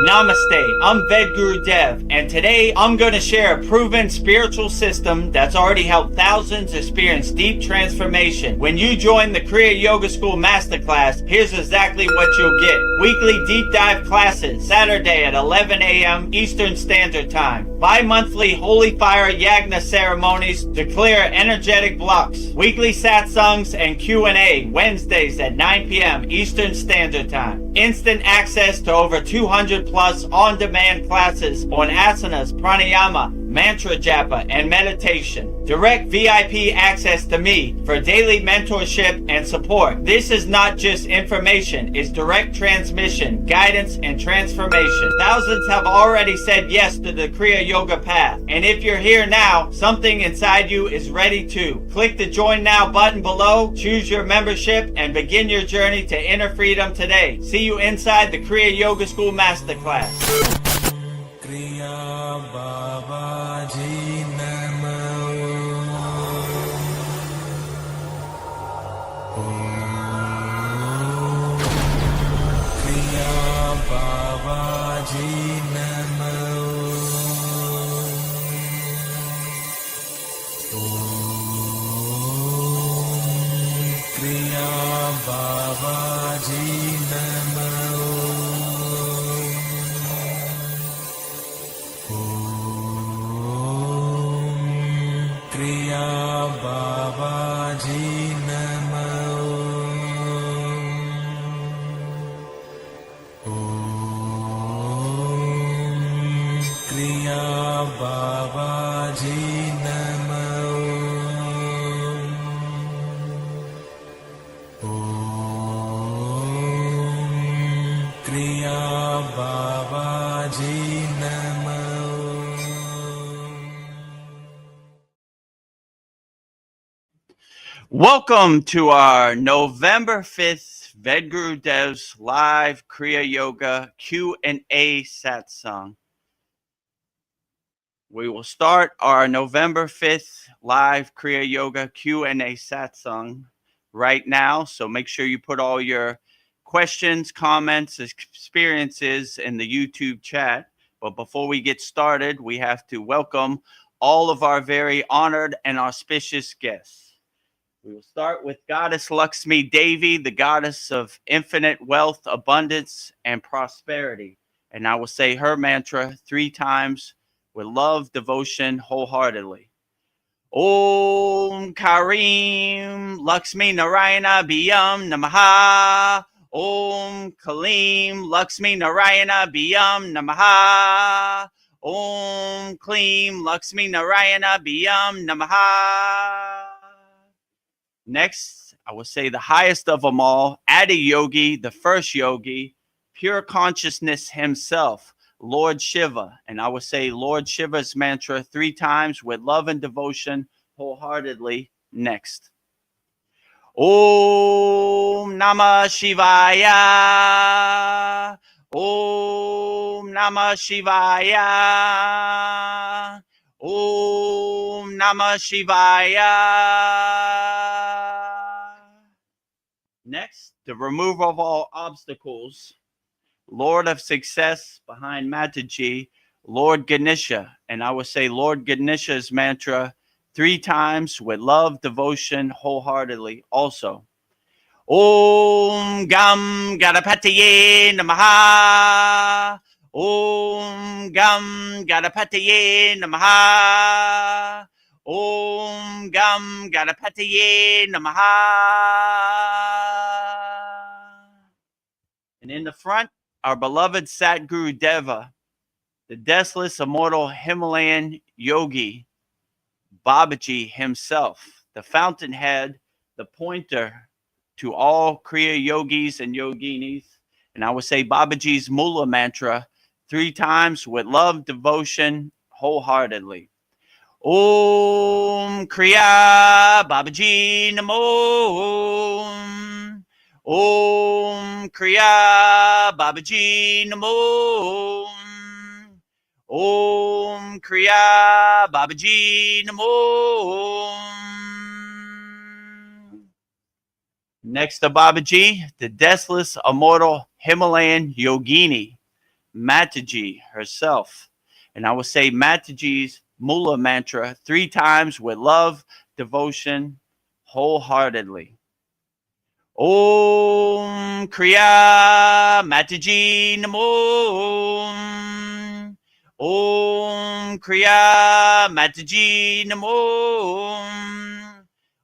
Namaste, I'm Vedagurudev, and today I'm going to share a proven spiritual system that's already helped thousands experience deep transformation. When you join the Kriya Yoga School Masterclass, here's exactly what you'll get. Weekly deep dive classes, Saturday at 11 a.m. Eastern Standard Time. Bi-monthly Holy Fire Yagna ceremonies to clear energetic blocks. Weekly Satsangs and Q&A, Wednesdays at 9 p.m. Eastern Standard Time. Instant access to over 200 plus on-demand classes on asanas, pranayama, mantra japa, and meditation. Direct VIP access to me for daily mentorship and support. This is not just information, it's direct transmission, guidance, and transformation. Thousands have already said yes to the Kriya Yoga path. And if you're here now, something inside you is ready to. Click the Join Now button below, choose your membership, and begin your journey to inner freedom today. See you inside the Kriya Yoga School Masterclass. Kriya Babaji Namo. Kriya Babaji Namo. Kriya Babaji Namo. Kriya Babaji Namo. Kriya Babaji Namo. Kriya Babaji Namo. Welcome to our November 5th Vedgurudev's live Kriya Yoga Q&A Satsang. We will start our November 5th live Kriya Yoga Q&A Satsang right now. So make sure you put all your questions, comments, experiences in the YouTube chat. But before we get started, we have to welcome all of our very honored and auspicious guests. We will start with Goddess Lakshmi Devi, the goddess of infinite wealth, abundance, and prosperity. And I will say her mantra 3 times with love, devotion, wholeheartedly. Om Karim Lakshmi Narayana Biyam Namaha. Om Kalim Lakshmi Narayana Biyam Namaha. Om Klim Lakshmi Narayana Biyam Namaha. Next, I will say the highest of them all, Adi Yogi, the first yogi, pure consciousness himself, Lord Shiva. And I will say Lord Shiva's mantra 3 times with love and devotion wholeheartedly. Next. Om Namah Shivaya. Om Namah Shivaya. Om Namah Shivaya. Next, the removal of all obstacles, Lord of success behind Mataji, Lord Ganesha. And I will say Lord Ganesha's mantra 3 times with love, devotion, wholeheartedly also. Om Gam Ganapataye Namaha. Om Gam Ganapataye Namaha. Om Gam Ganapataye Namaha. And in the front, our beloved Satguru Deva, the deathless, immortal Himalayan yogi, Babaji himself, the fountainhead, the pointer to all Kriya yogis and yoginis. And I would say Babaji's Mula mantra 3 times with love, devotion, wholeheartedly. Om Kriya Babaji Namo. Om Kriya Babaji Namo. Om Kriya Babaji Namo. Next to Babaji, the deathless, immortal Himalayan yogini, Mataji herself. And I will say Mataji's Mula mantra 3 times with love, devotion, wholeheartedly. Om Kriya Mataji Namo. Om Kriya Mataji Namo.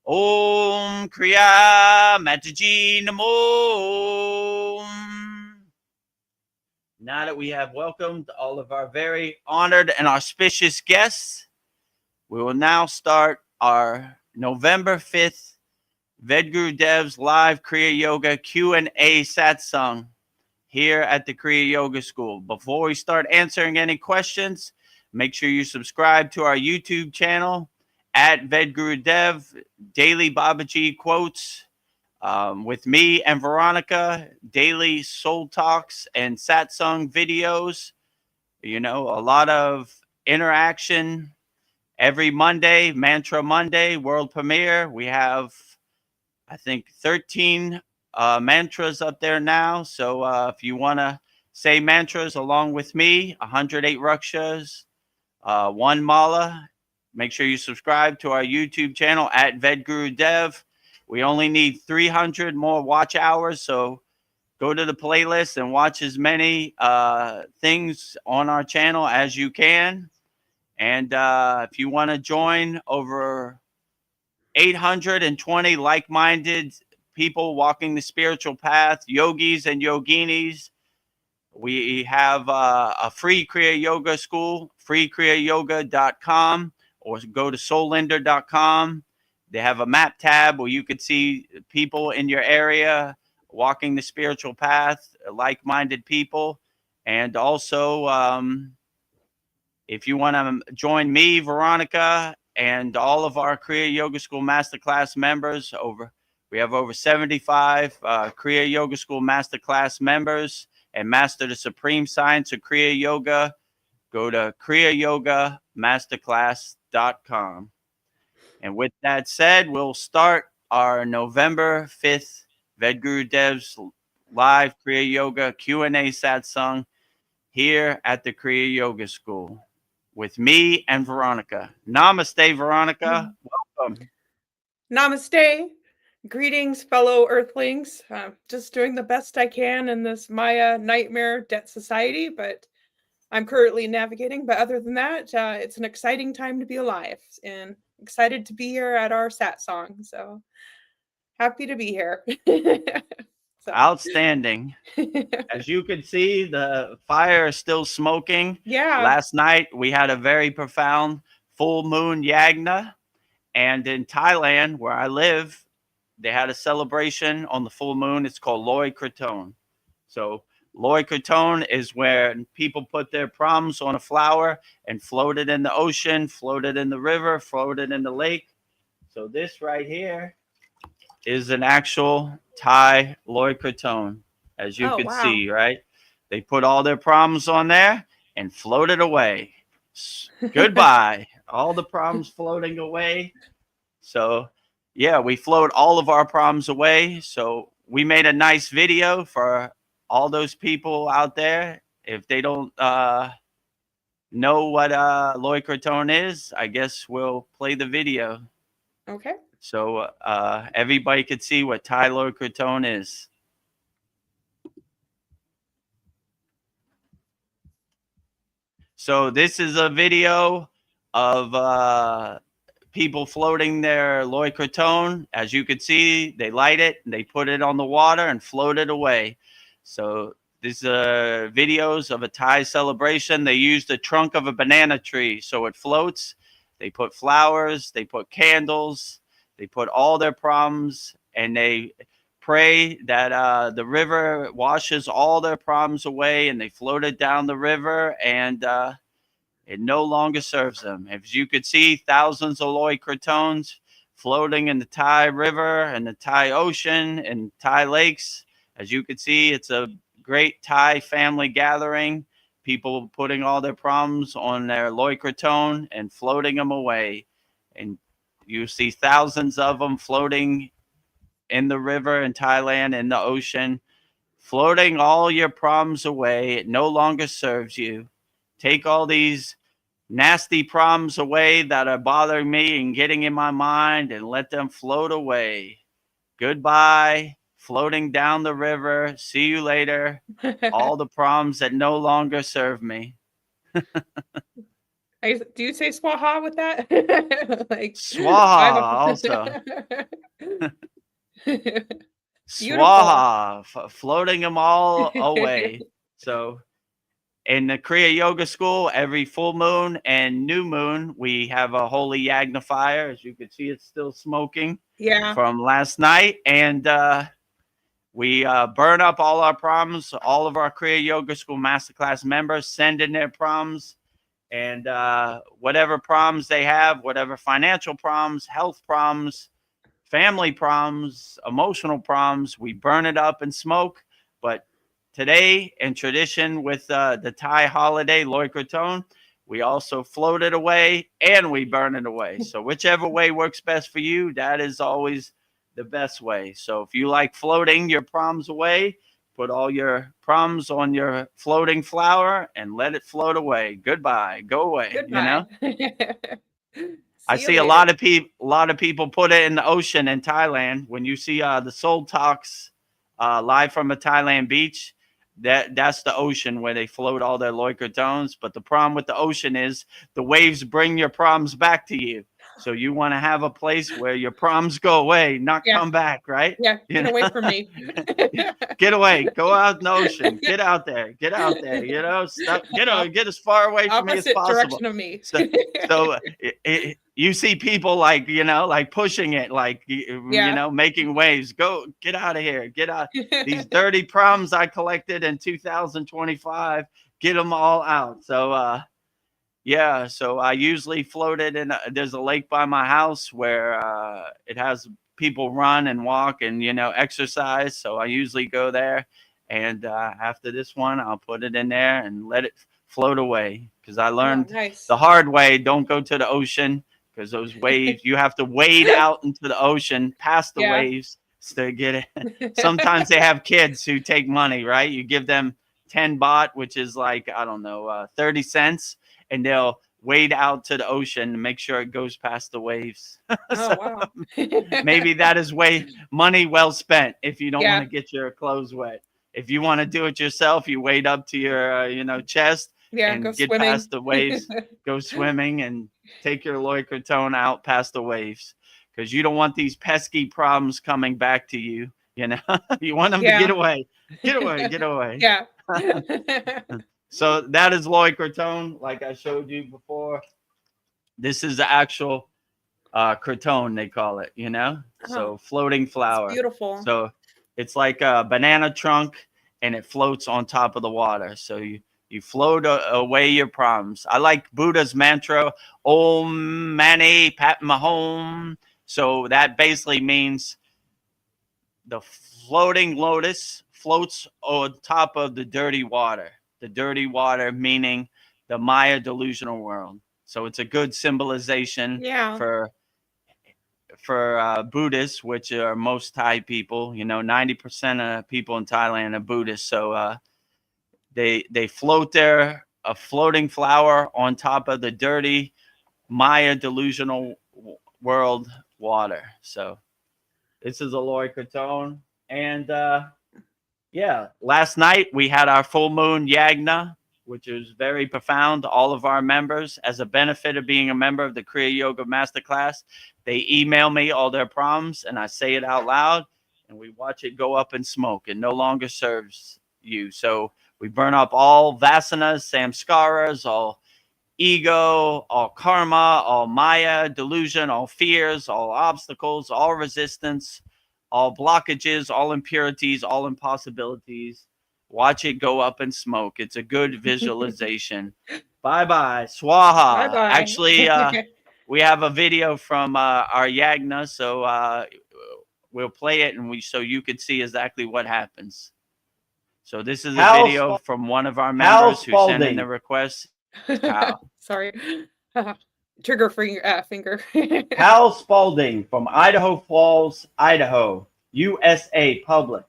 Om Kriya Mataji Namo. Now that we have welcomed all of our very honored and auspicious guests, we will now start our November 5th Vedgurudev's live Kriya Yoga Q&A Satsang here at the Kriya Yoga School. Before we start answering any questions, make sure you subscribe to our YouTube channel at Vedagurudev, daily Babaji quotes with me and Veronica, daily soul talks and satsang videos. You know, a lot of interaction every Monday, Mantra Monday, world premiere. We have, I think, 13 mantras up there now. So if you want to say mantras along with me, 108 rakshas, 1 mala, make sure you subscribe to our YouTube channel at Vedagurudev. We only need 300 more watch hours, so go to the playlist and watch as many things on our channel as you can. And if you want to join over 820 like-minded people walking the spiritual path, yogis and yoginis, we have a free Kriya Yoga school, kriyayogashop.com, or go to soulinder.com. They have a map tab where you could see people in your area walking the spiritual path, like-minded people. And also, if you want to join me, Veronica, and all of our Kriya Yoga School Masterclass members, we have over 75 Kriya Yoga School Masterclass members, and master the supreme science of Kriya Yoga, go to kriyayogashop.com. And with that said, we'll start our November 5th Vedgurudev's live Kriya Yoga Q&A Satsang here at the Kriya Yoga School with me and Veronica. Namaste, Veronica. Welcome. Namaste. Greetings, fellow Earthlings. Just doing the best I can in this Maya nightmare debt society, but I'm currently navigating. But other than that, it's an exciting time to be alive and excited to be here at our satsang. So happy to be here. So. Outstanding. As you can see, the fire is still smoking. Yeah. Last night, we had a very profound full moon yagna. And in Thailand, where I live, they had a celebration on the full moon. It's called Loy Krathong. So Loy Krathong is where people put their problems on a flower and float it in the ocean, float it in the river, float it in the lake. So this right here is an actual Thai Loy Krathong, as you can see, right? They put all their problems on there and float it away. Goodbye. All the problems floating away. So, yeah, we float all of our problems away. So we made a nice video for all those people out there. If they don't know what Loy Krathong is, I guess we'll play the video. Okay. So everybody could see what Thai Loy Krathong is. So this is a video of people floating their Loy Krathong. As you can see, they light it, and they put it on the water and float it away. So these are videos of a Thai celebration. They use the trunk of a banana tree so it floats. They put flowers, they put candles, they put all their problems, and they pray that the river washes all their problems away, and they float it down the river, and it no longer serves them. As you could see, thousands of Loy Krathongs floating in the Thai river and the Thai ocean and Thai lakes. As you could see, it's a great Thai family gathering. People putting all their problems on their Loy Krathong and floating them away. And you see thousands of them floating in the river in Thailand, in the ocean, floating all your problems away. It no longer serves you. Take all these nasty problems away that are bothering me and getting in my mind, and let them float away. Goodbye, floating down the river. See you later. All the problems that no longer serve me. Do you say swaha with that? Like Swaha also. Swaha, floating them all away. So in the Kriya Yoga School, every full moon and new moon, we have a holy yagna fire. As you can see, it's still smoking from last night. And we burn up all our problems. All of our Kriya Yoga School Masterclass members send in their problems. And whatever problems they have, whatever financial problems, health problems, family problems, emotional problems, we burn it up and smoke. But today, in tradition with the Thai holiday, Loy Krathong, we also float it away and we burn it away. So whichever way works best for you, that is always the best way. So if you like floating your problems away, put all your problems on your floating flower and let it float away. Goodbye. Go away. Goodbye. You know? I see a lot of people put it in the ocean in Thailand. When you see the Soul Talks live from a Thailand beach, that's the ocean where they float all their Loy Krathongs. But the problem with the ocean is the waves bring your problems back to you. So you want to have a place where your problems go away, not come back, right? Yeah, get away from me. Get away. Go out in the ocean. Get out there. Get out there. You know, stop. Get as far away from me as possible. Direction of me. So you see people like, you know, like pushing it, like, you know, making waves. Go, get out of here. Get out. These dirty problems I collected in 2025, get them all out. So, yeah, so I usually float it in. There's a lake by my house where it has people run and walk and, you know, exercise. So I usually go there. And after this one, I'll put it in there and let it float away. Because I learned the hard way, don't go to the ocean. Because those waves, you have to wade out into the ocean, past the waves to get it. Sometimes they have kids who take money, right? You give them 10 baht, which is like, I don't know, 30 cents. And they'll wade out to the ocean to make sure it goes past the waves. Oh, wow. Maybe that is money well spent if you don't want to get your clothes wet. If you want to do it yourself, you wade up to your, you know, chest and go get swimming. past the waves, go swimming and take your Loy Krathong out past the waves. Because you don't want these pesky problems coming back to you. You know, you want them to get away. Get away. Get away. Yeah. So that is Loy Krathong, like I showed you before. This is the actual krathong, they call it, you know? So floating flower. It's beautiful. So it's like a banana trunk, and it floats on top of the water. So you float away your problems. I like Buddha's mantra, Om Mani Padme Hum. So that basically means the floating lotus floats on top of the dirty water. The dirty water meaning the Maya delusional world. So it's a good symbolization for Buddhists, which are most Thai people. You know, 90% of people in Thailand are Buddhists. So they float there, a floating flower on top of the dirty Maya delusional world water. So this is a Loy Krathong. And last night we had our full moon yagna, which is very profound. All of our members, as a benefit of being a member of the Kriya Yoga Masterclass, they email me all their problems and I say it out loud and we watch it go up in smoke. It no longer serves you. So we burn up all vasanas, samskaras, all ego, all karma, all Maya delusion, all fears, all obstacles, all resistance, all blockages, all impurities, all impossibilities. Watch it go up in smoke. It's a good visualization. Bye-bye. Swaha. Bye-bye. Actually, we have a video from our yagna, so we'll play it so you can see exactly what happens. So this is a video from one of our members who sent in the request. Sorry. Trigger finger. Hal Spalding from Idaho Falls, Idaho, USA Public.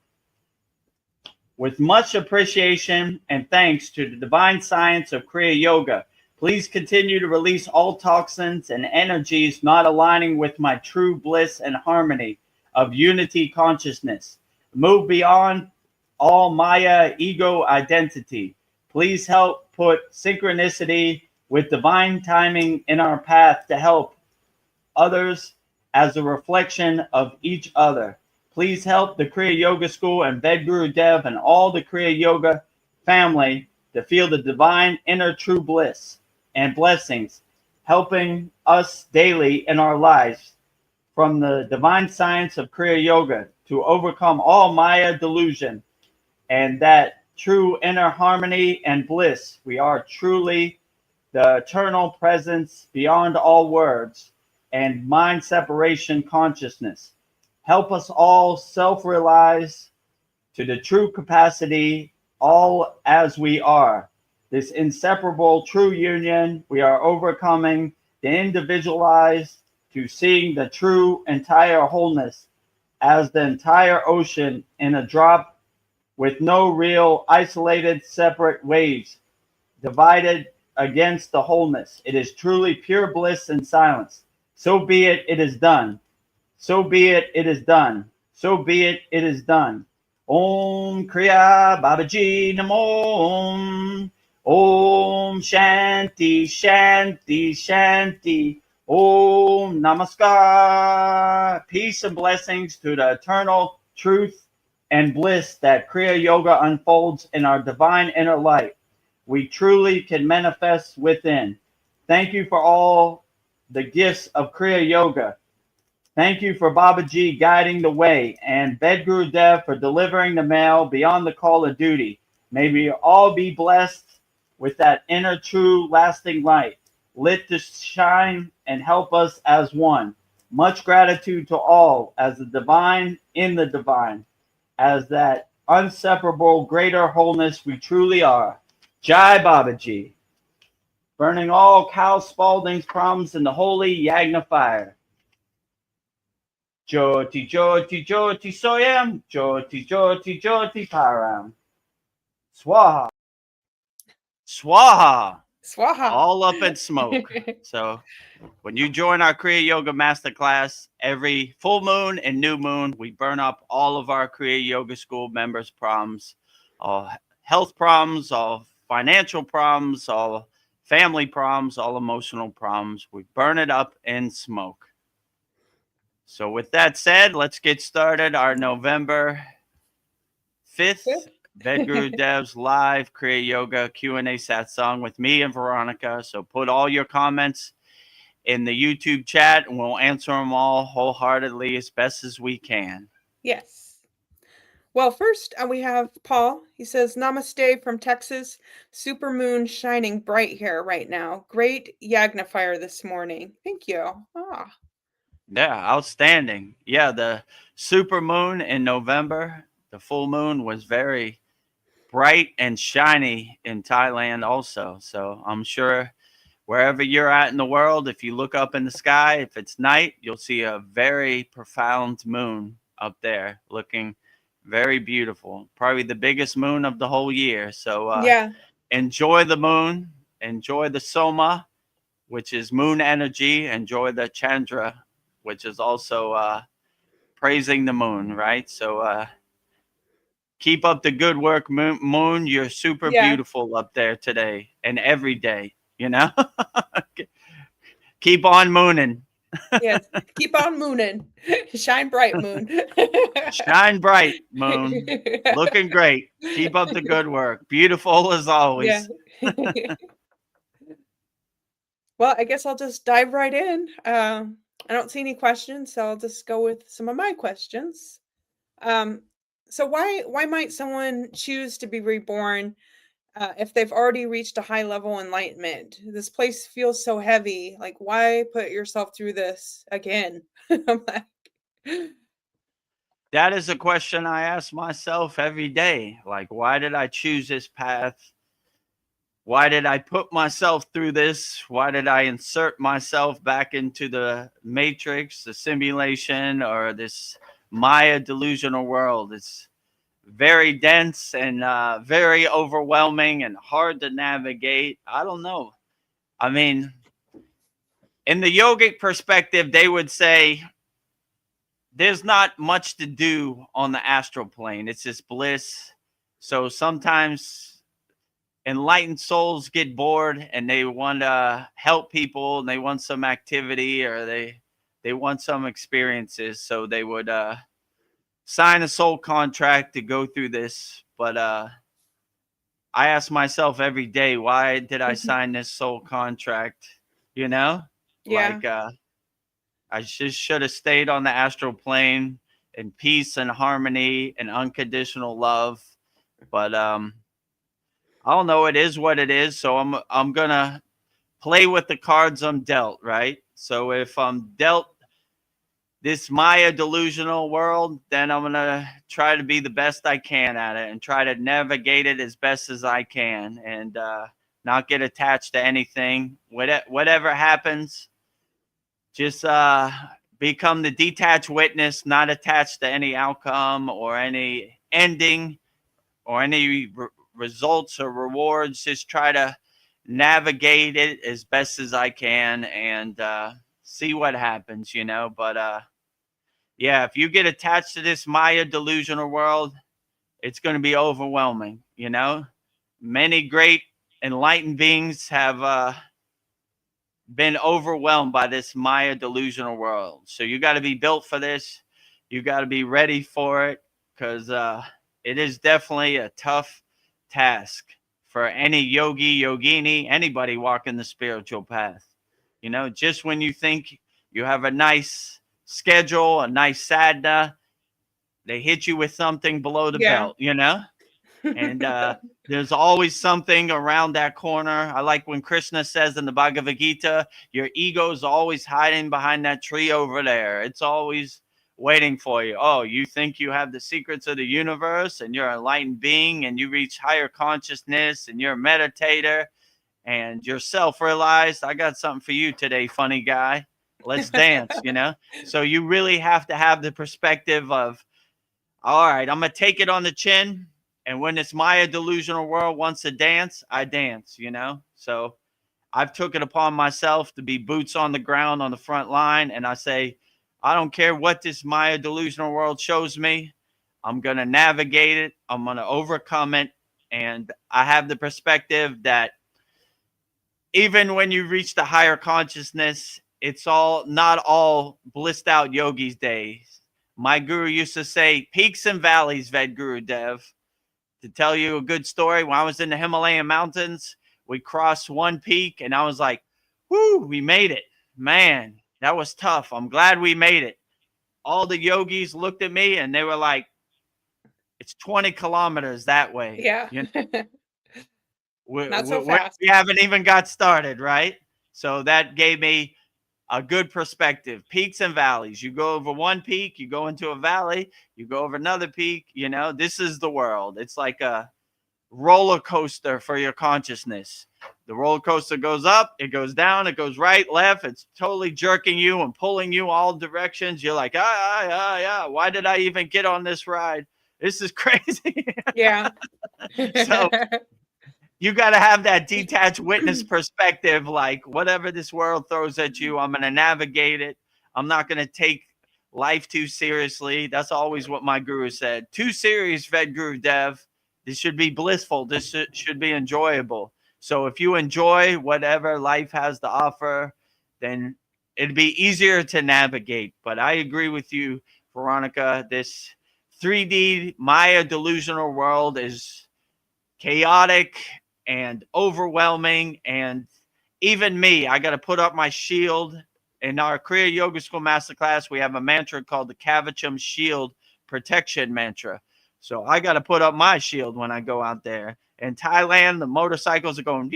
With much appreciation and thanks to the divine science of Kriya Yoga, please continue to release all toxins and energies not aligning with my true bliss and harmony of unity consciousness. Move beyond all Maya ego identity. Please help put synchronicity with divine timing in our path to help others as a reflection of each other. Please help the Kriya Yoga School and Vedagurudev and all the Kriya Yoga family to feel the divine inner true bliss and blessings, helping us daily in our lives from the divine science of Kriya Yoga to overcome all Maya delusion and that true inner harmony and bliss. We are truly the eternal presence beyond all words and mind separation consciousness. Help us all self-realize to the true capacity, all as we are. This inseparable true union, we are overcoming the individualized to seeing the true entire wholeness as the entire ocean in a drop with no real isolated separate waves divided against the wholeness. It is truly pure bliss and silence. So be it, it is done. So be it, it is done. So be it, it is done. Om Kriya Babaji Namo. Om Shanti Shanti Shanti. Om Namaskar. Peace and blessings to the eternal truth and bliss that Kriya Yoga unfolds in our divine inner light. We truly can manifest within. Thank you for all the gifts of Kriya Yoga. Thank you for Babaji guiding the way and Vedagurudev for delivering the mail beyond the call of duty. May we all be blessed with that inner true lasting light, lit to shine and help us as one. Much gratitude to all as the divine in the divine, as that inseparable greater wholeness we truly are. Jai Babaji. Burning all Cal Spalding's problems in the holy Yagna fire. Jyoti, Jyoti, Jyoti Soyam, Jyoti, Jyoti, Jyoti Param. Swaha. Swaha. Swaha. All up in smoke. So when you join our Kriya Yoga Masterclass, every full moon and new moon, we burn up all of our Kriya Yoga School members' problems, all health problems, all financial problems, all family problems, all emotional problems. We burn it up in smoke. So with that said, let's get started. Our November 5th, Vedgurudev's live Kriya Yoga Q&A Satsang with me and Veronica. So put all your comments in the YouTube chat and we'll answer them all wholeheartedly as best as we can. Yes. Well, first we have Paul. He says, Namaste from Texas. Super moon shining bright here right now. Great Yagna fire this morning. Thank you. Ah. Yeah, outstanding. Yeah, the super moon in November, the full moon was very bright and shiny in Thailand also. So I'm sure wherever you're at in the world, if you look up in the sky, if it's night, you'll see a very profound moon up there looking very beautiful. Probably the biggest moon of the whole year. So Yeah. Enjoy the moon, enjoy the Soma, which is moon energy, enjoy the Chandra, which is also praising the moon, right? So keep up the good work, moon. You're super beautiful up there today and every day, you know? Keep on mooning. Yes, keep on mooning. Shine bright, moon. Shine bright, moon. Looking great. Keep up the good work. Beautiful as always. Yeah. Well, I guess I'll just dive right in. I don't see any questions, so I'll just go with some of my questions. So why might someone choose to be reborn if they've already reached a high level enlightenment? This place feels so heavy. Like, why put yourself through this again? I'm like, that is a question I ask myself every day. Like, why did I choose this path? Why did I put myself through this? Why did I insert myself back into the matrix, the simulation, or this Maya delusional world? It's very dense and very overwhelming and hard to navigate. I don't know. I mean, in the yogic perspective, they would say there's not much to do on the astral plane. It's just bliss. So sometimes enlightened souls get bored and they want to help people and they want some activity, or they want some experiences. So they would sign a soul contract to go through this. But I ask myself every day, why did I sign this soul contract? You know, Yeah. like I just should have stayed on the astral plane in peace and harmony and unconditional love. But I don't know. It is what it is. So I'm gonna play with the cards I'm dealt. Right. So if I'm dealt this Maya delusional world, then I'm gonna try to be the best I can at it and try to navigate it as best as I can, and not get attached to anything. Whatever happens, just become the detached witness, not attached to any outcome or any ending or any results or rewards. Just try to navigate it as best as I can and see what happens, you know. But yeah, if you get attached to this Maya delusional world, it's going to be overwhelming, you know. Many great enlightened beings have been overwhelmed by this Maya delusional world. So you got to be built for this. You got to be ready for it, because it is definitely a tough task for any yogi, yogini, anybody walking the spiritual path. You know, just when you think you have a nice schedule, a nice sadhana, they hit you with something below the belt, you know? And there's always something around that corner. I like when Krishna says in the Bhagavad Gita, your ego's always hiding behind that tree over there. It's always waiting for you. Oh, you think you have the secrets of the universe and you're an enlightened being and you reach higher consciousness and you're a meditator and you're self-realized. I got something for you today, funny guy. Let's dance, you know? So you really have to have the perspective of, all right, I'm going to take it on the chin. And when this Maya delusional world wants to dance, I dance, you know? So I've took it upon myself to be boots on the ground on the front line. And I say, I don't care what this Maya delusional world shows me. I'm going to navigate it. I'm going to overcome it. And I have the perspective that even when you reach the higher consciousness, it's not all blissed out yogis days. My guru used to say, peaks and valleys, Vedagurudev. To tell you a good story, when I was in the Himalayan mountains, we crossed one peak and I was like, whoo, we made it. Man, that was tough. I'm glad we made it. All the yogis looked at me and they were like, it's 20 kilometers that way. Yeah. You know? Not so fast. We haven't even got started, right? So that gave me a good perspective. Peaks and valleys. You go over one peak, you go into a valley, you go over another peak. You know, this is the world. It's like a roller coaster for your consciousness. The roller coaster goes up, it goes down, it goes right, left. It's totally jerking you and pulling you all directions. You're like, yeah. Why did I even get on this ride? This is crazy. Yeah. So you got to have that detached witness perspective, like whatever this world throws at you, I'm going to navigate it. I'm not going to take life too seriously. That's always what my guru said. Too serious, Vedagurudev. This should be blissful. This should be enjoyable. So if you enjoy whatever life has to offer, then it'd be easier to navigate. But I agree with you, Veronica. This 3D Maya delusional world is chaotic and overwhelming, and even me, I got to put up my shield. In our Kriya Yoga School Masterclass, we have a mantra called the Kavacham Shield Protection Mantra. So I got to put up my shield when I go out there. In Thailand, the motorcycles are going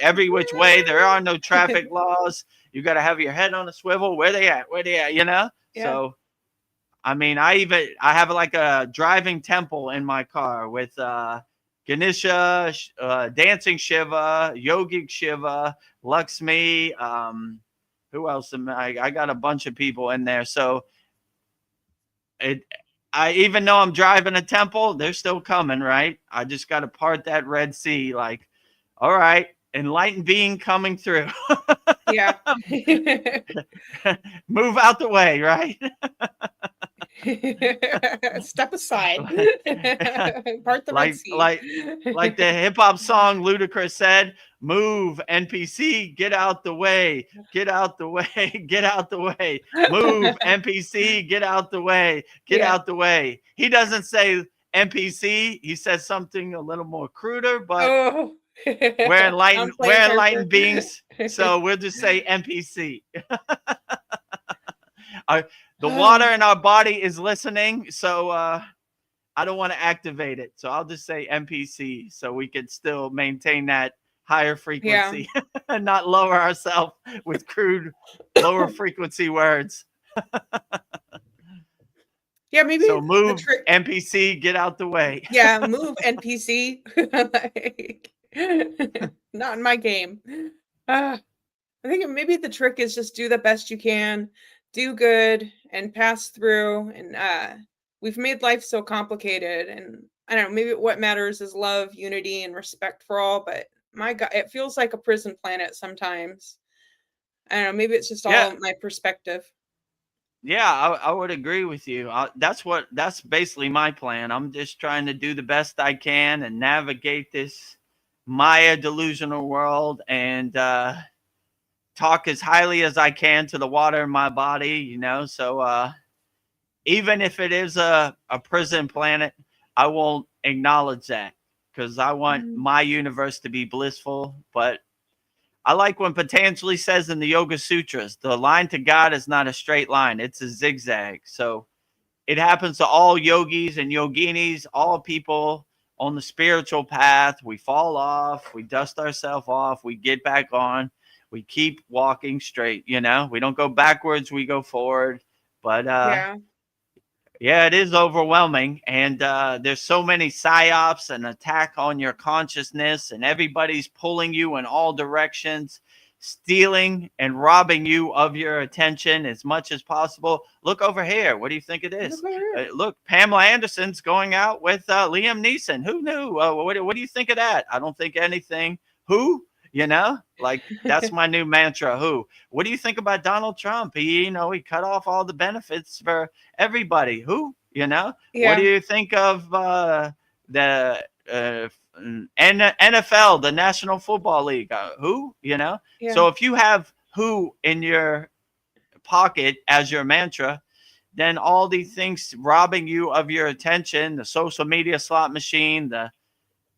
every which way. There are no traffic laws. You got to have your head on a swivel. Where they at? You know? Yeah. So, I mean, I have like a driving temple in my car with Ganesha, Dancing Shiva, Yogic Shiva, Lakshmi. Who else? I got a bunch of people in there. So even though I'm driving a temple, they're still coming, right? I just got to part that Red Sea. Like, all right, enlightened being coming through. Yeah. Move out the way, right? Step aside. Part the Red like Sea. like like the hip hop song Ludacris said, "Move, NPC, get out the way, get out the way, get out the way. Move, NPC, get out the way, get Yeah. out the way." He doesn't say NPC. He says something a little more cruder, but Oh. we're Downplay his enlightened character. beings, so we'll just say NPC. The water in our body is listening, so I don't want to activate it. So I'll just say NPC so we can still maintain that higher Yeah. frequency and not lower ourselves with crude lower frequency words. Yeah, maybe So the move, trick. NPC, get out the way. Yeah, move NPC. Like, not in my game. I think maybe the trick is just do the best you can, do good, and pass through. And we've made life so complicated. And I don't know, maybe what matters is love, unity, and respect for all. But my God, it feels like a prison planet sometimes. I don't know, maybe it's just Yeah. all my perspective. Yeah, I would agree with you. That's basically my plan. I'm just trying to do the best I can and navigate this Maya delusional world and talk as highly as I can to the water in my body, you know. So even if it is a prison planet, I won't acknowledge that because I want Mhm. my universe to be blissful. But I like when Patanjali says in the Yoga Sutras, the line to God is not a straight line, it's a zigzag. So it happens to all yogis and yoginis, all people on the spiritual path. We fall off, we dust ourselves off, we get back on, we keep walking straight, you know, we don't go backwards, we go forward. But Yeah. yeah, it is overwhelming. And there's so many psyops and attack on your consciousness, and everybody's pulling you in all directions, stealing and robbing you of your attention as much as possible. Look over here. What do you think it is? Look over here. Look, Pamela Anderson's going out with Liam Neeson. Who knew? What do you think of that? I don't think anything. Who? You know, like that's my new mantra. Who? What do you think about Donald Trump? He cut off all the benefits for everybody. Who? You know, what do Yeah. you think of the NFL, the National Football League? Who? You know, Yeah. so if you have who in your pocket as your mantra, then all these things robbing you of your attention, the social media slot machine, the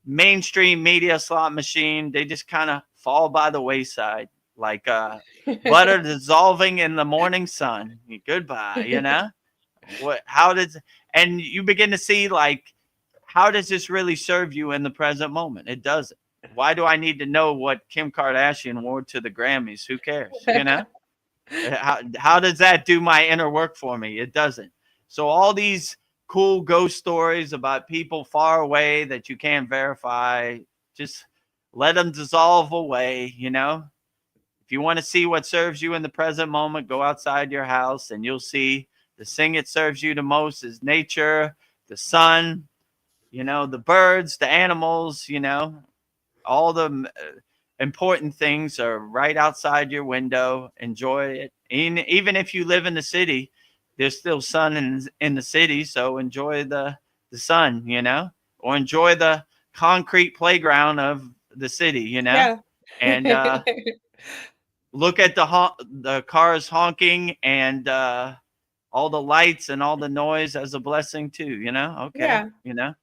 mainstream media slot machine, they just kind of fall by the wayside like butter dissolving in the morning sun. Goodbye, you know? And you begin to see, like, how does this really serve you in the present moment? It doesn't. Why do I need to know what Kim Kardashian wore to the Grammys? Who cares? You know? How does that do my inner work for me? It doesn't. So all these cool ghost stories about people far away that you can't verify, just let them dissolve away, you know? If you want to see what serves you in the present moment, go outside your house and you'll see the thing that serves you the most is nature, the sun, you know, the birds, the animals, you know, all the important things are right outside your window. Enjoy it. Even if you live in the city, there's still sun in the city. So enjoy the sun, you know, or enjoy the concrete playground of the city, you know, and Yeah. look at the cars honking and all the lights and all the noise as a blessing too, you know? Okay, Yeah. you know?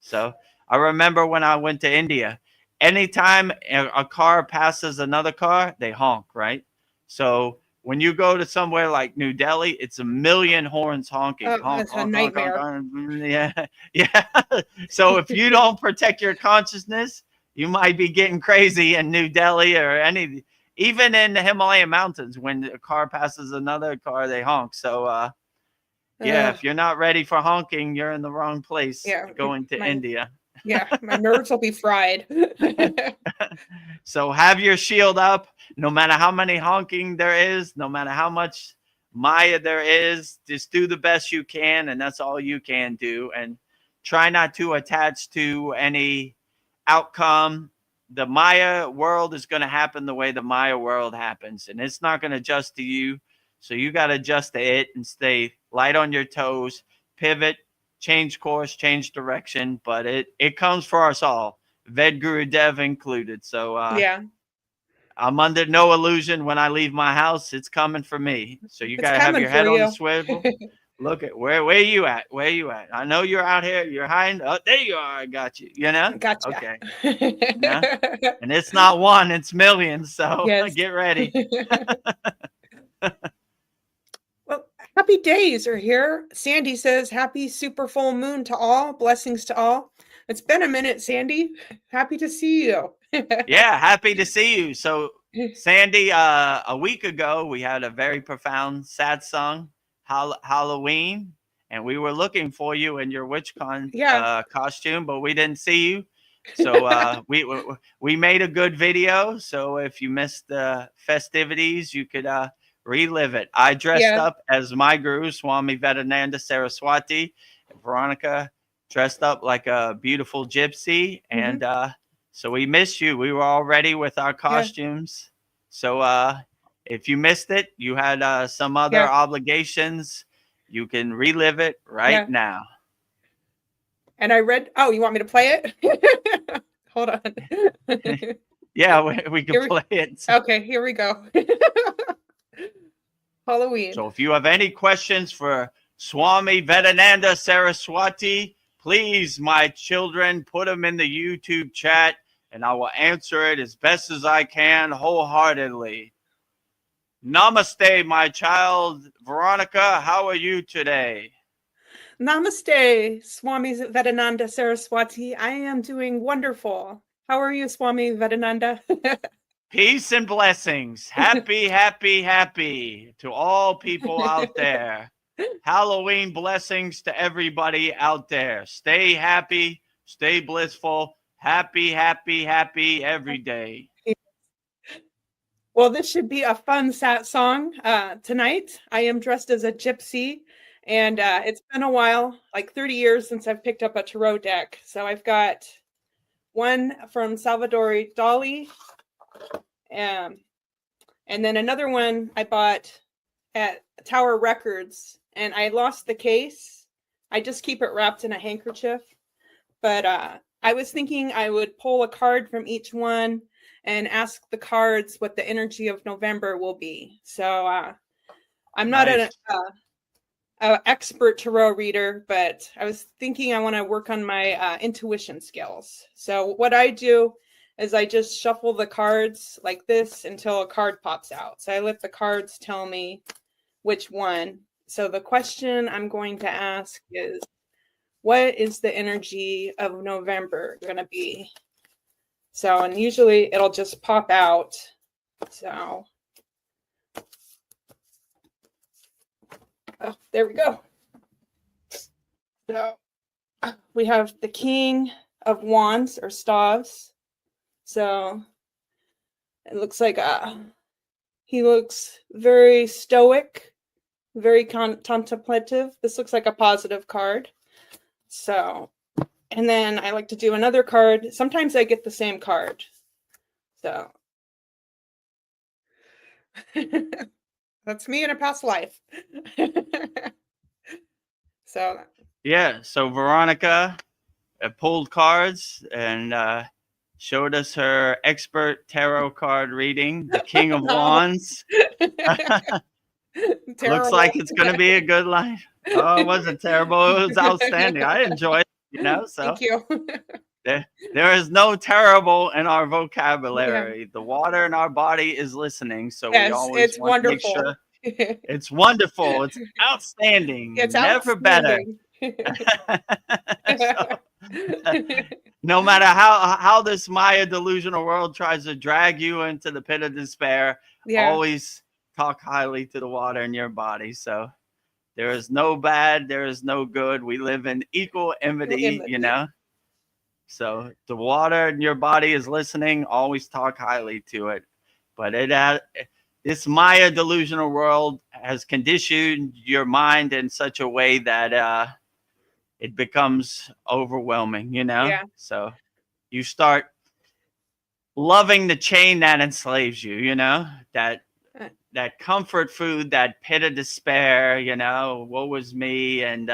So I remember when I went to India, anytime a car passes another car, they honk, right? So when you go to somewhere like New Delhi, it's a million horns honking. Oh, Honk, that's a honk, honk, honk, nightmare. honk. Yeah, yeah. So if you don't protect your consciousness, you might be getting crazy in New Delhi or even in the Himalayan mountains. When a car passes another car, they honk. So yeah, Ugh. if you're not ready for honking, you're in the wrong place Yeah. going to India. My nerves will be fried. So have your shield up, no matter how many honking there is, no matter how much Maya there is. Just do the best you can, and that's all you can do. And try not to attach to any outcome. The Maya world is going to happen the way the Maya world happens, and it's not going to adjust to you. So you got to adjust to it and stay light on your toes, pivot, change course, change direction. But it comes for us all, Vedagurudev included. So Yeah. I'm under no illusion when I leave my house. It's coming for me. So you It's got to have coming your for head on the you. swivel. Look at where you at? Where you at? I know you're out here. You're hiding. Oh, there you are. I got you. You know? Gotcha. Okay. Yeah. And it's not one, it's millions. So Yes. get ready. Well, happy days are here. Sandy says, happy super full moon to all. Blessings to all. It's been a minute, Sandy. Happy to see you. Yeah, happy to see you. So, Sandy, a week ago, we had a very profound Satsang Halloween, and we were looking for you in your WitchCon Yeah. costume, but we didn't see you. So we made a good video. So if you missed the festivities, you could relive it. I dressed Yeah. up as my guru, Swami Vedananda Saraswati. Veronica dressed up like a beautiful gypsy, and so we missed you. We were all ready with our costumes. So if you missed it, you had some other obligations. You can relive it right now. And I read, oh, you want me to play it? Hold on. Yeah, we can play it. Okay, here we go. Halloween. So if you have any questions for Swami Vedananda Saraswati, please, my children, put them in the YouTube chat, and I will answer it as best as I can, wholeheartedly. Namaste, my child. Veronica, how are you today? Namaste, Swami Vedananda Saraswati. I am doing wonderful. How are you, Swami Vedananda? Peace and blessings. Happy, happy, happy to all people out there. Halloween blessings to everybody out there. Stay happy, stay blissful, happy, happy, happy every day. Well, this should be a fun song tonight. I am dressed as a gypsy, and it's been a while, like 30 years since I've picked up a tarot deck. So I've got one from Salvador Dali, and then another one I bought at Tower Records, and I lost the case. I just keep it wrapped in a handkerchief. But I was thinking I would pull a card from each one and ask the cards what the energy of November will be. So I'm not an expert tarot reader, but I was thinking I want to work on my intuition skills. So what I do is I just shuffle the cards like this until a card pops out. So I let the cards tell me which one. So the question I'm going to ask is, what is the energy of November going to be? So, and usually it'll just pop out. So, oh, there we go. So we have the King of Wands or Staves. So it looks like he looks very stoic, very contemplative. This looks like a positive card. So, and then I like to do another card. Sometimes I get the same card. So that's me in a past life. So yeah, so Veronica pulled cards and showed us her expert tarot card reading, the King of Wands. Looks like it's going to be a good line. Oh, it wasn't terrible. It was outstanding. I enjoyed it, So thank you. there is no terrible in our vocabulary. Yeah. The water in our body is listening. So we always want to make sure it's wonderful. It's outstanding. It's never outstanding. Better. No matter how this Maya delusional world tries to drag you into the pit of despair, always talk highly to the water in your body. So there is no bad, there is no good. We live in equal enmity, So the water in your body is listening. Always talk highly to it. But this Maya delusional world has conditioned your mind in such a way that it becomes overwhelming, Yeah. So you start loving the chain that enslaves you, that Uh, that comfort food, that pit of despair, woe was me, and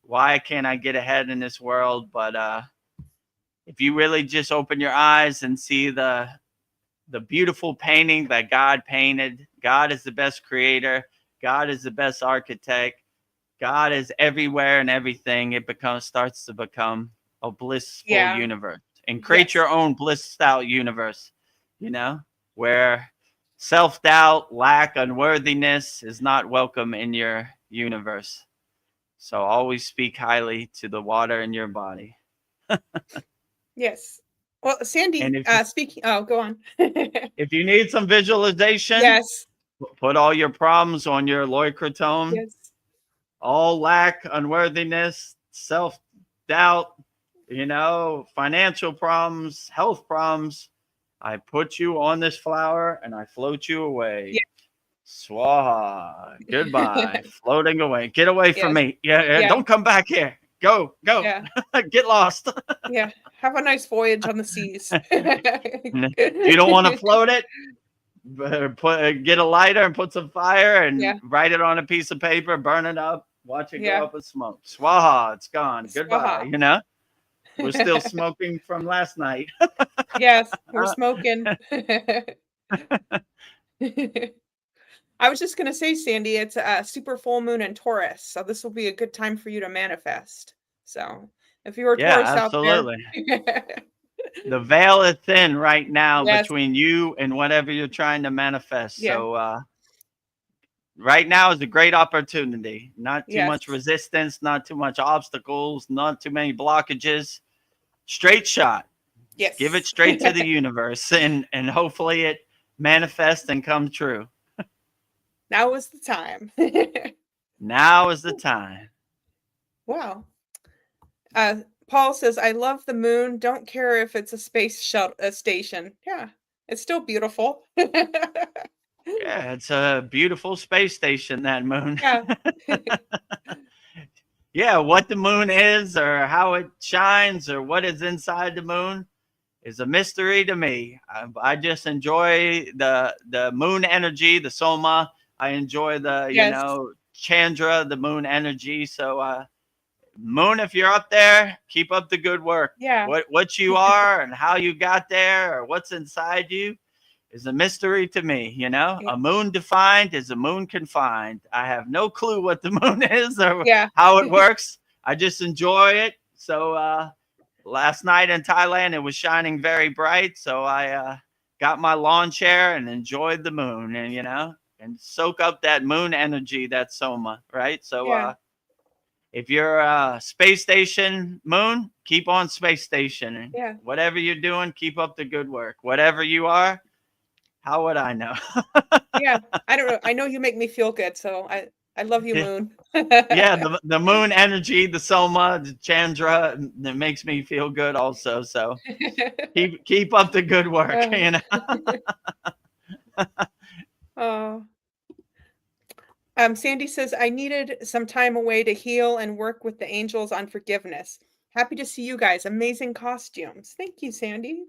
why can't I get ahead in this world? But if you really just open your eyes and see the beautiful painting that God painted, God is the best creator, God is the best architect, God is everywhere and everything, it starts to become a blissful yeah. universe, and create Yes. your own blissed out universe, where self-doubt, lack, unworthiness is not welcome in your universe. So always speak highly to the water in your body. Yes. Well, And Sandy, speaking. Oh, go on. if you need some visualization, Yes. put all your problems on your loicrotome, Yes. all lack, unworthiness, self-doubt, financial problems, health problems. I put you on this flower and I float you away. Swaha. Goodbye. Floating away. Get away from Yes. me. Yeah. Yeah. Don't come back here. Go. Yeah. Get lost. Yeah. Have a nice voyage on the seas. If you don't want to float it, get a lighter and put some fire and Yeah. write it on a piece of paper, burn it up, watch it go Yeah. up in smoke. Swaha, it's gone. Goodbye. Swaha. We're still smoking from last night. Yes, we're smoking. I was just gonna say, Sandy, it's a super full moon in Taurus, so this will be a good time for you to manifest. So if you were Yeah, Taurus out there, absolutely. The veil is thin right now yes, between you and whatever you're trying to manifest. yeah, So right now is a great opportunity. Not too yes, much resistance, not too much obstacles, not too many blockages. Straight shot. Give it yes. straight to the universe, and hopefully it manifests and come true. Now is the time. Now is the time. Wow. Paul says, "I love the moon. Don't care if it's a space shuttle station. Yeah, it's still beautiful." Yeah, it's a beautiful space station, that moon. Yeah. Yeah, what the moon is or how it shines or what is inside the moon is a mystery to me. I just enjoy the moon energy, the soma. I enjoy the, Yes. Chandra, the moon energy. So moon, if you're up there, keep up the good work. Yeah. What you are and how you got there or what's inside you is a mystery to me. Yeah. A moon defined is a moon confined. I have no clue what the moon is or Yeah. how it works. I just enjoy it. So last night in Thailand, it was shining very bright. So I got my lawn chair and enjoyed the moon, and soak up that moon energy, that soma, right? So Yeah. if you're a space station moon, keep on space station. And Yeah. whatever you're doing, keep up the good work. Whatever you are, how would I know? Yeah. I don't know. I know you make me feel good, so I love you, Yeah, moon. yeah, the moon energy, the soma, the Chandra, that makes me feel good also. So keep up the good work, Oh. Sandy says, "I needed some time away to heal and work with the angels on forgiveness. Happy to see you guys. Amazing costumes." Thank you, Sandy.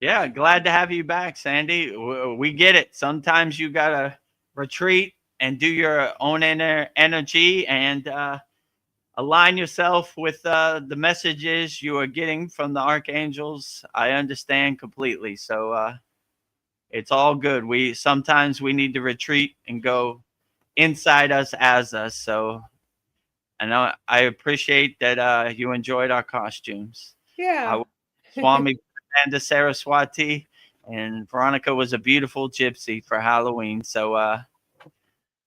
Yeah, glad to have you back, Sandy. We get it. Sometimes you gotta retreat and do your own inner energy and align yourself with the messages you are getting from the archangels. I understand completely. So it's all good. Sometimes we need to retreat and go inside us as us. So I appreciate that you enjoyed our costumes. Yeah. Swami Ananda Saraswati and Veronica was a beautiful gypsy for Halloween. So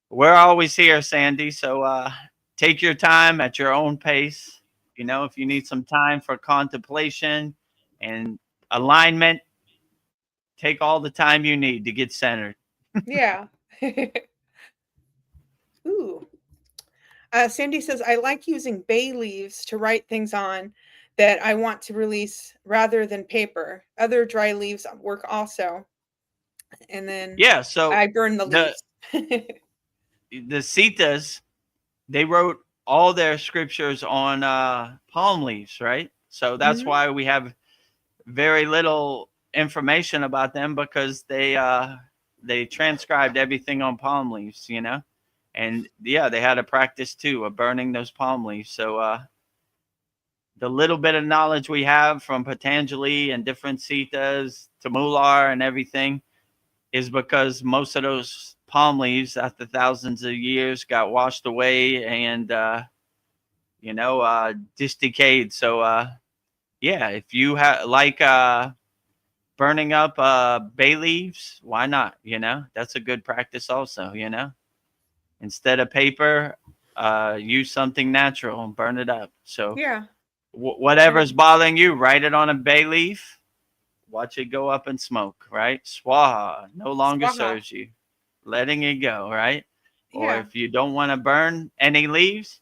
we're always here, Sandy. So take your time at your own pace. If you need some time for contemplation and alignment, take all the time you need to get centered. Yeah. Ooh. Sandy says, "I like using bay leaves to write things on that I want to release rather than paper. Other dry leaves work also." and then Yeah. So I burn the the leaves. Cetas, they wrote all their scriptures on palm leaves, right? So that's Hmm. why we have very little information about them, because they transcribed everything on palm leaves, you know. And yeah, they had a practice too of burning those palm leaves. So the little bit of knowledge we have from Patanjali and different Sitas, Tamular and everything, is because most of those palm leaves after thousands of years got washed away and just decayed. So yeah, if you have burning up bay leaves, why not? You know, that's a good practice also. You know, instead of paper, use something natural and burn it up. So Yeah. whatever's bothering you, write it on a bay leaf. Watch it go up in smoke, right? Swaha no longer Swaha. serves you. Letting it go, right? Or Yeah. if you don't want to burn any leaves,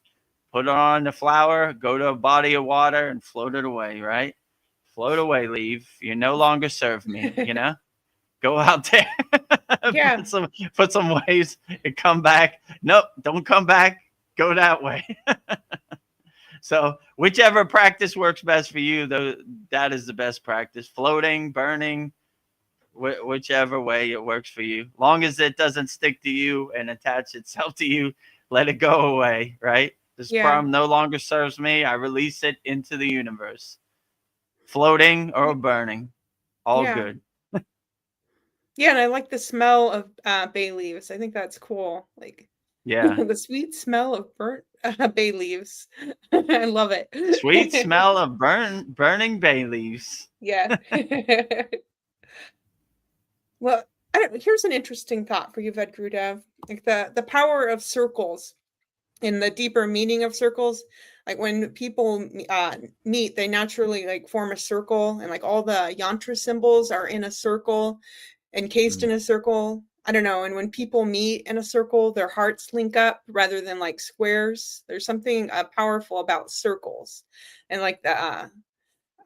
put it on the flower, go to a body of water and float it away, right? Float away, leave. You no longer serve me, you know? Go out there, Yeah. put some waves and come back. Nope, don't come back. Go that way. So whichever practice works best for you, though, that is the best practice. Floating, burning, whichever way it works for you. Long as it doesn't stick to you and attach itself to you, let it go away, right? This Yeah. problem no longer serves me. I release it into the universe. Floating or burning, all Yeah. good. Yeah, and I like the smell of bay leaves. I think that's cool. Like Yeah. the sweet smell of burnt bay leaves. I love Sweet it. smell of burning bay leaves. Yeah. Well, here's an interesting thought for you, Vedagurudev. Like the power of circles and the deeper meaning of circles. Like when people meet, they naturally like form a circle, and like all the yantra symbols are in a circle, encased Mm. in a circle. I don't know. And when people meet in a circle, their hearts link up rather than like squares. There's something powerful about circles, and like the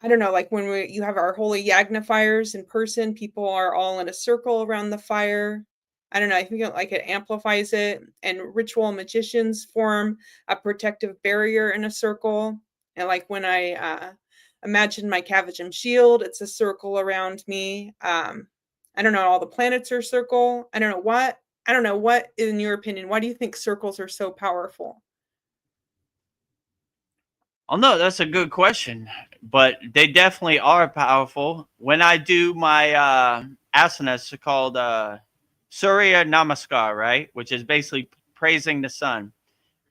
I don't know, like when you have our holy yagna fires in person, people are all in a circle around the fire. I don't know. I think it amplifies it. And ritual magicians form a protective barrier in a circle. And like when I imagine my Kavajam shield, it's a circle around me. I don't know. All the planets are circle. I don't know what. I don't know what, in your opinion, why do you think circles are so powerful? Oh no, that's a good question, but they definitely are powerful. When I do my asanas called Surya Namaskar, right, which is basically praising the sun.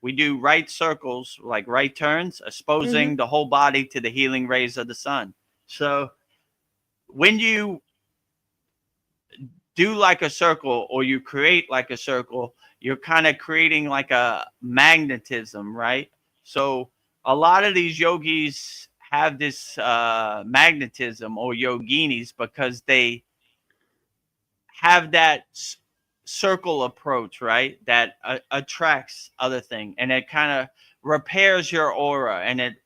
We do right circles, like right turns, exposing Mm-hmm. the whole body to the healing rays of the sun. So when you do like a circle or you create like a circle, you're kind of creating like a magnetism, right? So a lot of these yogis have this magnetism, or yoginis, because they have that circle approach, right? That attracts other thing, and it kind of repairs your aura, and it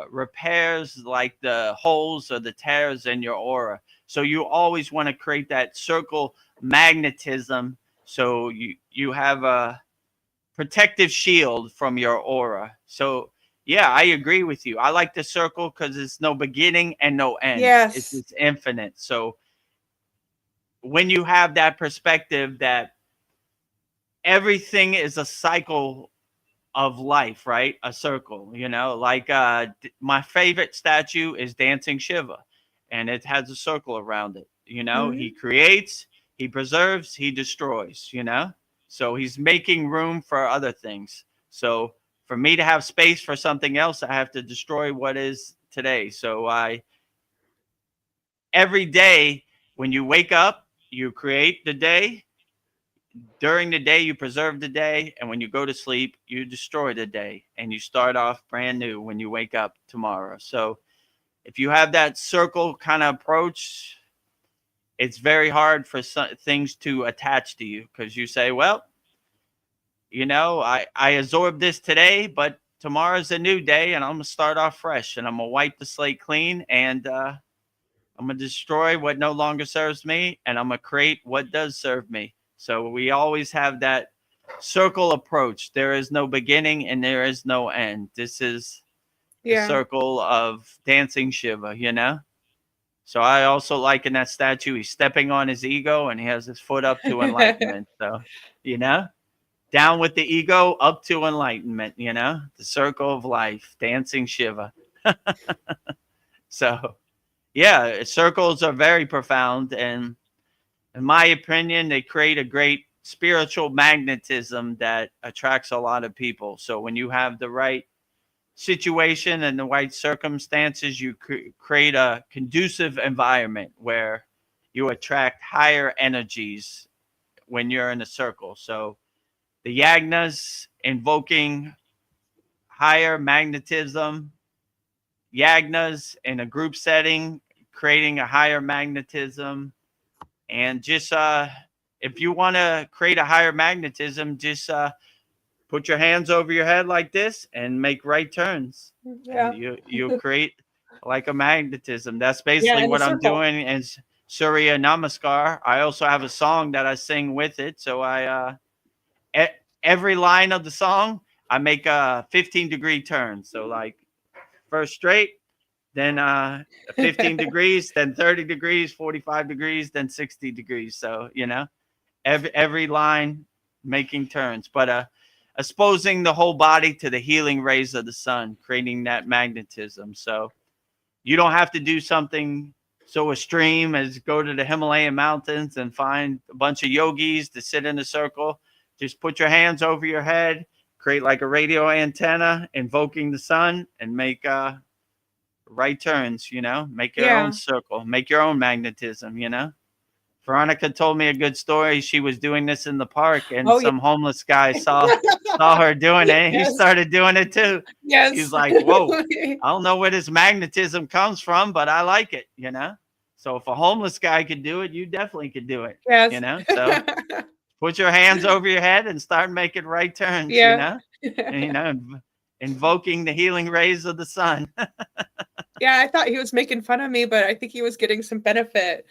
repairs like the holes or the tears in your aura. So you always want to create that circle magnetism, so you have a protective shield from your aura. So yeah, I agree with you. I like the circle because it's no beginning and no end. It's Yes. just infinite. So when you have that perspective that everything is a cycle of life, right? A circle, you know, like my favorite statue is Dancing Shiva, and it has a circle around it. You know, he Mm-hmm. creates, he preserves, he destroys, you know? So he's making room for other things. So for me to have space for something else, I have to destroy what is today. So every day when you wake up, you create the day. During the day, you preserve the day, and when you go to sleep, you destroy the day, and you start off brand new when you wake up tomorrow. So if you have that circle kind of approach, it's very hard for things to attach to you, because you say, well, you know, I absorbed this today, but tomorrow's a new day, and I'm going to start off fresh, and I'm going to wipe the slate clean, and I'm going to destroy what no longer serves me, and I'm going to create what does serve me. So we always have that circle approach. There is no beginning and there is no end. This is the Yeah. circle of dancing Shiva, you know? So I also like in that statue, he's stepping on his ego and he has his foot up to enlightenment. So, you know, down with the ego, up to enlightenment, you know, the circle of life, dancing Shiva. So, yeah, circles are very profound. And in my opinion, they create a great spiritual magnetism that attracts a lot of people. So when you have the right situation and the right circumstances, you create a conducive environment where you attract higher energies when you're in a circle. So the yagnas invoking higher magnetism, yagnas in a group setting creating a higher magnetism, and just if you want to create a higher magnetism, just put your hands over your head like this and make right turns. Yeah. And you create like a magnetism. That's Yeah, basically in a what I'm circle. doing is Surya Namaskar. I also have a song that I sing with it. So every line of the song, I make a 15-degree turn. So like first straight, then 15 degrees, then 30 degrees, 45 degrees, then 60 degrees. So, you know, every line making turns, but exposing the whole body to the healing rays of the sun, creating that magnetism. So you don't have to do something so extreme as go to the Himalayan mountains and find a bunch of yogis to sit in a circle. Just put your hands over your head, create like a radio antenna, invoking the sun, and make right turns, you know, make your Yeah. own circle, make your own magnetism, you know. Veronica told me a good story. She was doing this in the park, and Oh, yeah. some homeless guy saw her doing it, and he Yes. started doing it too. Yes. He's like, whoa, I don't know where this magnetism comes from, but I like it, you know. So if a homeless guy could do it, you definitely could do it, Yes. you know. So put your hands over your head and start making right turns, you Yeah. know. And, you know, invoking the healing rays of the sun. Yeah, I thought he was making fun of me, but I think he was getting some benefit.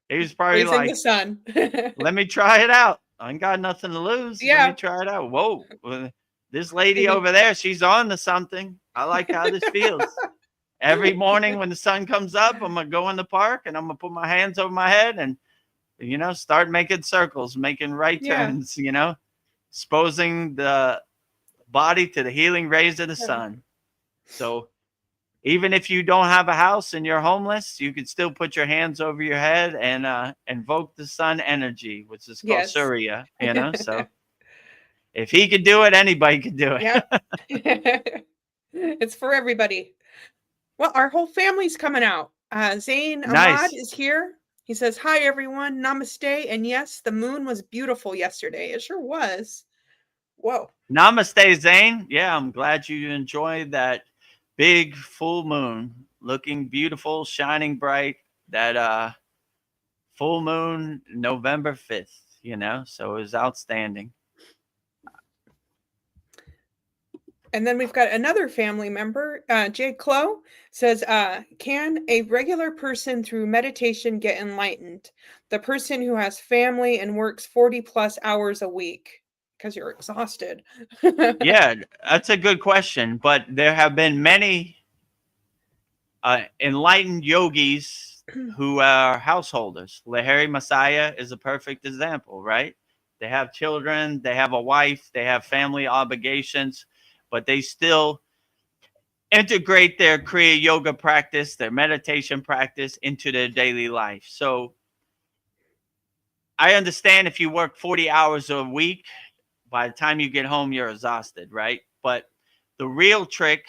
He was probably Raising the like, sun. let me try it out. I ain't got nothing to lose. Let Yeah. me try it out. Whoa. This lady over there, she's on to something. I like how this feels. Every morning when the sun comes up, I'm going to go in the park and I'm going to put my hands over my head and, you know, start making circles, making right Yeah. turns, you know, exposing the body to the healing rays of the Yeah. sun. So even if you don't have a house and you're homeless, you could still put your hands over your head and invoke the sun energy, which is called Yes. Surya, you know. So if he could do it, anybody could do it. Yeah. It's for everybody. Well, our whole family's coming out. Zane Ahmad Nice. is here. He says, hi, everyone. Namaste. And yes, the moon was beautiful yesterday. It sure was. Whoa. Namaste, Zane. Yeah, I'm glad you enjoyed that big full moon, looking beautiful, shining bright. That full moon, November 5th, you know, so it was outstanding. And then we've got another family member, Jay Clow, says, can a regular person through meditation get enlightened? The person who has family and works 40 plus hours a week because you're exhausted. Yeah, that's a good question. But there have been many enlightened yogis who are householders. Lahiri Messiah is a perfect example, right? They have children, they have a wife, they have family obligations, but they still integrate their Kriya yoga practice, their meditation practice into their daily life. So I understand if you work 40 hours a week, by the time you get home, you're exhausted, right? But the real trick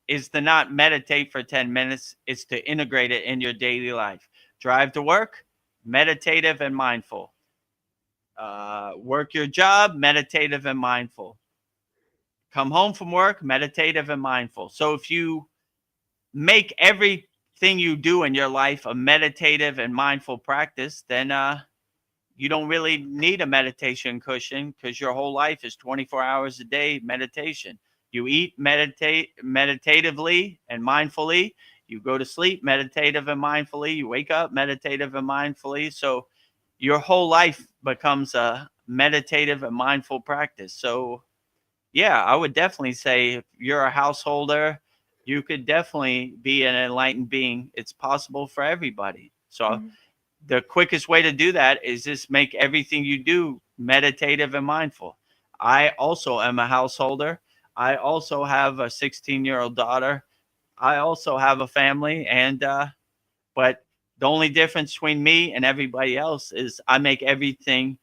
is to not meditate for 10 minutes. It's to integrate it in your daily life. Drive to work, meditative and mindful. Work your job, meditative and mindful. Come home from work, meditative and mindful. So if you make everything you do in your life a meditative and mindful practice, then you don't really need a meditation cushion because your whole life is 24 hours a day meditation. You eat, meditate meditatively and mindfully. You go to sleep meditative and mindfully. You wake up meditative and mindfully. So your whole life becomes a meditative and mindful practice. So yeah, I would definitely say if you're a householder, you could definitely be an enlightened being. It's possible for everybody. So Mhm. the quickest way to do that is just make everything you do meditative and mindful. I also am a householder. I also have a 16-year-old daughter. I also have a family, and but the only difference between me and everybody else is I make everything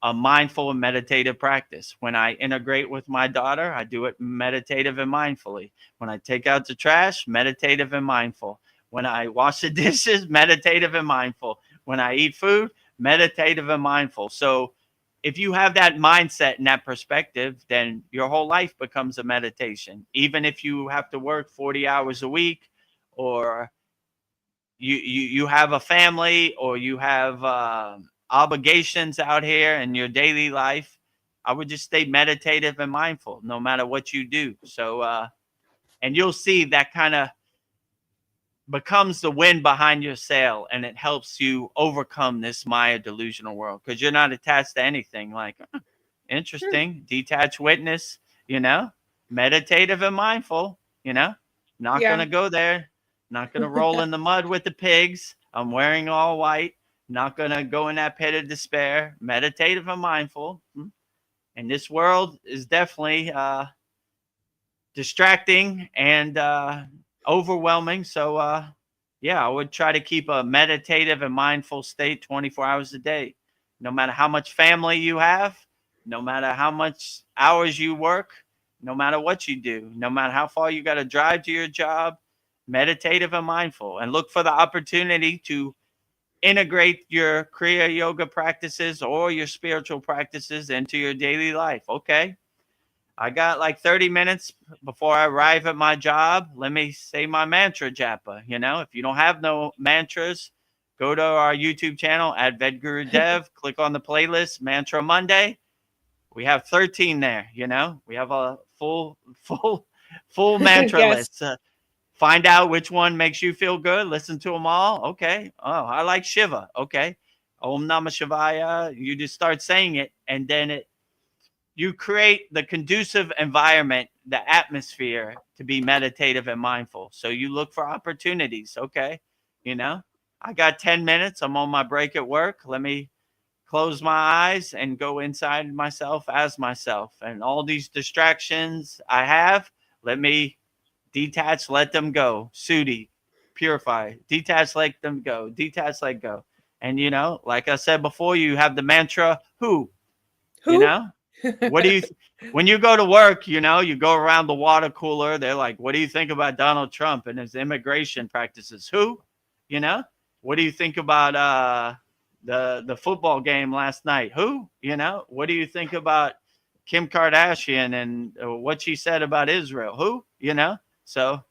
a mindful and meditative practice. When I integrate with my daughter, I do it meditative and mindfully. When I take out the trash, meditative and mindful. When I wash the dishes, meditative and mindful. When I eat food, meditative and mindful. So if you have that mindset and that perspective, then your whole life becomes a meditation. Even if you have to work 40 hours a week, or you have a family, or you have obligations out here in your daily life, I would just stay meditative and mindful no matter what you do. So and you'll see that kind of becomes the wind behind your sail, and it helps you overcome this Maya delusional world, because you're not attached to anything. Like, Sure. interesting, detached witness, you know, meditative and mindful, not going Yeah. to go there, not going to roll in the mud with the pigs. I'm wearing all white, not going to go in that pit of despair, meditative and mindful. And this world is definitely distracting and overwhelming. So, yeah, I would try to keep a meditative and mindful state 24 hours a day, no matter how much family you have, no matter how much hours you work, no matter what you do, no matter how far you got to drive to your job, meditative and mindful, and look for the opportunity to integrate your Kriya yoga practices or your spiritual practices into your daily life. Okay, I got like 30 minutes before I arrive at my job. Let me say my mantra japa. If you don't have no mantras, go to our YouTube channel at Vedagurudev, click on the playlist Mantra Monday. We have 13 there. We have a full mantra Yes. list. Find out which one makes you feel good. Listen to them all. Okay. Oh, I like Shiva. Okay. Om Namah Shivaya. You just start saying it, and then you create the conducive environment, the atmosphere to be meditative and mindful. So you look for opportunities. Okay. I got 10 minutes. I'm on my break at work. Let me close my eyes and go inside myself as myself. And all these distractions I have, let me detach, let them go. Sudi, purify, detach, let them go. Detach, let go. And, like I said before, you have the mantra, who, you Who? know? What do you, when you go to work, you go around the water cooler. They're like, what do you think about Donald Trump and his immigration practices? Who, you know? What do you think about the football game last night? Who, What do you think about Kim Kardashian and what she said about Israel? Who, So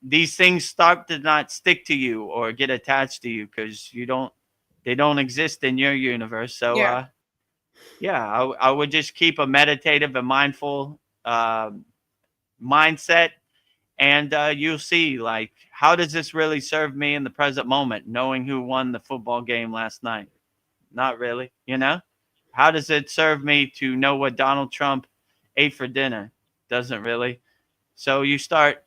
these things start to not stick to you or get attached to you because they don't exist in your universe. So, Yeah. yeah, I would just keep a meditative and mindful mindset, and you'll see, like, how does this really serve me in the present moment, knowing who won the football game last night? Not really, How does it serve me to know what Donald Trump ate for dinner? Doesn't really. So you start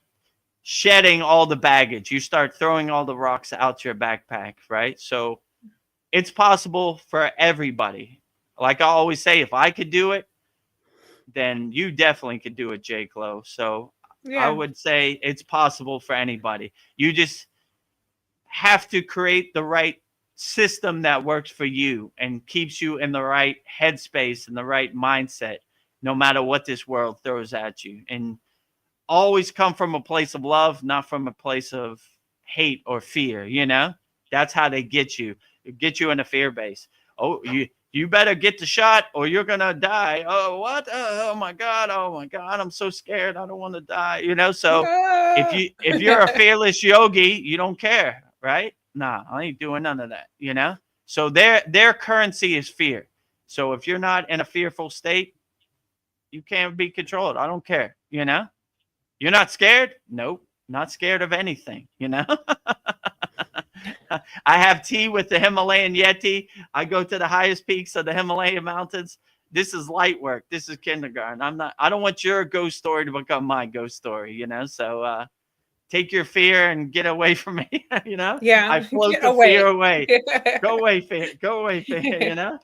shedding all the baggage. You start throwing all the rocks out your backpack, right? So it's possible for everybody. Like I always say, if I could do it, then you definitely could do it, Jake Lowe. So I Yeah. would say it's possible for anybody. You just have to create the right system that works for you and keeps you in the right headspace and the right mindset, no matter what this world throws at you. And always come from a place of love, not from a place of hate or fear. That's how they get you in a fear base. Oh, you better get the shot or you're gonna die. Oh, what? Oh my god, I'm so scared, I don't want to die. So Ah. if you're a fearless yogi, you don't care, right? Nah, I ain't doing none of that. So their currency is fear. So if you're not in a fearful state, you can't be controlled. I don't care. You're not scared? Nope. Not scared of anything, you know? I have tea with the Himalayan Yeti. I go to the highest peaks of the Himalayan mountains. This is light work. This is kindergarten. I don't want your ghost story to become my ghost story, you know? So, take your fear and get away from me, you know? I Yeah. float Get the fear away. away. Go away, fear. Go away, fear, you know?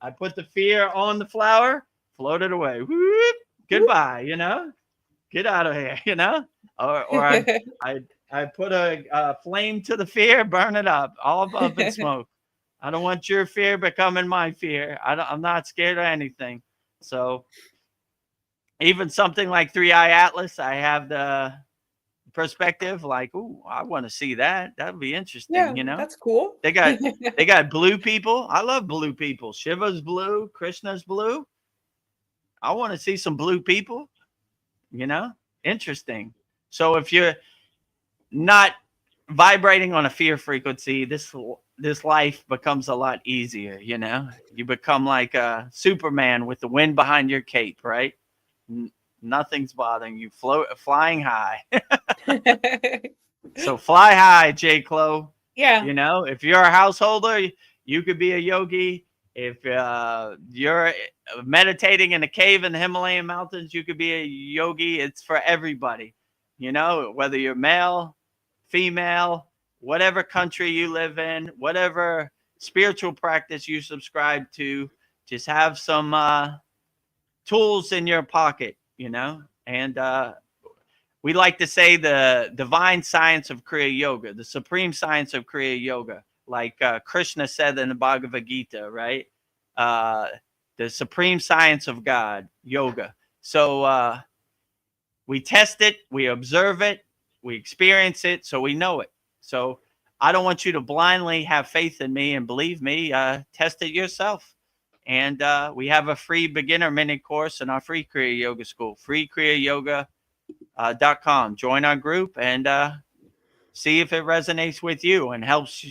I put the fear on the flower, float it away. Whoop, goodbye, you know? Get out of here, you know? Or I I put a flame to the fear, burn it up, all up in smoke. I don't want your fear becoming my fear. I'm not scared of anything. So even something like Three Eye Atlas, I have the perspective like, ooh, I want to see that. That would be interesting, Yeah, you know? that's cool. They got they got blue people. I love blue people. Shiva's blue, Krishna's blue. I want to see some blue people, you know? Interesting. So if you're not vibrating on a fear frequency, this life becomes a lot easier, you know? You become like a Superman with the wind behind your cape, right? Nothing's bothering you. Flying high. So fly high, J. Clo. Yeah. You know, if you're a householder, you could be a yogi. If you're meditating in a cave in the Himalayan mountains, you could be a yogi. It's for everybody. You know, whether you're male, female, whatever country you live in, whatever spiritual practice you subscribe to, just have some tools in your pocket, you know, and we like to say the divine science of Kriya Yoga, the supreme science of Kriya Yoga, like Krishna said in the Bhagavad Gita, right? Uh, the supreme science of God, yoga. So we test it, we observe it, we experience it, so we know it. So I don't want you to blindly have faith in me and believe me. Test it yourself. And we have a free beginner mini course in our free Kriya Yoga school, free kriyayogashop.com. Join our group and see if it resonates with you and helps you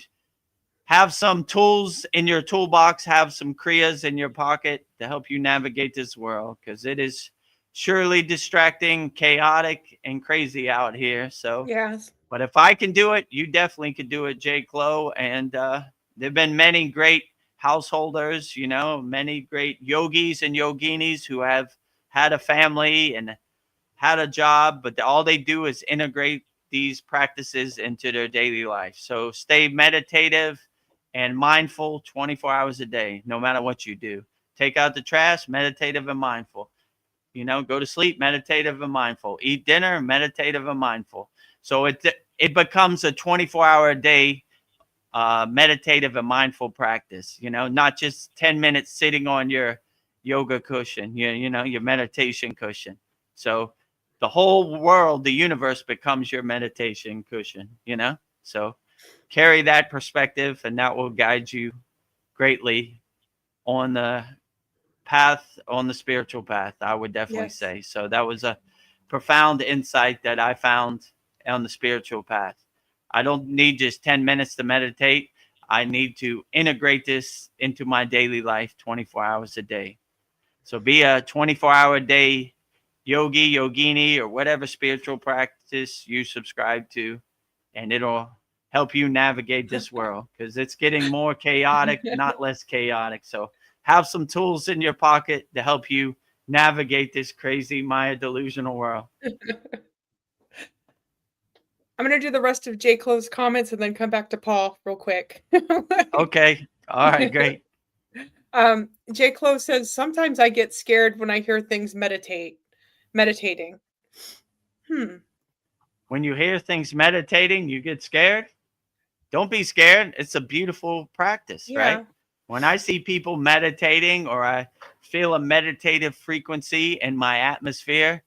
have some tools in your toolbox, have some kriyas in your pocket to help you navigate this world, because it is surely distracting, chaotic, and crazy out here. So, Yes. but if I can do it, you definitely could do it, Jay Clo. And there have been many great householders, you know, many great yogis and yoginis who have had a family and had a job, but all they do is integrate these practices into their daily life. So stay meditative and mindful 24 hours a day, no matter what you do. Take out the trash, meditative and mindful. You know, go to sleep, meditative and mindful. Eat dinner, meditative and mindful. So it becomes a 24-hour a day meditative and mindful practice. You know, not just 10 minutes sitting on your yoga cushion. You know, your meditation cushion. So the whole world, the universe becomes your meditation cushion. You know, so carry that perspective, and that will guide you greatly on the path, on the spiritual path, I would definitely Yes. say. So that was a profound insight that I found on the spiritual path. I don't need just 10 minutes to meditate. I need to integrate this into my daily life 24 hours a day. So be a 24-hour a day yogi, yogini, or whatever spiritual practice you subscribe to, and it'll help you navigate this world, because it's getting more chaotic, not less chaotic. So have some tools in your pocket to help you navigate this crazy Maya delusional world. I'm gonna do the rest of J. Clo's comments and then come back to Paul real quick. Okay. All right. Great. J. Clo says, sometimes I get scared when I hear things meditating. When you hear things meditating, you get scared. Don't be scared. It's a beautiful practice, right? Yeah. When I see people meditating, or I feel a meditative frequency in my atmosphere,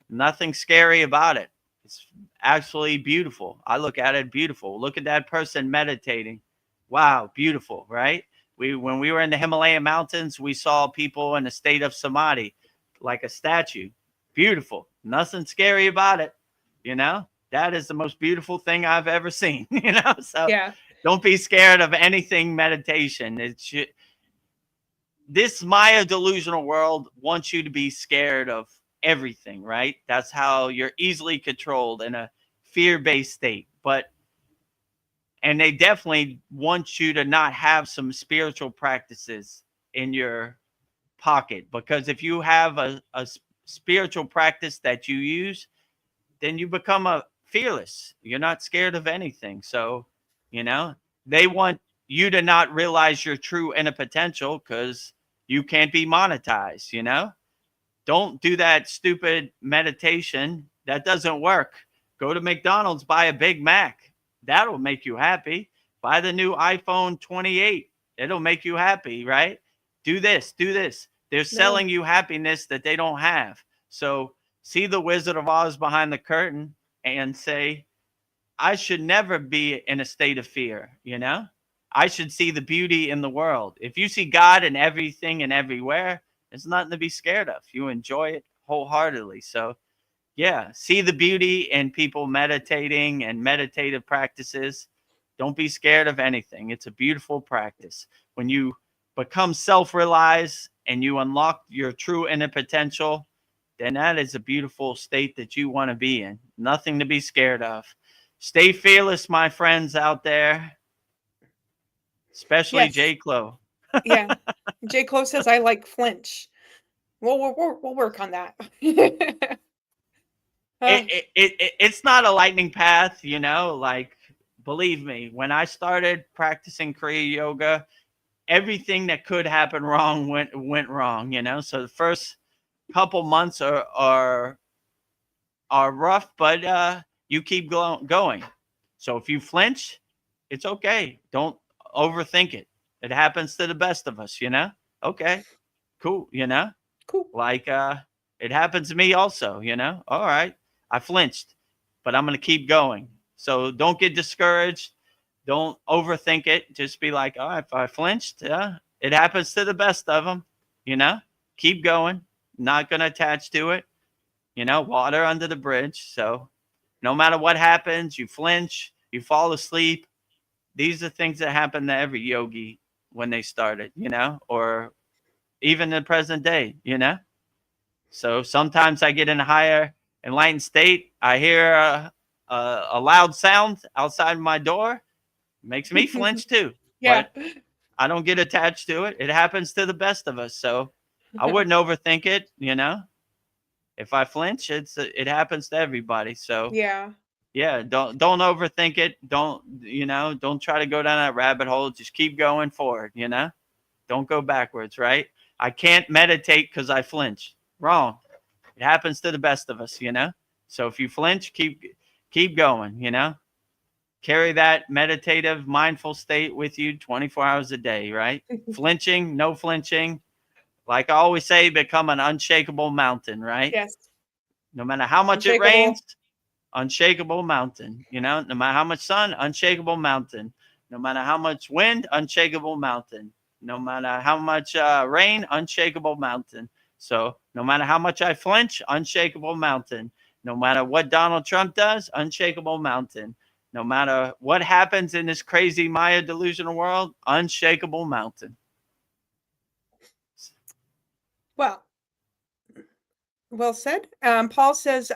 nothing scary about it. It's actually beautiful. I look at it beautiful. Look at that person meditating. Wow, beautiful, right? When we were in the Himalayan mountains, we saw people in a state of samadhi, like a statue. Beautiful. Nothing scary about it. You know, that is the most beautiful thing I've ever seen. You know, so Yeah. don't be scared of anything meditation. This Maya delusional world wants you to be scared of everything, right? That's how you're easily controlled in a fear-based state, and they definitely want you to not have some spiritual practices in your pocket, because if you have a spiritual practice that you use, then you become a fearless. You're not scared of anything. So, you know, they want you to not realize your true inner potential because you can't be monetized, you know? Don't do that stupid meditation. That doesn't work. Go to McDonald's, buy a Big Mac. That'll make you happy. Buy the new iPhone 28. It'll make you happy, right? Do this, do this. They're selling you happiness that they don't have. So see the Wizard of Oz behind the curtain and say, I should never be in a state of fear, you know? I should see the beauty in the world. If you see God in everything and everywhere, there's nothing to be scared of. You enjoy it wholeheartedly. So, yeah, see the beauty in people meditating and meditative practices. Don't be scared of anything. It's a beautiful practice. When you become self-realized and you unlock your true inner potential, then that is a beautiful state that you want to be in. Nothing to be scared of. Stay fearless, my friends out there, especially J. Clo. Yeah. J. Clo says, I like flinch. We'll work on that. It's not a lightning path, you know, like, believe me, when I started practicing Kriya yoga, everything that could happen wrong went wrong, you know. So the first couple months are rough, but you keep going. So if you flinch, it's okay. Don't overthink it. It happens to the best of us, you know. Okay, cool, you know. Cool. Like it happens to me also, you know. All right, I flinched, but I'm gonna keep going. So don't get discouraged. Don't overthink it. Just be like, oh, if I flinched, it happens to the best of them, you know. Keep going. Not gonna attach to it. You know, water under the bridge. So no matter what happens, you flinch, you fall asleep. These are things that happen to every yogi when they started, you know, or even in the present day, you know. So sometimes I get in a higher enlightened state. I hear a loud sound outside my door. It makes me flinch too. Yeah. But I don't get attached to it. It happens to the best of us. So I wouldn't overthink it, you know. If I flinch, it happens to everybody. So yeah, don't overthink it. Don't try to go down that rabbit hole. Just keep going forward, you know. Don't go backwards, right? I can't meditate because I flinch. Wrong. It happens to the best of us, you know. So if you flinch, keep going, you know. Carry that meditative, mindful state with you 24 hours a day, right? Flinching, no flinching. Like I always say, become an unshakable mountain, right? yes. No matter how much it Unshakable. rains, unshakable mountain. You know, no matter how much sun, unshakable mountain. No matter how much wind, unshakable mountain. No matter how much rain, unshakable mountain. So no matter how much I flinch, unshakable mountain. No matter what Donald Trump does, unshakable mountain. No matter what happens in this crazy Maya delusional world, unshakable mountain. Well said. Paul says,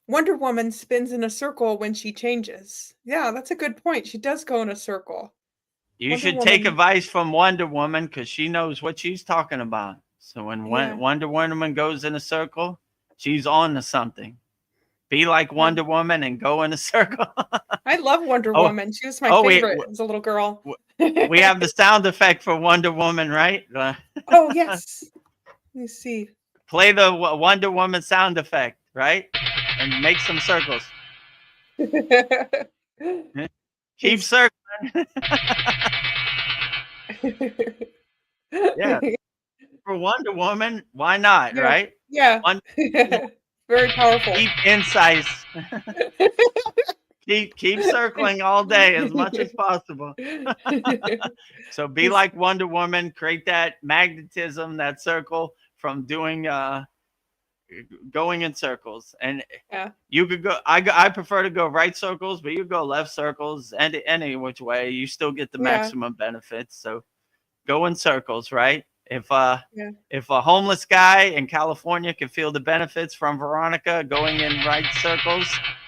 Wonder Woman spins in a circle when she changes. Yeah, that's a good point. She does go in a circle. You should take advice from Wonder Woman because she knows what she's talking about. So when Wonder Woman goes in a circle, she's on to something. Be like Wonder Woman and go in a circle. I love Wonder Woman. She was my favorite as a little girl. We have the sound effect for Wonder Woman, right? Oh, yes. Let me see. Play the Wonder Woman sound effect, right? And make some circles. Keep circling. Yeah. For Wonder Woman, why not, right? Yeah. Very powerful. Deep insights. keep circling all day as much as possible. So be like Wonder Woman, create that magnetism, that circle from doing going in circles. And you could go, I prefer to go right circles, but you go left circles and any which way, you still get the maximum benefits. So go in circles, right? If a homeless guy in California can feel the benefits from Veronica going in right circles,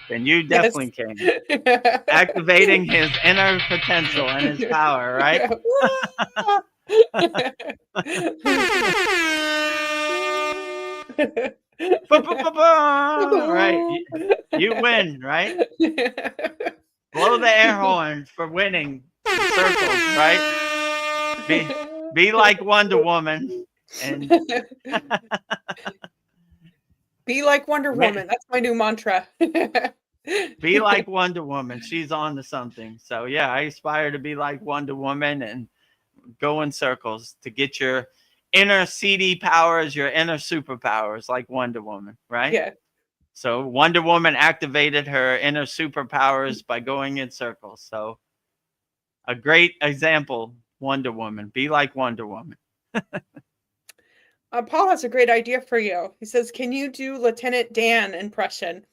then you Yes. definitely can. Activating his inner potential and his power, right? Right. You win, right? Blow the air horn for winning circles, right? Be like Wonder Woman and be like Wonder Woman. That's my new mantra. be like Wonder Woman. She's on to something. So yeah, I aspire to be like Wonder Woman and go in circles to get your inner CD powers, your inner superpowers like Wonder Woman, right? Yeah. So Wonder Woman activated her inner superpowers by going in circles. So a great example, Wonder Woman. Be like Wonder Woman. Paul has a great idea for you. He says, "Can you do Lieutenant Dan impression?"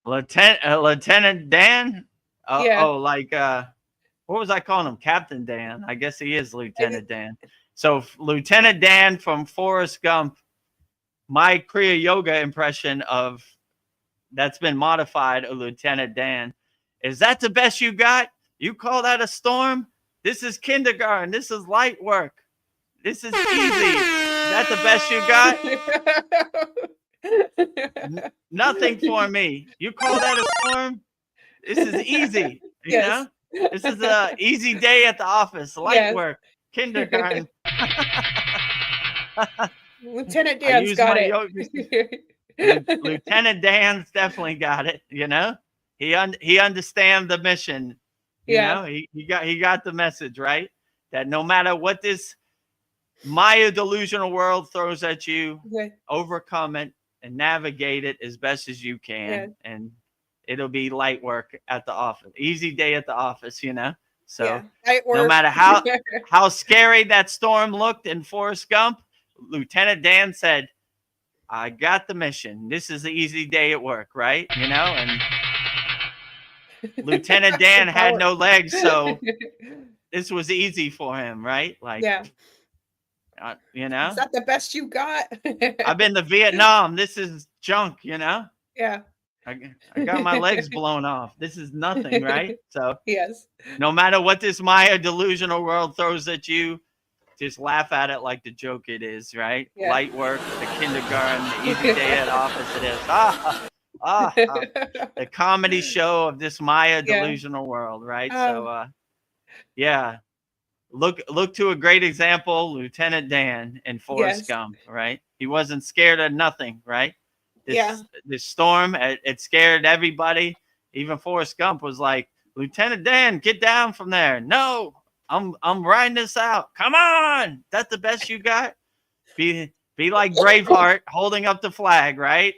Lieutenant Dan? Yeah. Oh, like what was I calling him? Captain Dan. I guess he is Lieutenant Dan. So Lieutenant Dan from Forrest Gump. My Kriya Yoga impression of that's been modified of Lieutenant Dan. Is that the best you got? You call that a storm? This is kindergarten. This is light work. This is easy. Is that the best you got? Nothing for me. You call that a storm? This is easy. You know? This is an easy day at the office. Light work. Kindergarten. Lieutenant Dan's got it. Lieutenant Dan's definitely got it. You know, he understands the mission. You know, he got the message, right? That no matter what this Maya delusional world throws at you, overcome it and navigate it as best as you can, and it'll be light work at the office. Easy day at the office, you know. So no matter how scary that storm looked in Forrest Gump, Lieutenant Dan said, I got the mission. This is the easy day at work, right? You know, and Lieutenant Dan had no legs, so this was easy for him, right? Like, you know, is that the best you got? I've been to Vietnam. This is junk, you know? Yeah. I got my legs blown off. This is nothing, right? So no matter what this Maya delusional world throws at you, just laugh at it like the joke it is, right? Light work, the kindergarten, the easy day at office it is. The comedy show of this Maya delusional world, right? So look to a great example, Lieutenant Dan in Forrest Gump, right? He wasn't scared of nothing, right? This storm, it scared everybody. Even Forrest Gump was like, Lieutenant Dan, get down from there. No, I'm riding this out. Come on. That's the best you got? Be like Braveheart holding up the flag, right?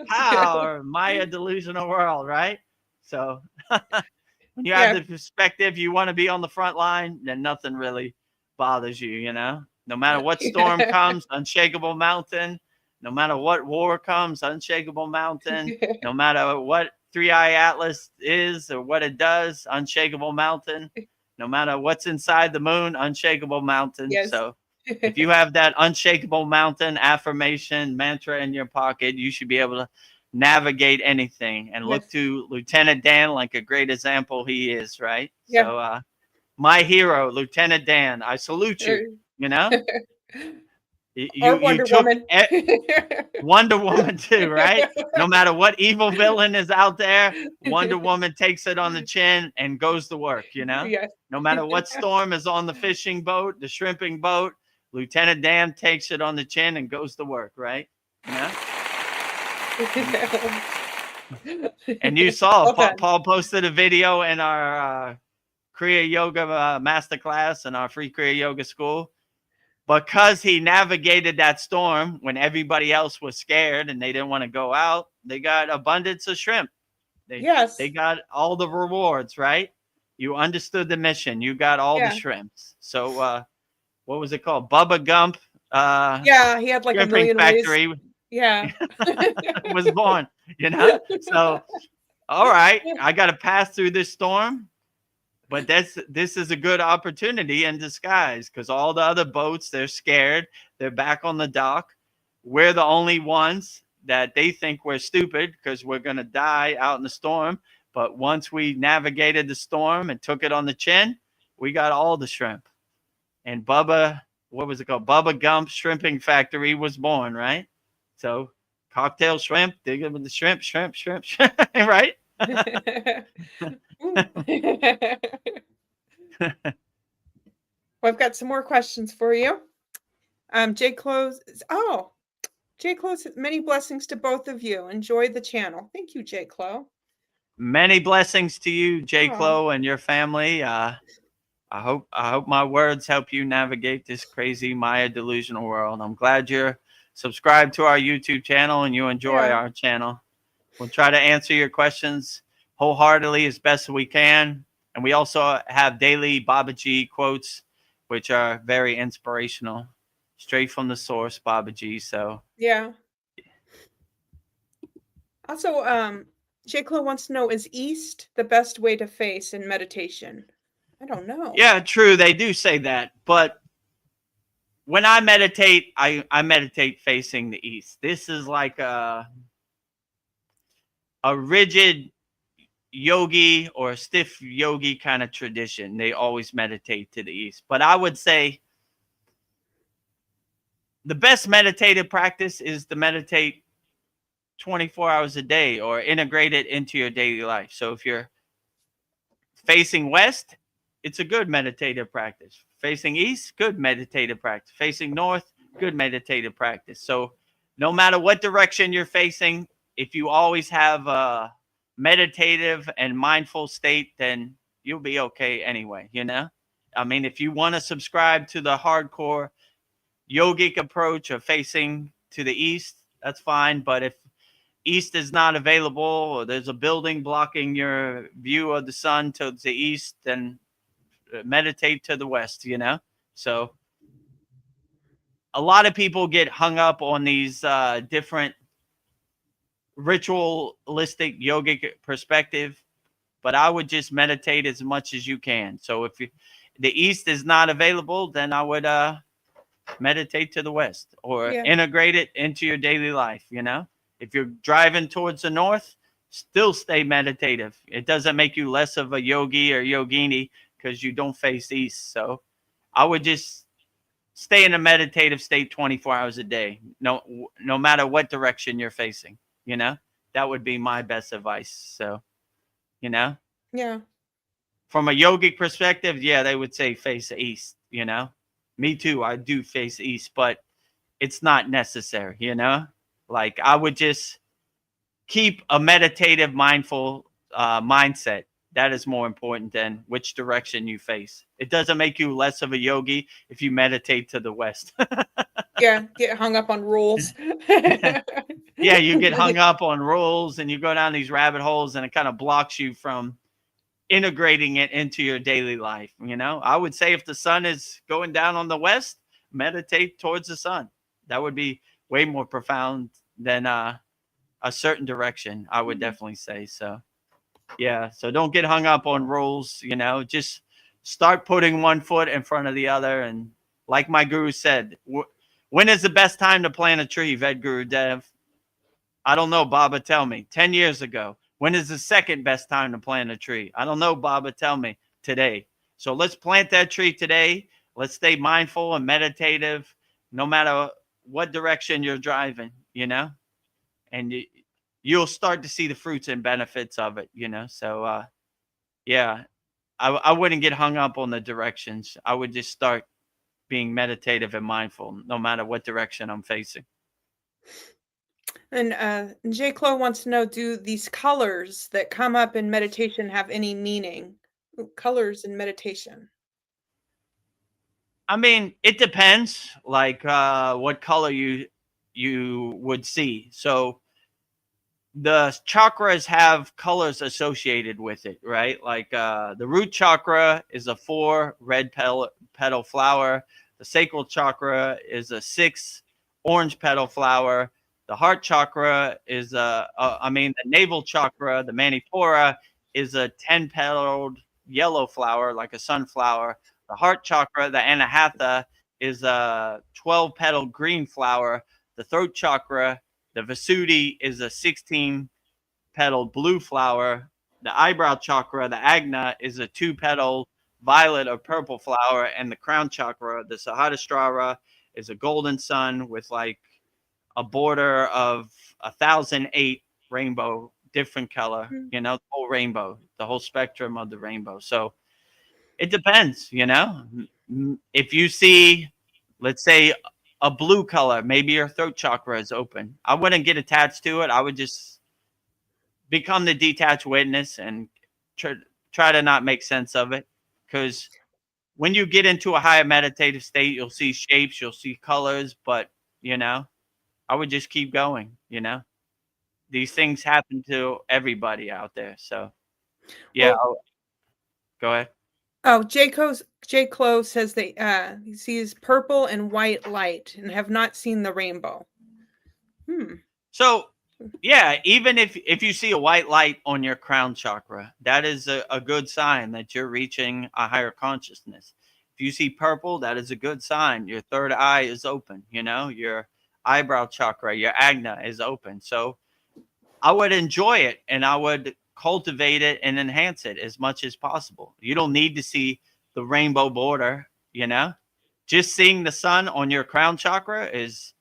Power, Maya delusional world, right? So when you have the perspective, you want to be on the front line, then nothing really bothers you, you know? No matter what storm comes, unshakable mountain. No matter what war comes, unshakable mountain. No matter what Three-Eye Atlas is or what it does, unshakable mountain. No matter what's inside the moon, unshakable mountain. So if you have that unshakable mountain affirmation mantra in your pocket, you should be able to navigate anything and look to Lieutenant Dan like a great example he is, right? So my hero, Lieutenant Dan, I salute you, you know? Or Wonder Woman. Wonder Woman too, right? No matter what evil villain is out there, Wonder Woman takes it on the chin and goes to work, you know? No matter what storm is on the fishing boat, the shrimping boat, Lieutenant Dan takes it on the chin and goes to work, right? You know? And you saw, Paul posted a video in our Kriya Yoga Masterclass in our free Kriya Yoga school. Because he navigated that storm when everybody else was scared and they didn't want to go out, they got abundance of shrimp. They got all the rewards, right? You understood the mission. You got all the shrimps. So what was it called? Bubba Gump. He had like a million factory. Ways. Was born, you know? So, all right, I got to pass through this storm. But this is a good opportunity in disguise because all the other boats, they're scared. They're back on the dock. We're the only ones that they think we're stupid because we're going to die out in the storm. But once we navigated the storm and took it on the chin, we got all the shrimp. And Bubba, what was it called? Bubba Gump's Shrimping Factory was born, right? So cocktail shrimp, dig it with the shrimp, right? Well, I've got some more questions for you. J. Close. Oh, J. Close. Many blessings to both of you. Enjoy the channel. Thank you, J. Clo. Many blessings to you, J. Aw. Clo, and your family. I hope my words help you navigate this crazy Maya delusional world. I'm glad you're subscribed to our YouTube channel and you enjoy Yeah. our channel. We'll try to answer your questions wholeheartedly as best we can. And we also have daily Babaji quotes, which are very inspirational, straight from the source, Babaji. So Yeah. Also, J. Clo wants to know, is East the best way to face in meditation? I don't know. yeah, true. They do say that. But when I meditate, I meditate facing the east. This is like a rigid yogi or a stiff yogi kind of tradition. They always meditate to the east. But I would say the best meditative practice is to meditate 24 hours a day or integrate it into your daily life. So if you're facing west, it's a good meditative practice. Facing east, good meditative practice. Facing north, good meditative practice. So no matter what direction you're facing, if you always have a meditative and mindful state, then you'll be okay anyway, you know? I mean, if you want to subscribe to the hardcore yogic approach of facing to the east, that's fine. But if east is not available or there's a building blocking your view of the sun to the east, then meditate to the west, you know? So a lot of people get hung up on these different ritualistic yogic perspective, but I would just meditate as much as you can. So if the east is not available, then I would meditate to the west or integrate it into your daily life, you know? If you're driving towards the north, still stay meditative. It doesn't make you less of a yogi or yogini because you don't face east. So I would just stay in a meditative state 24 hours a day, no matter what direction you're facing, you know? That would be my best advice. So, you know? Yeah. From a yogic perspective, yeah, they would say face east, you know? Me too, I do face east, but it's not necessary, you know? Like I would just keep a meditative, mindful mindset. That is more important than which direction you face. It doesn't make you less of a yogi if you meditate to the west. Yeah, get hung up on rules. Yeah, you get hung up on rules and you go down these rabbit holes and it kind of blocks you from integrating it into your daily life. You know, I would say if the sun is going down on the west, meditate towards the sun. That would be way more profound than a certain direction, I would definitely say. So yeah, so don't get hung up on rules, you know, just start putting one foot in front of the other. And like my guru said, when is the best time to plant a tree, Vedagurudev? I don't know, Baba, tell me. 10 years ago. When is the second best time to plant a tree? I don't know, Baba, tell me. Today. So let's plant that tree today. Let's stay mindful and meditative no matter what direction you're driving, you know? And you'll start to see the fruits and benefits of it, you know? So, yeah, I wouldn't get hung up on the directions. I would just start being meditative and mindful no matter what direction I'm facing. And J. Clo wants to know, do these colors that come up in meditation have any meaning? Colors in meditation. I mean, it depends, like what color you would see. So the chakras have colors associated with it, right? Like the root chakra is a 4 red petal flower. The sacral chakra is a 6 orange petal flower. The heart chakra is the navel chakra, the manipura, is a 10 petaled yellow flower, like a sunflower. The heart chakra, the anahata, is a 12 petal green flower. The throat chakra The Visuddhi is a 16-petal blue flower. The eyebrow chakra, the Agna, is a 2-petal violet or purple flower. And the crown chakra, the Sahasrara, is a golden sun with like a border of 1,008 rainbow, different color, the whole rainbow, the whole spectrum of the rainbow. So it depends, if you see, let's say, a blue color, maybe your throat chakra is open. I wouldn't get attached to it. I would just become the detached witness and try to not make sense of it. Because when you get into a higher meditative state, you'll see shapes, you'll see colors, but, I would just keep going, These things happen to everybody out there. So, yeah, Well, go ahead. oh, J. Clo says that he sees purple and white light and have not seen the rainbow. So, yeah, even if you see a white light on your crown chakra, that is a good sign that you're reaching a higher consciousness. If you see purple, that is a good sign. Your third eye is open, your eyebrow chakra, your Agna is open. So I would enjoy it and I would cultivate it and enhance it as much as possible. You don't need to see the rainbow border, Just seeing the sun on your crown chakra is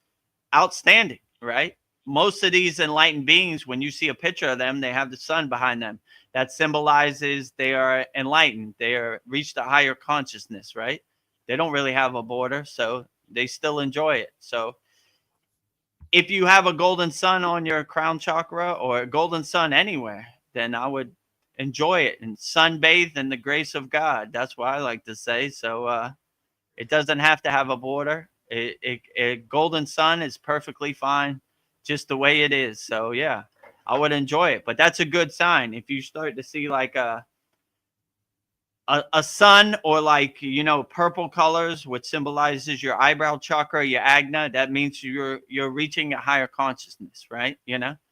outstanding, right? Most of these enlightened beings, when you see a picture of them, they have the sun behind them. That symbolizes they are enlightened. They are reached a higher consciousness, right? They don't really have a border, so they still enjoy it. So if you have a golden sun on your crown chakra or a golden sun anywhere, then I would enjoy it and sunbathe in the grace of God. That's what I like to say. So it doesn't have to have a border. A golden sun is perfectly fine just the way it is. So yeah, I would enjoy it. But that's a good sign. If you start to see like a sun or like, purple colors, which symbolizes your eyebrow chakra, your Agna, that means you're reaching a higher consciousness, right?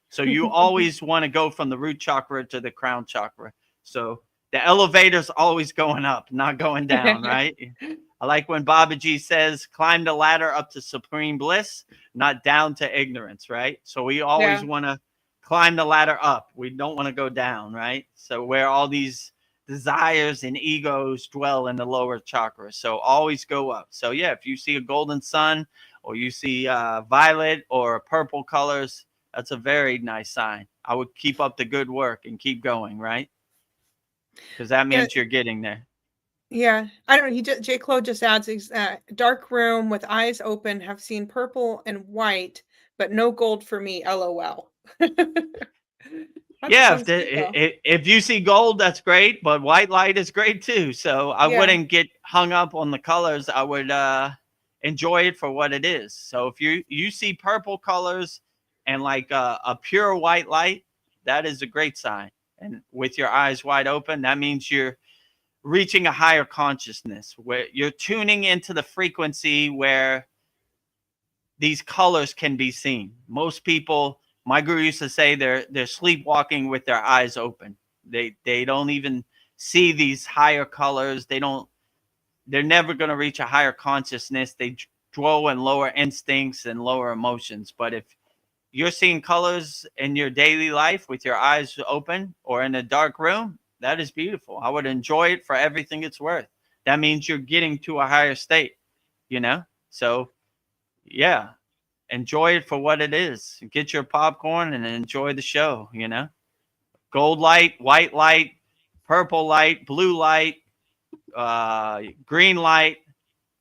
So you always want to go from the root chakra to the crown chakra. So the elevator's always going up, not going down, right? I like when Babaji says, climb the ladder up to supreme bliss, not down to ignorance, right? So we always want to climb the ladder up. We don't want to go down, right? So where all these desires and egos dwell in the lower chakra. So always go up. So yeah, if you see a golden sun or you see violet or purple colors, that's a very nice sign. I would keep up the good work and keep going, right? Because that means you're getting there. Yeah, I don't know. J. Clo just adds, dark room with eyes open, have seen purple and white, but no gold for me. LOL. Yeah, if you see gold, that's great, but white light is great too. So I wouldn't get hung up on the colors. I would enjoy it for what it is. So if you see purple colors and like a pure white light, that is a great sign. And with your eyes wide open, that means you're reaching a higher consciousness where you're tuning into the frequency where these colors can be seen. Most people, my guru used to say, they're sleepwalking with their eyes open. They don't even see these higher colors. They're never going to reach a higher consciousness. They dwell in lower instincts and lower emotions. But if you're seeing colors in your daily life with your eyes open or in a dark room, that is beautiful. I would enjoy it for everything it's worth. That means you're getting to a higher state, So yeah, enjoy it for what it is. Get your popcorn and enjoy the show, Gold light, white light, purple light, blue light, green light,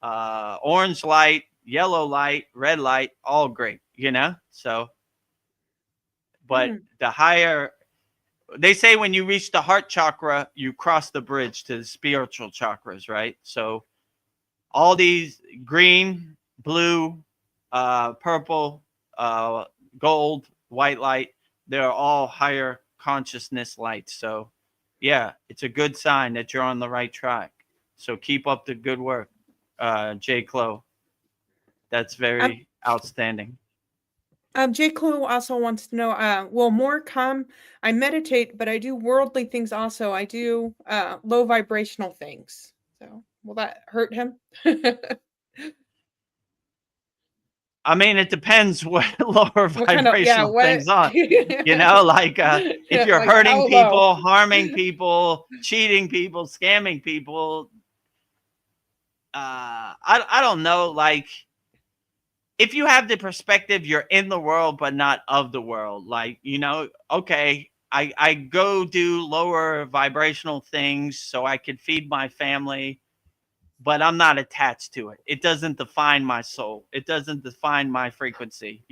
orange light, yellow light, red light, all great, So, but the higher, they say when you reach the heart chakra, you cross the bridge to the spiritual chakras, right? So all these green, blue, purple, gold, white light, they're all higher consciousness lights. So yeah, it's a good sign that you're on the right track. So keep up the good work, J. Clo. That's very outstanding. J. Clo also wants to know, will more come? I meditate, but I do worldly things also. I do low vibrational things. So will that hurt him? I mean, it depends what lower What kind of, yeah, vibrational what? things on. Like if you're Like hurting how low? people, harming people, cheating people, scamming people, I don't know. Like if you have the perspective, you're in the world but not of the world. Like okay, I go do lower vibrational things so I could feed my family, but I'm not attached to it. It doesn't define my soul. It doesn't define my frequency.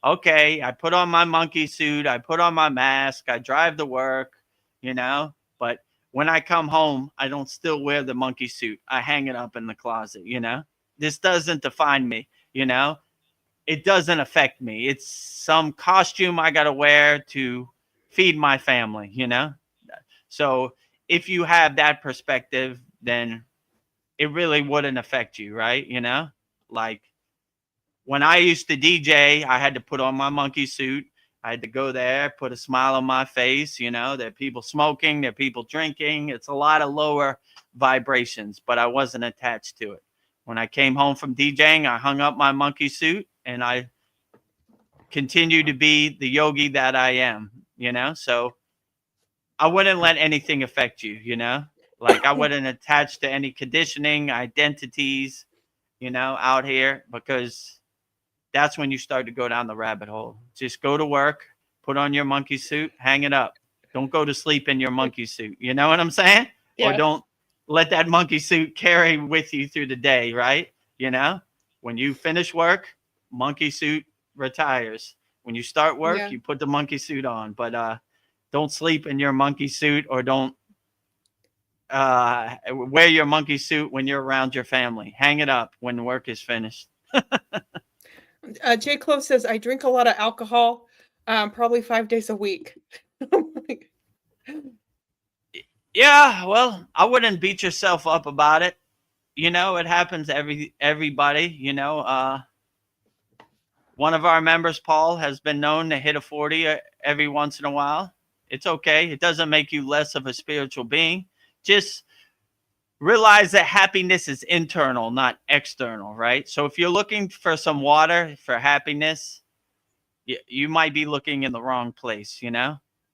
Okay, I put on my monkey suit, I put on my mask, I drive to work, but when I come home, I don't still wear the monkey suit. I hang it up in the closet. This doesn't define me, it doesn't affect me. It's some costume I got to wear to feed my family. So if you have that perspective, then it really wouldn't affect you, right? Like when I used to DJ, I had to put on my monkey suit. I had to go there, put a smile on my face. There are people smoking, there are people drinking. It's a lot of lower vibrations, but I wasn't attached to it. When I came home from DJing, I hung up my monkey suit and I continued to be the yogi that I am, So I wouldn't let anything affect you. Like I wouldn't attach to any conditioning, identities, out here, because that's when you start to go down the rabbit hole. Just go to work, put on your monkey suit, hang it up. Don't go to sleep in your monkey suit. You know what I'm saying? Or Yes. don't let that monkey suit carry with you through the day, right? When you finish work, monkey suit retires. When you start work, Yeah. you put the monkey suit on. But don't sleep in your monkey suit, or don't wear your monkey suit when you're around your family. Hang it up when work is finished. J. Clove says, I drink a lot of alcohol, probably 5 days a week. Yeah, well, I wouldn't beat yourself up about it. It happens to everybody. One of our members, Paul, has been known to hit a 40 every once in a while. It's okay. It doesn't make you less of a spiritual being. Just realize that happiness is internal, not external, right? So if you're looking for some water for happiness, you might be looking in the wrong place,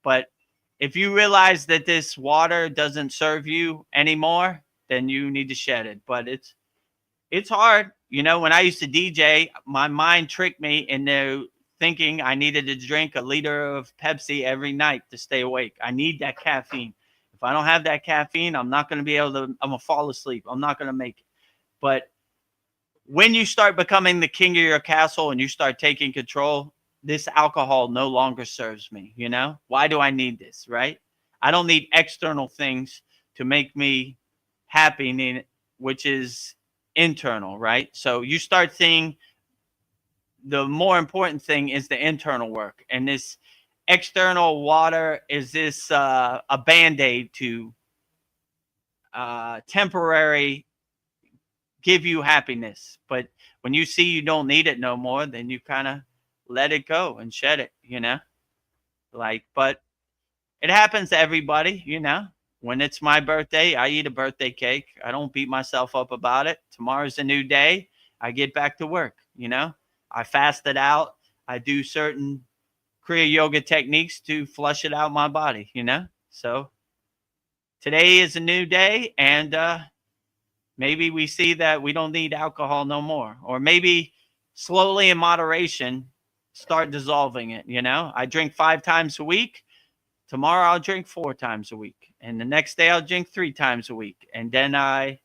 But if you realize that this water doesn't serve you anymore, then you need to shed it. But it's hard. When I used to DJ, my mind tricked me into thinking I needed to drink a liter of Pepsi every night to stay awake. I need that caffeine. If I don't have that caffeine, I'm not going to be able to, I'm going to fall asleep. I'm not going to make it. But when you start becoming the king of your castle and you start taking control, this alcohol no longer serves me. Why do I need this, right? I don't need external things to make me happy, which is internal, right? So you start seeing the more important thing is the internal work, and this external water is this a band-aid to temporary give you happiness. But when you see you don't need it no more, then you kind of let it go and shed it, but it happens to everybody. When it's my birthday, I eat a birthday cake. I don't beat myself up about it. Tomorrow's a new day. I get back to work. I fast it out. I do certain Kriya yoga techniques to flush it out my body, So today is a new day, and maybe we see that we don't need alcohol no more, or maybe slowly in moderation start dissolving it. I drink 5 times a week. Tomorrow I'll drink 4 times a week, and the next day I'll drink 3 times a week, and then I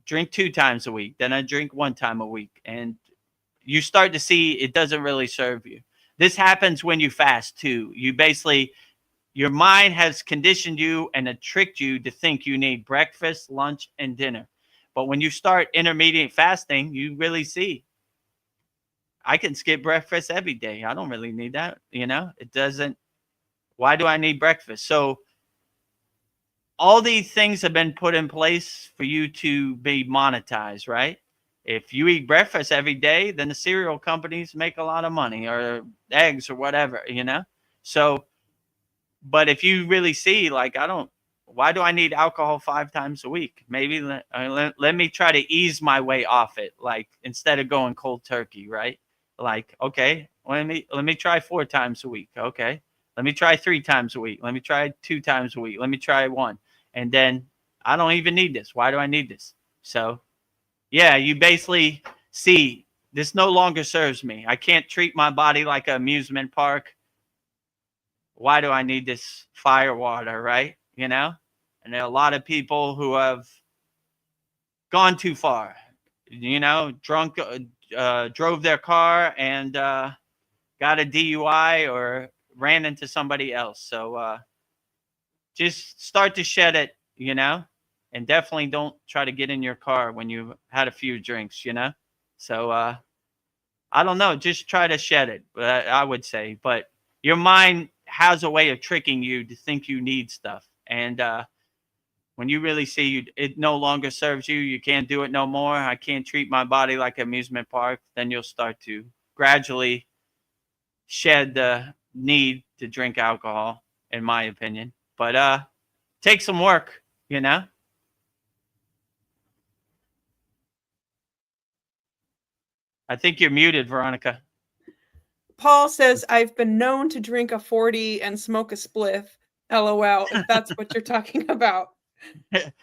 drink 2 times a week. Then I drink 1 time a week, and you start to see it doesn't really serve you. This happens when you fast too. You basically, your mind has conditioned you and it tricked you to think you need breakfast, lunch, and dinner. But when you start intermediate fasting, you really see, I can skip breakfast every day. I don't really need that. It doesn't. Why do I need breakfast? So all these things have been put in place for you to be monetized, right? If you eat breakfast every day, then the cereal companies make a lot of money, or eggs or whatever, So, but if you really see, like, I don't why do I need alcohol 5 times a week? Maybe let me try to ease my way off it. Like, instead of going cold turkey, right? Like, okay, let me try 4 times a week. Okay. Let me try 3 times a week. Let me try 2 times a week. Let me try one. And then I don't even need this. Why do I need this? So yeah, you basically see this no longer serves me. I can't treat my body like an amusement park. Why do I need this fire water, right? You know? And there are a lot of people who have gone too far, you know, drove their car and got a DUI or ran into somebody else. So just start to shed it, you know, and definitely don't try to get in your car when you've had a few drinks, you know. So I don't know, just try to shed it, I would say. But your mind has a way of tricking you to think you need stuff. And when you really see it no longer serves you, you can't do it no more. I can't treat my body like an amusement park. Then you'll start to gradually shed the need to drink alcohol, in my opinion. But take some work, you know. I think you're muted, Veronica. Paul says, I've been known to drink a 40 and smoke a spliff. LOL, if that's what you're talking about.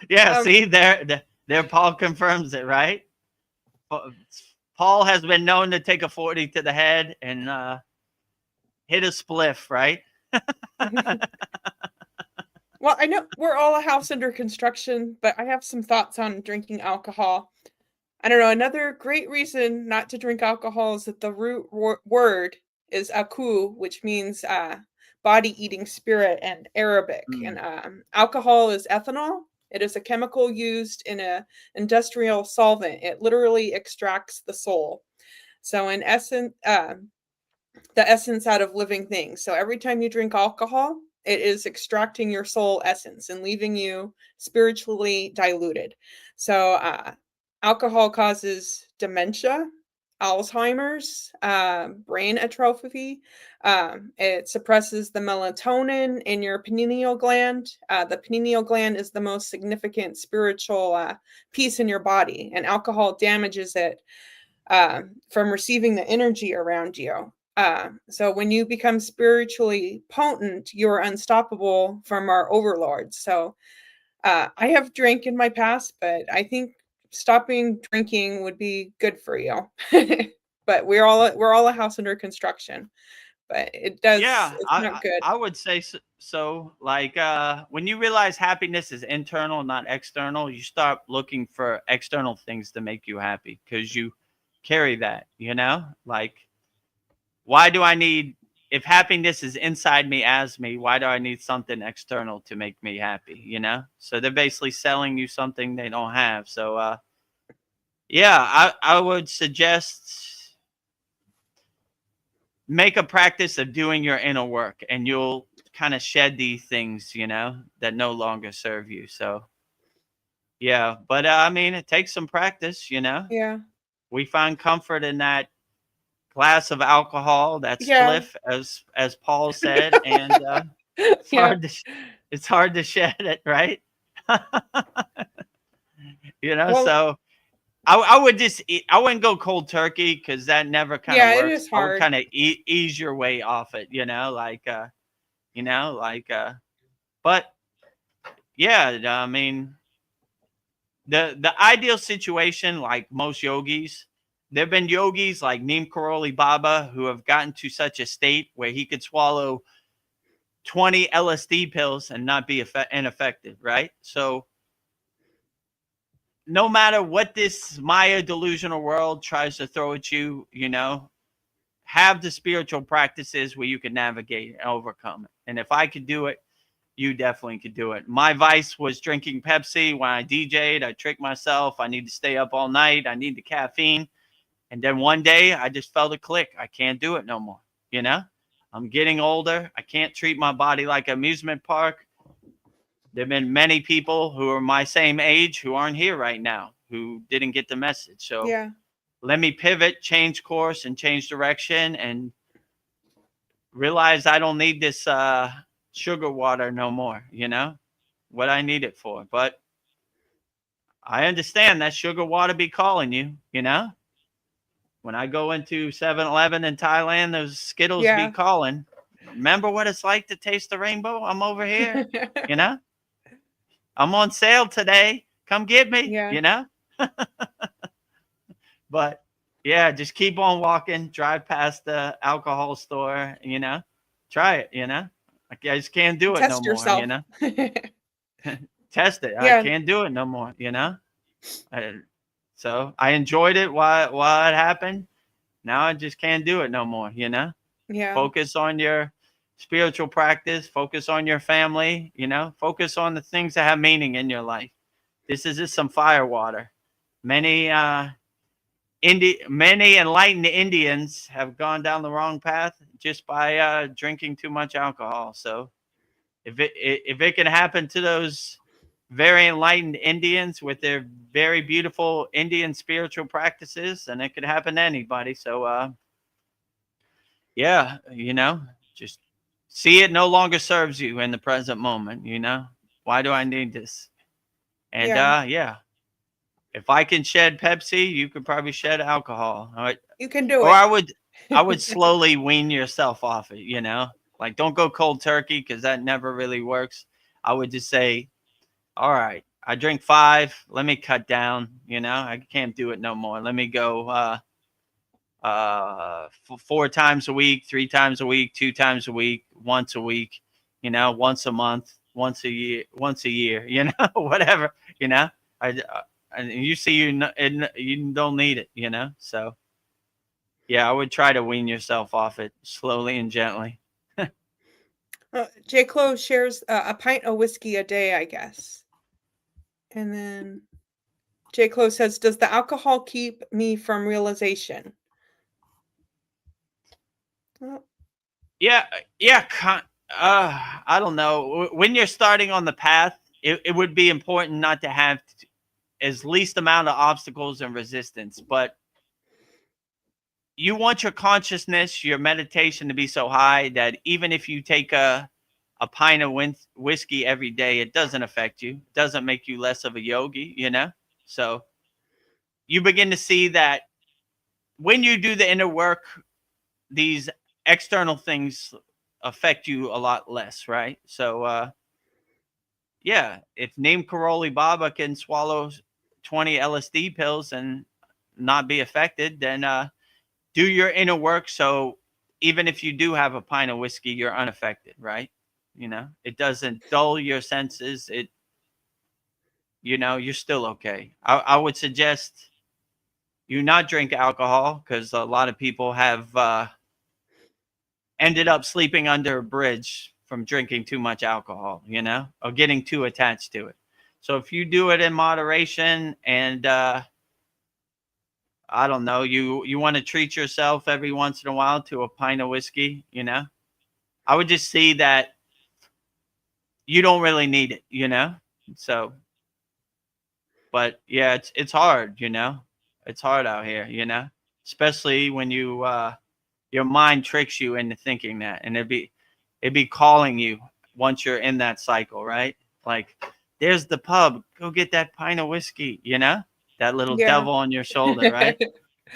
Yeah, see, there, Paul confirms it, right? Paul has been known to take a 40 to the head and hit a spliff, right? Well, I know we're all a house under construction, but I have some thoughts on drinking alcohol. I don't know. Another great reason not to drink alcohol is that the root word is aku, which means body eating spirit in Arabic. And alcohol is ethanol. It is a chemical used in an industrial solvent. It literally extracts the soul. So in essence, the essence out of living things. So every time you drink alcohol, it is extracting your soul essence and leaving you spiritually diluted. So alcohol causes dementia, Alzheimer's, brain atrophy. It suppresses the melatonin in your pineal gland. The pineal gland is the most significant spiritual piece in your body, and alcohol damages it from receiving the energy around you. So when you become spiritually potent, you're unstoppable from our overlords. So I have drank in my past, but I think stopping drinking would be good for you. But we're all a house under construction. But it's not good. I would say so. Like when you realize happiness is internal, not external, you start looking for external things to make you happy because you carry that, you know? Like, why do I need, if happiness is inside me as me, why do I need something external to make me happy, you know? So they're basically selling you something they don't have. So yeah, I would suggest make a practice of doing your inner work, and you'll kind of shed these things, you know, that no longer serve you. So yeah, but I mean, it takes some practice, you know. Yeah. We find comfort in that glass of alcohol, that Yeah. spliff, as Paul said, and it's Yeah. it's hard to shed it, right? You know, Well, so I would just I wouldn't go cold turkey because that never kind of yeah, it works. is I would hard. kind of ease your way off it, you know, like but yeah, I mean, the ideal situation, like most yogis, there have been yogis like Neem Karoli Baba who have gotten to such a state where he could swallow 20 LSD pills and not be ineffective, right? So no matter what this Maya delusional world tries to throw at you, you know, have the spiritual practices where you can navigate and overcome it. And if I could do it, you definitely could do it. My vice was drinking Pepsi when I DJ'd. I tricked myself. I need to stay up all night. I need the caffeine. And then one day I just felt a click. I can't do it no more. You know, I'm getting older. I can't treat my body like an amusement park. There've been many people who are my same age who aren't here right now, who didn't get the message. So Yeah. let me pivot, change course, and change direction, and realize I don't need this sugar water no more, you know? what I need it for. But I understand that sugar water be calling you, you know? When I go into 7-Eleven in Thailand, those Skittles be Yeah. calling. Remember what it's like to taste the rainbow? I'm over here, you know? I'm on sale today. Come get me, Yeah. you know? But yeah, just keep on walking, drive past the alcohol store, you know? Try it, you know? I just can't do it no Test more, you yourself. know? Test it. I Yeah. can't do it no more, you know? So I enjoyed it while it happened. Now I just can't do it no more, you know? Yeah. Focus on your spiritual practice, focus on your family, you know? Focus on the things that have meaning in your life. This is just some fire water. Many many enlightened Indians have gone down the wrong path just by drinking too much alcohol. So if it can happen to those very enlightened Indians with their very beautiful Indian spiritual practices, then it could happen to anybody. So yeah, you know, just see it no longer serves you in the present moment, you know. Why do I need this? And Yeah. yeah, if I can shed Pepsi, you could probably shed alcohol. All right. You can do Or it. I would slowly wean yourself off it, you know? Like don't go cold turkey because that never really works. I would just say, all right, I drink 5. Let me cut down, you know? I can't do it no more. Let me go 4 times a week, 3 times a week, 2 times a week, once a week, you know, once a month, once a year, you know, whatever, you know. And you see you don't need it, you know. So yeah, I would try to wean yourself off it slowly and gently. J. Clo shares a pint of whiskey a day, I guess. And then J. Clo says, does the alcohol keep me from realization? Well, Yeah, yeah. I don't know. When you're starting on the path, it would be important not to have as least amount of obstacles and resistance. But you want your consciousness, your meditation to be so high that even if you take a pint of whiskey every day, it doesn't affect you. It doesn't make you less of a yogi, you know? So you begin to see that when you do the inner work, these external things affect you a lot less, right? So yeah, if Neem Karoli Baba can swallow 20 LSD pills and not be affected, then do your inner work. So even if you do have a pint of whiskey, you're unaffected, right? You know, it doesn't dull your senses. You know, you're still okay. I would suggest you not drink alcohol because a lot of people have ended up sleeping under a bridge from drinking too much alcohol, you know, or getting too attached to it. So if you do it in moderation and I don't know, you want to treat yourself every once in a while to a pint of whiskey, you know, I would just see that you don't really need it, you know. So, but yeah, it's hard, you know. It's hard out here, you know, especially when your mind tricks you into thinking that, and it'd be calling you once you're in that cycle, right? Like, there's the pub, go get that pint of whiskey, you know, that little yeah. devil on your shoulder, right?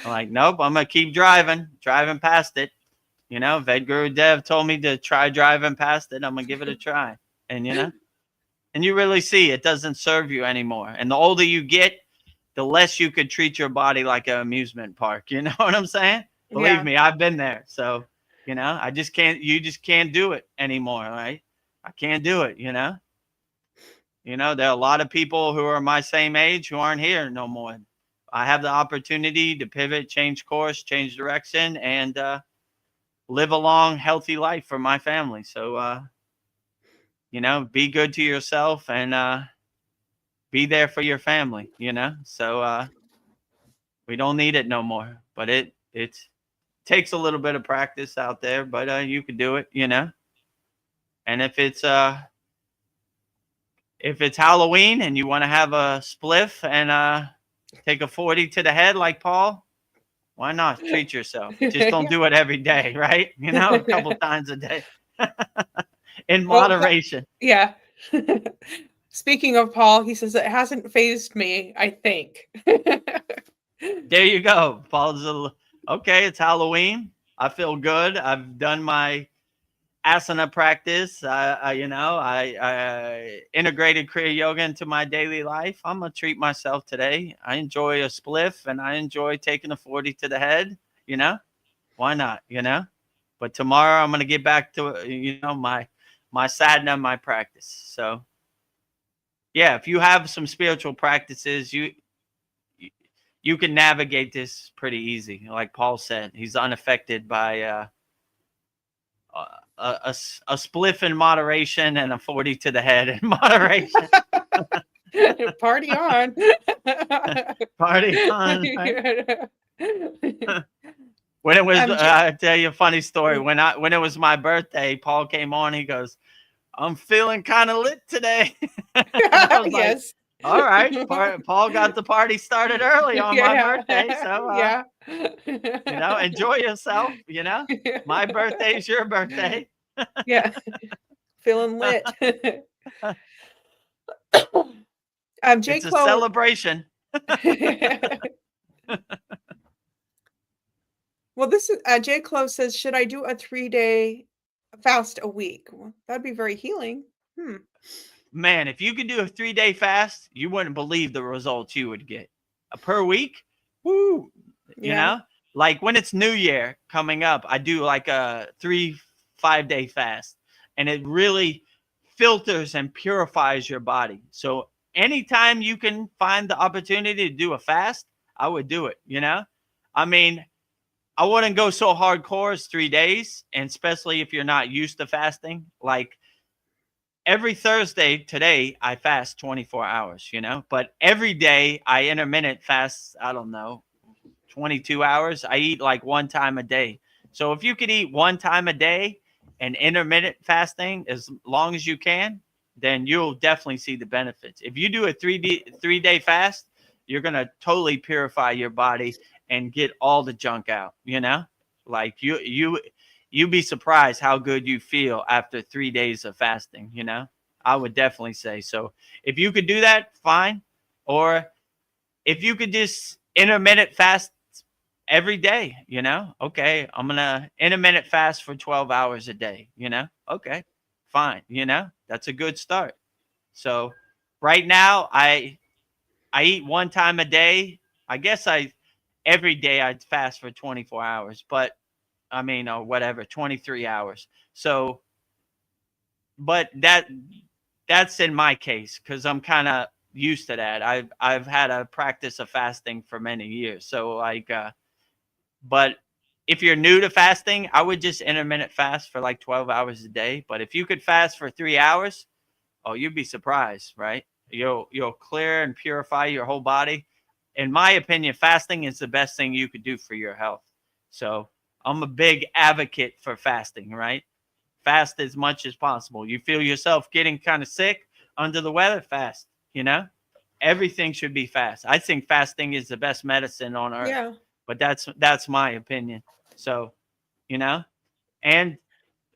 I'm like, nope, I'm gonna keep driving past it. You know, Vedagurudev told me to try driving past it. I'm gonna give it a try, and you know, and you really see it doesn't serve you anymore. And the older you get, the less you could treat your body like an amusement park. You know what I'm saying? Believe Yeah. me, I've been there. So, you know, I just can't, you just can't do it anymore, right? I can't do it, you know? You know, there are a lot of people who are my same age who aren't here no more. I have the opportunity to pivot, change course, change direction, and live a long, healthy life for my family. So, you know, be good to yourself and be there for your family, you know? So, we don't need it no more, but it takes a little bit of practice out there, but you can do it, you know. And if it's Halloween and you want to have a spliff and take a 40 to the head like Paul, why not treat yourself? Just don't yeah. do it every day, right? You know, a couple times a day in Well, moderation. yeah. Speaking of Paul, he says it hasn't phased me, I think. There you go. Okay, it's Halloween. I feel good. I've done my asana practice. I integrated Kriya yoga into my daily life. I'm gonna treat myself today. I enjoy a spliff and I enjoy taking a 40 to the head. Why not? But tomorrow I'm gonna get back to my sadhana, my practice. So yeah, if you have some spiritual practices, you can navigate this pretty easy. Like Paul said, he's unaffected by a spliff in moderation and a 40 to the head in moderation. Party on. Party on. Right? When it was, I'll tell you a funny story. When it was my birthday, Paul came on. He goes, "I'm feeling kind of lit today." I was yes. Like, all right, Paul got the party started early on my birthday, so yeah, enjoy yourself. My birthday is your birthday. Yeah, feeling lit. J. It's a Chloe, celebration. well, this is J. Chloe says, should I do a 3-day fast a week? Well, that'd be very healing. Man, if you could do a 3-day fast, you wouldn't believe the results you would get. Per week, woo! Like when it's New Year coming up, I do like a 5-day fast, and it really filters and purifies your body. So anytime you can find the opportunity to do a fast, I would do it. I mean, I wouldn't go so hardcore as 3 days, and especially if you're not used to fasting. Like every Thursday today, I fast 24 hours, but every day I intermittent fast, I don't know, 22 hours. I eat like one time a day. So if you could eat one time a day and intermittent fasting as long as you can, then you'll definitely see the benefits. If you do a 3-day fast, you're going to totally purify your body and get all the junk out, like you'd be surprised how good you feel after 3 days of fasting. I would definitely say so. If you could do that, fine. Or if you could just intermittent fast every day, okay, I'm going to intermittent fast for 12 hours a day, okay, fine. That's a good start. So right now I eat one time a day. I guess every day I'd fast for 24 hours, but I mean, or whatever, 23 hours. So, but that's in my case, because I'm kind of used to that. I've had a practice of fasting for many years. So like, but if you're new to fasting, I would just intermittent fast for like 12 hours a day. But if you could fast for 3 hours, oh, you'd be surprised, right? You'll clear and purify your whole body. In my opinion, fasting is the best thing you could do for your health. So I'm a big advocate for fasting, right? Fast as much as possible. You feel yourself getting kind of sick, under the weather, fast, everything should be fast. I think fasting is the best medicine on earth. Yeah. But that's my opinion. So, and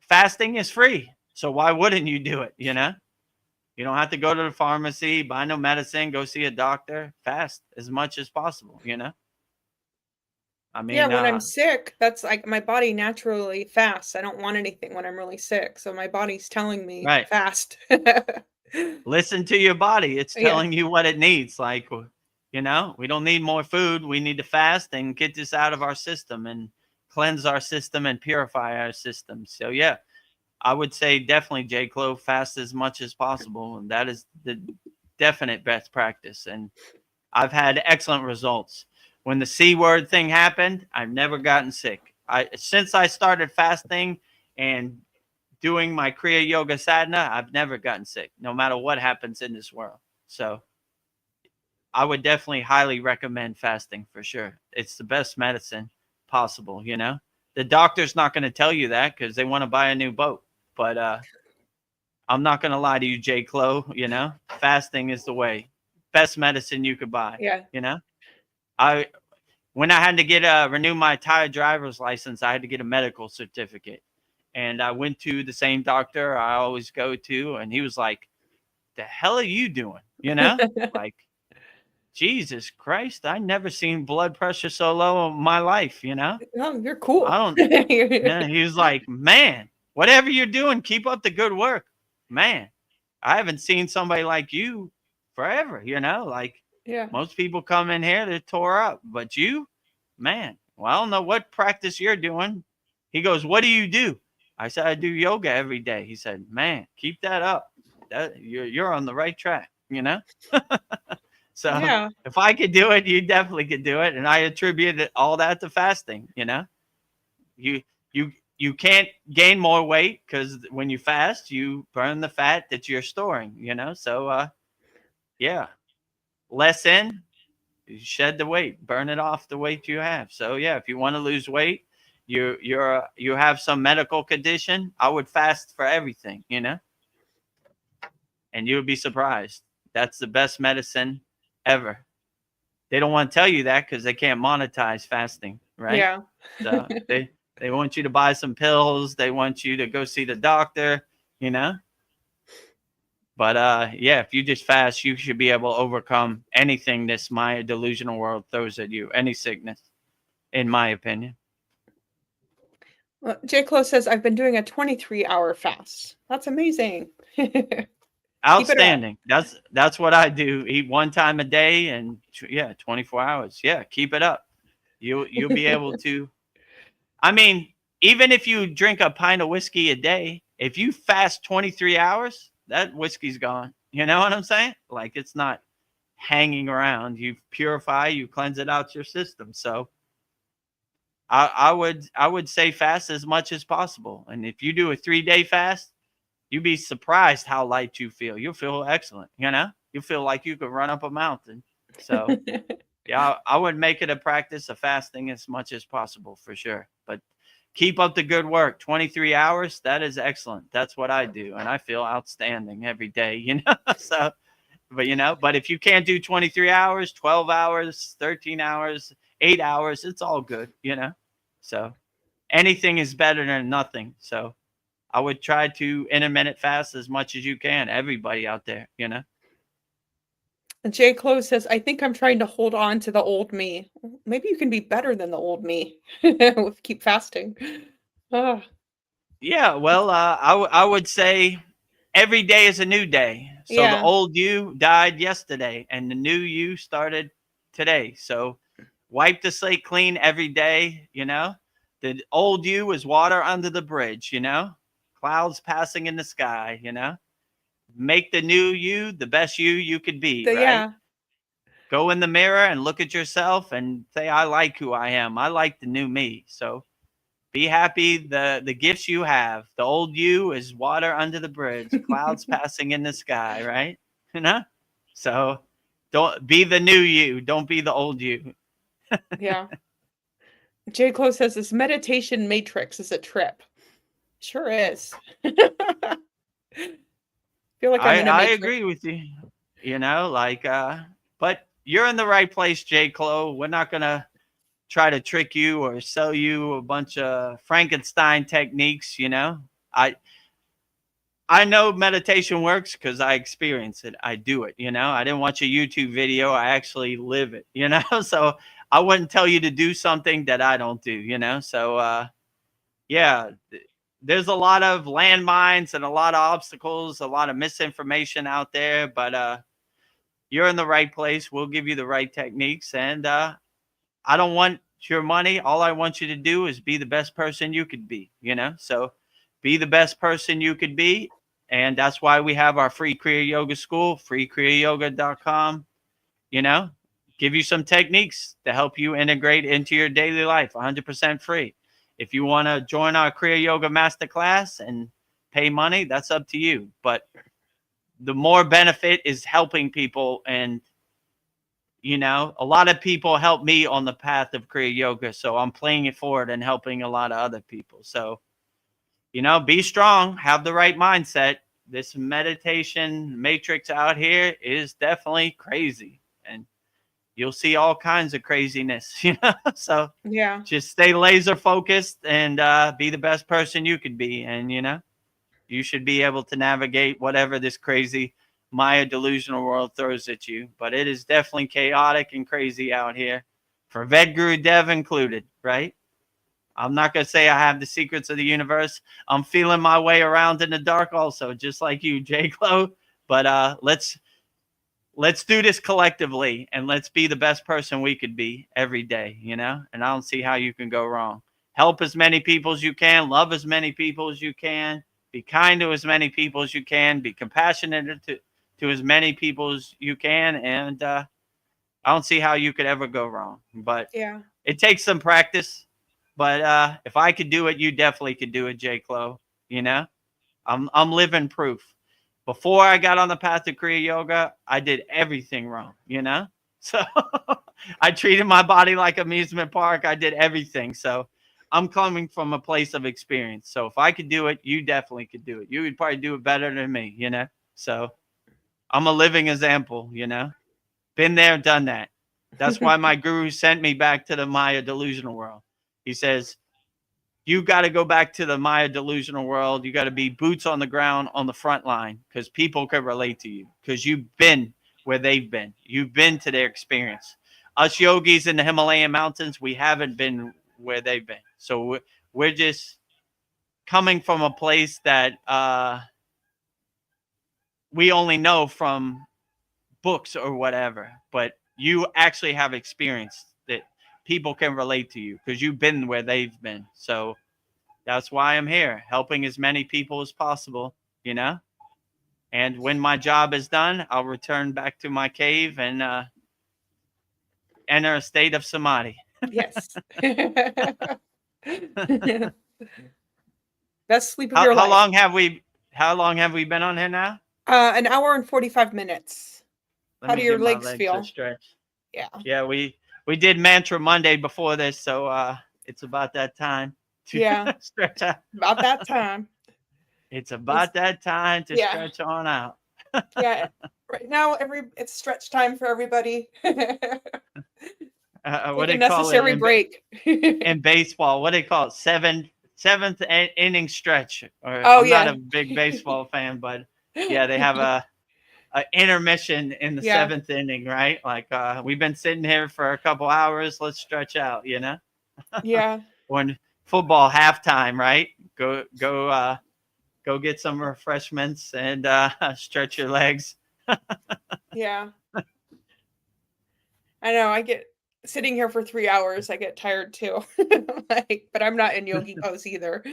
fasting is free. So why wouldn't you do it? You don't have to go to the pharmacy, buy no medicine, go see a doctor. Fast as much as possible, I mean, yeah, when I'm sick, that's like my body naturally fasts. I don't want anything when I'm really sick. So my body's telling me right. fast. Listen to your body. It's telling you what it needs. Like, we don't need more food. We need to fast and get this out of our system and cleanse our system and purify our system. So yeah, I would say definitely, J. Chloe, fast as much as possible. And that is the definite best practice. And I've had excellent results. When the C word thing happened, I've never gotten sick. Since I started fasting and doing my Kriya Yoga sadhana, I've never gotten sick, no matter what happens in this world. So I would definitely highly recommend fasting for sure. It's the best medicine possible, The doctor's not going to tell you that because they want to buy a new boat. But I'm not going to lie to you, J. Chloe, fasting is the way. Best medicine you could buy. Yeah. When I had to renew my Thai driver's license, I had to get a medical certificate. And I went to the same doctor I always go to, and he was like, the hell are you doing? You know, like, Jesus Christ, I never seen blood pressure so low in my life, you know? Oh, you're I cool. don't, yeah, he was like, man, whatever you're doing, keep up the good work. Man, I haven't seen somebody like you forever, you know? Like, Yeah. most people come in here, they're tore up, but you, man, well, I don't know what practice you're doing. He goes, what do you do? I said, I do yoga every day. He said, man, keep that up. You're on the right track, you know? So Yeah. if I could do it, you definitely could do it. And I attribute all that to fasting, you know? You you can't gain more weight because when you fast, you burn the fat that you're storing, you know? So yeah, less in, you shed the weight, burn it off the weight you have. So yeah, if you want to lose weight, you have some medical condition, I would fast for everything, you know? And you would be surprised. That's the best medicine ever. They don't want to tell you that because they can't monetize fasting, right? Yeah. So they want you to buy some pills. They want you to go see the doctor, you know? But yeah, if you just fast, you should be able to overcome anything this Maya delusional world throws at you, any sickness, in my opinion. Well, J. Clo says, I've been doing a 23-hour fast. That's amazing. Keep it up. Outstanding. That's what I do. Eat one time a day and yeah, 24 hours. Yeah, keep it up. You'll be able to. I mean, even if you drink a pint of whiskey a day, if you fast 23 hours, that whiskey's gone. You know what I'm saying? Like, it's not hanging around. You purify, you cleanse it out your system. So I would say fast as much as possible. And if you do a 3-day fast, you'd be surprised how light you feel. You'll feel excellent. You know, you feel like you could run up a mountain. So yeah, I would make it a practice of fasting as much as possible for sure. But keep up the good work. 23 hours, that is excellent. That's what I do. And I feel outstanding every day, you know? So, but you know, but if you can't do 23 hours, 12 hours, 13 hours, 8 hours, it's all good, you know? So anything is better than nothing. So I would try to intermittent fast as much as you can. Everybody out there, you know? And J. Clo says, I think I'm trying to hold on to the old me. Maybe you can be better than the old me if keep fasting. Ah, Yeah, well, I would say every day is a new day. So the yeah. old you died yesterday and the new you started today. So wipe the slate clean every day, you know? The old you is water under the bridge, you know? Clouds passing in the sky, you know? Make the new you the best you could be, right? Yeah. Go in the mirror and look at yourself and say, I like who I am. I like the new me. So be happy the gifts you have. The old you is water under the bridge, clouds passing in the sky, right? You know? So don't be the new you. Don't be the old you. Yeah. J. Clo says, this meditation matrix is a trip. Sure is. Feel like I'm in a I matrix. agree with you. You know, like but you're in the right place, J. Clo. We're not gonna try to trick you or sell you a bunch of Frankenstein techniques, you know. I know meditation works because I experience it. I do it, you know. I didn't watch a YouTube video. I actually live it, you know. So I wouldn't tell you to do something that I don't do, you know. So yeah, there's a lot of landmines and a lot of obstacles, a lot of misinformation out there, but you're in the right place. We'll give you the right techniques. And I don't want your money. All I want you to do is be the best person you could be, you know? So be the best person you could be. And that's why we have our free Kriya Yoga school, kriyayogashop.com, you know, give you some techniques to help you integrate into your daily life, 100% free. If you want to join our Kriya Yoga Masterclass and pay money, that's up to you. But the more benefit is helping people. And, you know, a lot of people help me on the path of Kriya Yoga. So I'm playing it forward and helping a lot of other people. So, you know, be strong, have the right mindset. This meditation matrix out here is definitely crazy. And you'll see all kinds of craziness, you know? So Yeah. just stay laser focused and be the best person you could be. And, you know, you should be able to navigate whatever this crazy Maya delusional world throws at you. But it is definitely chaotic and crazy out here, for Vedagurudev included, right? I'm not going to say I have the secrets of the universe. I'm feeling my way around in the dark also, just like you, J. Clo. But let's do this collectively, and let's be the best person we could be every day, you know? And I don't see how you can go wrong. Help as many people as you can. Love as many people as you can. Be kind to as many people as you can. Be compassionate to as many people as you can. And I don't see how you could ever go wrong. But Yeah. it takes some practice. But if I could do it, you definitely could do it, J. Clo. You know? I'm living proof. Before I got on the path to Kriya Yoga, I did everything wrong, you know? So I treated my body like amusement park. I did everything. So I'm coming from a place of experience. So if I could do it, you definitely could do it. You would probably do it better than me, you know? So I'm a living example, you know? Been there, done that. That's why my guru sent me back to the Maya delusional world. He says, you got to go back to the Maya delusional world. You got to be boots on the ground on the front line, because people can relate to you, because you've been where they've been. You've been to their experience. Us yogis in the Himalayan mountains, we haven't been where they've been. So we're just coming from a place that we only know from books or whatever. But you actually have experience that people can relate to you, because you've been where they've been. So that's why I'm here, helping as many people as possible, you know? And when my job is done, I'll return back to my cave and enter a state of samadhi. Yes. Best sleep of How, your how life. how long have we been on here now? An hour and 45 minutes. How do your give my legs feel? a stretch. Yeah. Yeah, we did Mantra Monday before this, so it's about that time to stretch out. About that time. It's about that time to stretch on out. Yeah. Right now, it's stretch time for everybody. What Take do a they call it necessary break. in baseball? What do they call it? Seventh inning stretch. Or Oh, I'm yeah. not a big baseball fan, but yeah, they have a intermission in the seventh inning, right? Like we've been sitting here for a couple hours. Let's stretch out, you know? Yeah. When football halftime, right? Go get some refreshments and stretch your legs. Yeah. I know. I get sitting here for 3 hours. I get tired too. But I'm not in yogi pose either.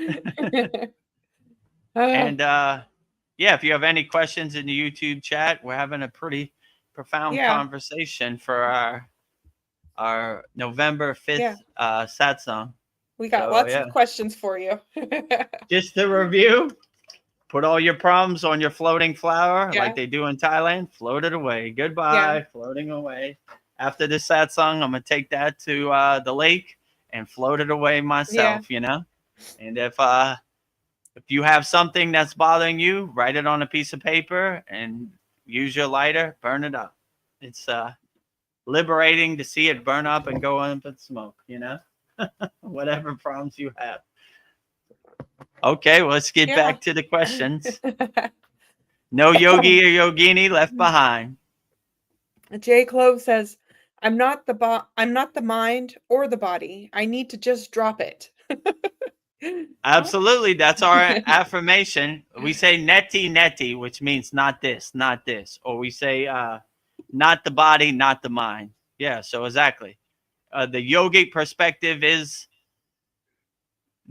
And yeah, if you have any questions in the YouTube chat, we're having a pretty profound conversation for our November 5th satsang. We got lots of questions for you. Just to review, put all your problems on your floating flower like they do in Thailand. Float it away. Goodbye. Floating away. After this satsang, I'm going to take that to the lake and float it away myself, you know? And if you have something that's bothering you, write it on a piece of paper and use your lighter, burn it up. It's liberating to see it burn up and go up in smoke, you know? Whatever problems you have. Okay, well, let's get back to the questions. No yogi or yogini left behind. J. Clove says, I'm not the mind or the body. I need to just drop it. Absolutely. That's our affirmation. We say neti neti, which means not this, not this. Or we say not the body, not the mind. Yeah, so exactly. The yogic perspective is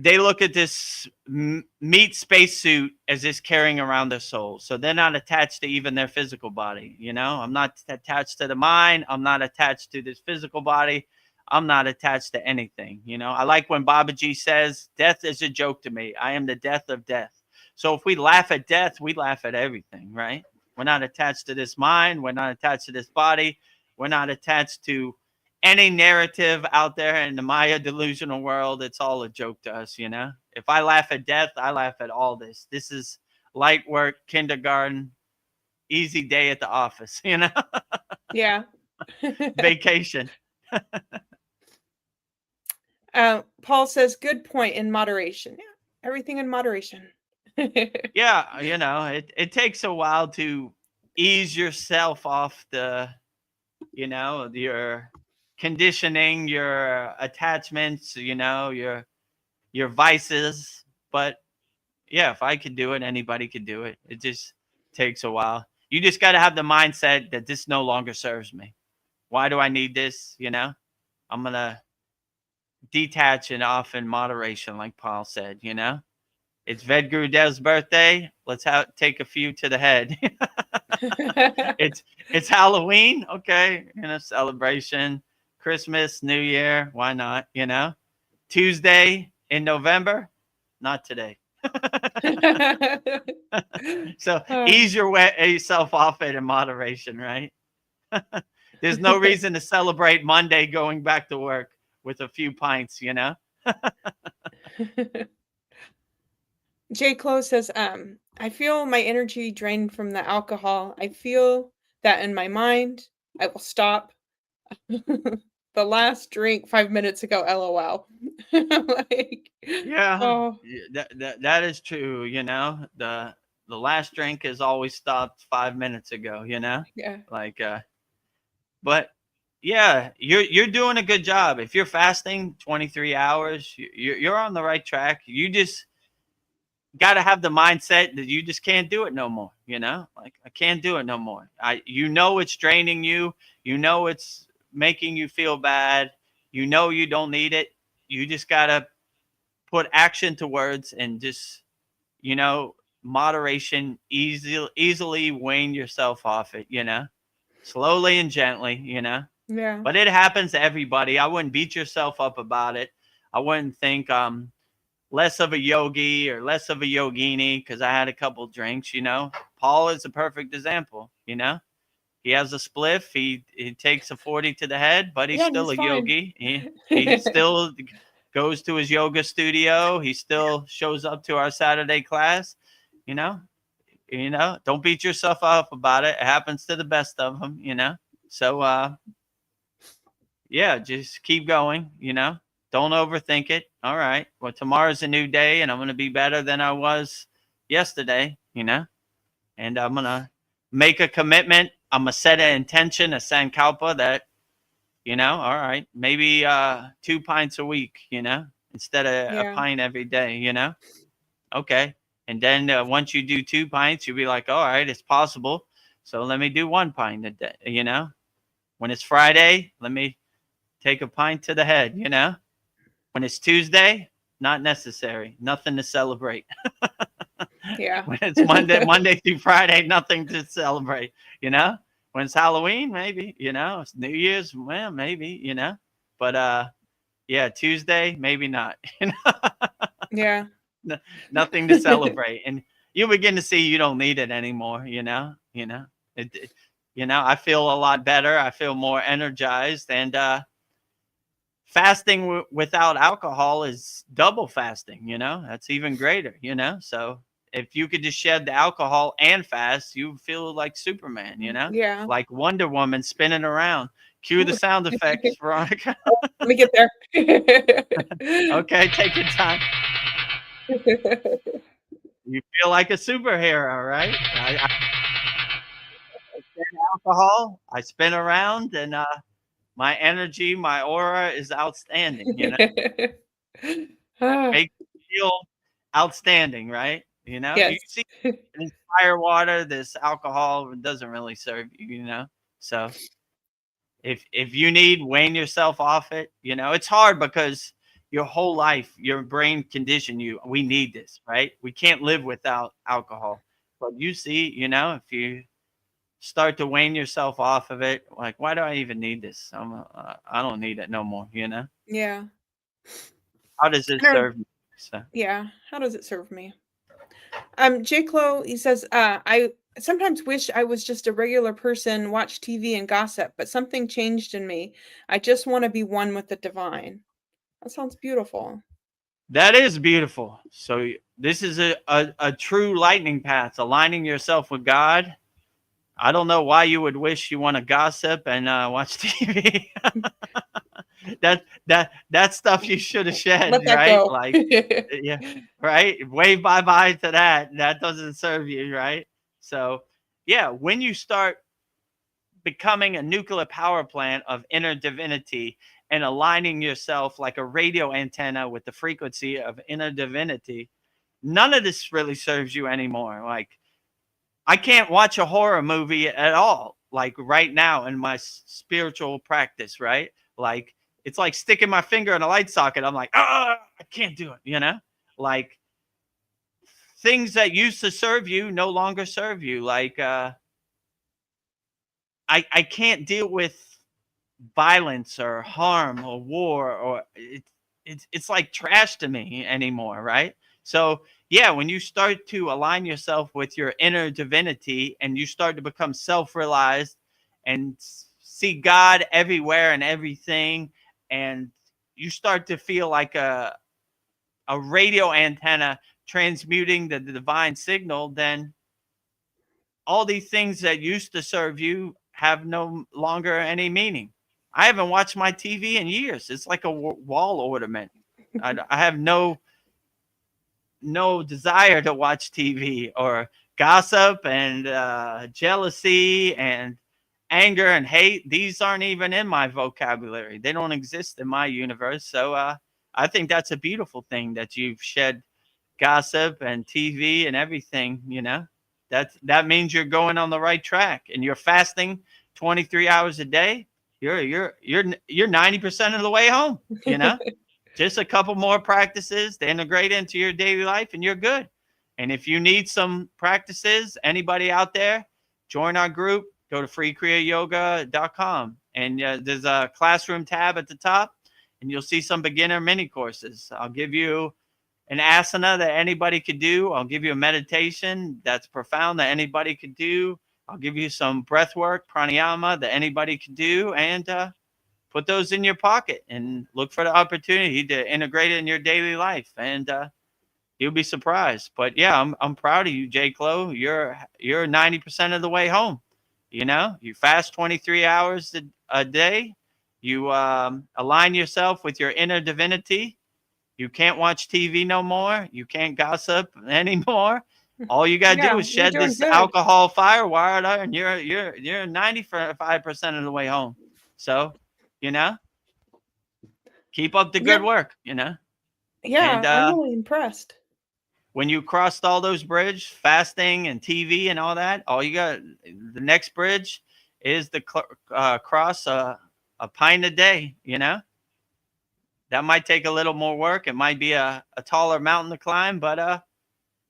they look at this meat spacesuit as this carrying around their soul. So they're not attached to even their physical body. You know, I'm not attached to the mind. I'm not attached to this physical body. I'm not attached to anything. You know, I like when Babaji says, death is a joke to me. I am the death of death. So if we laugh at death, we laugh at everything, right? We're not attached to this mind. We're not attached to this body. We're not attached to any narrative out there in the Maya delusional world. It's all a joke to us, you know? If I laugh at death, I laugh at all this. This is light work, kindergarten, easy day at the office, you know? Yeah. Vacation. Paul says, good point, in moderation. Yeah, everything in moderation. Yeah, you know, it takes a while to ease yourself off the, your conditioning, your attachments, your vices. But yeah, if I could do it, anybody could do it. It just takes a while. You just got to have the mindset that this no longer serves me. Why do I need this? I'm going to detach and off in moderation, like Paul said, It's Vedgurudev's birthday. Let's take a few to the head. It's Halloween. Okay. Celebration, Christmas, New Year. Why not? Tuesday in November, not today. So ease yourself off it in moderation, right? There's no reason to celebrate Monday going back to work with a few pints, J. Clo says, I feel my energy drained from the alcohol. I feel that in my mind. I will stop. The last drink 5 minutes ago, LOL. Like, Yeah, oh, that is true. The last drink is always stopped 5 minutes ago. yeah. Like, but yeah, you're doing a good job. If you're fasting 23 hours, you're on the right track. You just got to have the mindset that you just can't do it no more. Like, I can't do it no more. It's draining you. It's making you feel bad. You don't need it. You just got to put action to words and just, moderation, easily wean yourself off it, slowly and gently, Yeah. but it happens to everybody. I wouldn't beat yourself up about it. I wouldn't think less of a yogi or less of a yogini because I had a couple drinks. Paul is a perfect example. He has a spliff. He takes a 40 to the head, but he's still he's a fine. yogi. He still goes to his yoga studio. He still shows up to our Saturday class. Don't beat yourself up about it. It happens to the best of them. So yeah, just keep going. Don't overthink it. All right. Well, tomorrow's a new day, and I'm going to be better than I was yesterday. And I'm going to make a commitment. I'm going to set an intention, a sankalpa that, all right, maybe 2 pints a week, instead of a pint every day, Okay. And then once you do 2 pints, you'll be like, all right, it's possible. So let me do 1 pint a day, When it's Friday, let me take a pint to the head, When it's Tuesday, not necessary. Nothing to celebrate. Yeah. When it's Monday through Friday, nothing to celebrate, When it's Halloween, maybe, it's New Year's, well, maybe, But yeah, Tuesday, maybe not. Yeah. Nothing to celebrate. And you begin to see you don't need it anymore, I feel a lot better. I feel more energized. And fasting without alcohol is double fasting, that's even greater, So if you could just shed the alcohol and fast, you feel like Superman, Yeah. like Wonder Woman spinning around. Cue the sound effects, Veronica. Let me get there. Okay, take your time. You feel like a superhero, right? I spin alcohol, I spin around, and my energy, my aura is outstanding, Ah, Makes you feel outstanding, right? You yes. see this fire water, this alcohol doesn't really serve you, So if you need, wane yourself off it, it's hard because your whole life, your brain conditioned you. We need this, right? We can't live without alcohol. But you see, if you start to wane yourself off of it, like, why do I even need this? I don't need it no more, Yeah. How does it I don't- serve me? So Yeah. How does it serve me? J. Clo, he says, I sometimes wish I was just a regular person, watch TV and gossip, but something changed in me. I just want to be one with the divine. That sounds beautiful. that is beautiful. So this is a true lightning path, aligning yourself with God. I don't know why you would wish you want to gossip and watch TV. that stuff you should have shed, Let that right? go. Like, yeah, right. Wave bye to that. That doesn't serve you, right? So yeah, when you start becoming a nuclear power plant of inner divinity and aligning yourself like a radio antenna with the frequency of inner divinity, none of this really serves you anymore. Like, I can't watch a horror movie at all, like right now in my spiritual practice, right? Like, it's like sticking my finger in a light socket. I'm like, I can't do it, you know? Like, things that used to serve you no longer serve you. Like, I can't deal with violence or harm or war, or it's like trash to me anymore, right? So yeah, when you start to align yourself with your inner divinity and you start to become self-realized and see God everywhere and everything, and you start to feel like a radio antenna transmuting the divine signal, then all these things that used to serve you have no longer any meaning. I haven't watched my TV in years. It's like a wall ornament. I have no desire to watch TV or gossip and jealousy and anger and hate. These aren't even in my vocabulary. They don't exist in my universe. So I think that's a beautiful thing that you've shed gossip and TV and everything, you know. That means you're going on the right track, and you're fasting 23 hours a day. You're 90% of the way home, you know. Just a couple more practices to integrate into your daily life and you're good. And if you need some practices, anybody out there, join our group. Go to kriyayogashop.com, and there's a classroom tab at the top, and you'll see some beginner mini courses. I'll give you an asana that anybody could do. I'll give you a meditation that's profound that anybody could do. I'll give you some breath work, pranayama, that anybody could do, and put those in your pocket and look for the opportunity to integrate it in your daily life, and you'll be surprised. But yeah, I'm proud of you, J. Clo. You're 90% of the way home. You know, you fast 23 hours a day. You align yourself with your inner divinity. You can't watch TV no more. You can't gossip anymore. All you gotta do is shed this alcohol firewire, and you're 95% of the way home. So, you know, keep up the good work. You know. Yeah, and, I'm really impressed. When you crossed all those bridges, fasting and TV and all that, all you got, the next bridge is the cross a pint a day. You know. That might take a little more work. It might be a taller mountain to climb, but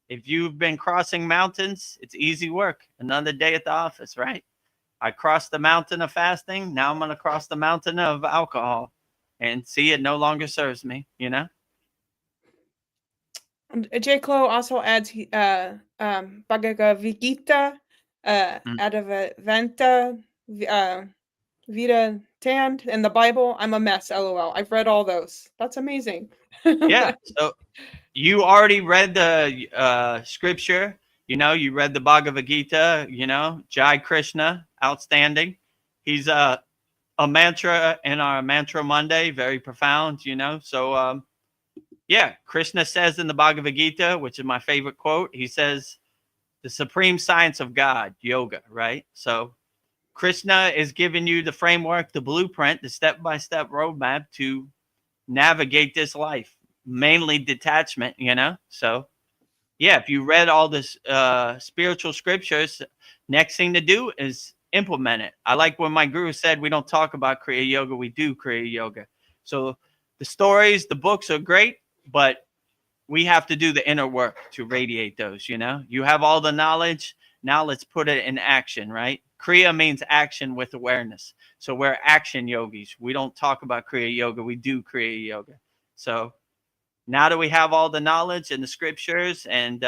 if you've been crossing mountains, it's easy work. Another day at the office, right? I crossed the mountain of fasting. Now I'm going to cross the mountain of alcohol, and see, it no longer serves me, you know? And J. Clo also adds Bhagavad Gita, Adavanta, Vita Tand, and the Bible. I'm a mess, LOL. I've read all those. That's amazing. Yeah. So you already read the scripture. You know, you read the Bhagavad Gita, you know, Jai Krishna, outstanding. He's a mantra in our Mantra Monday, very profound, you know. So, yeah, Krishna says in the Bhagavad Gita, which is my favorite quote, he says, the supreme science of God, yoga, right? So Krishna is giving you the framework, the blueprint, the step-by-step roadmap to navigate this life, mainly detachment, you know? So, yeah, if you read all this spiritual scriptures, next thing to do is implement it. I like when my guru said, we don't talk about Kriya Yoga, we do Kriya Yoga. So the stories, the books are great, but we have to do the inner work to radiate those, you know? You have all the knowledge. Now let's put it in action, right? Kriya means action with awareness. So we're action yogis. We don't talk about Kriya Yoga. We do Kriya Yoga. So now that we have all the knowledge and the scriptures, and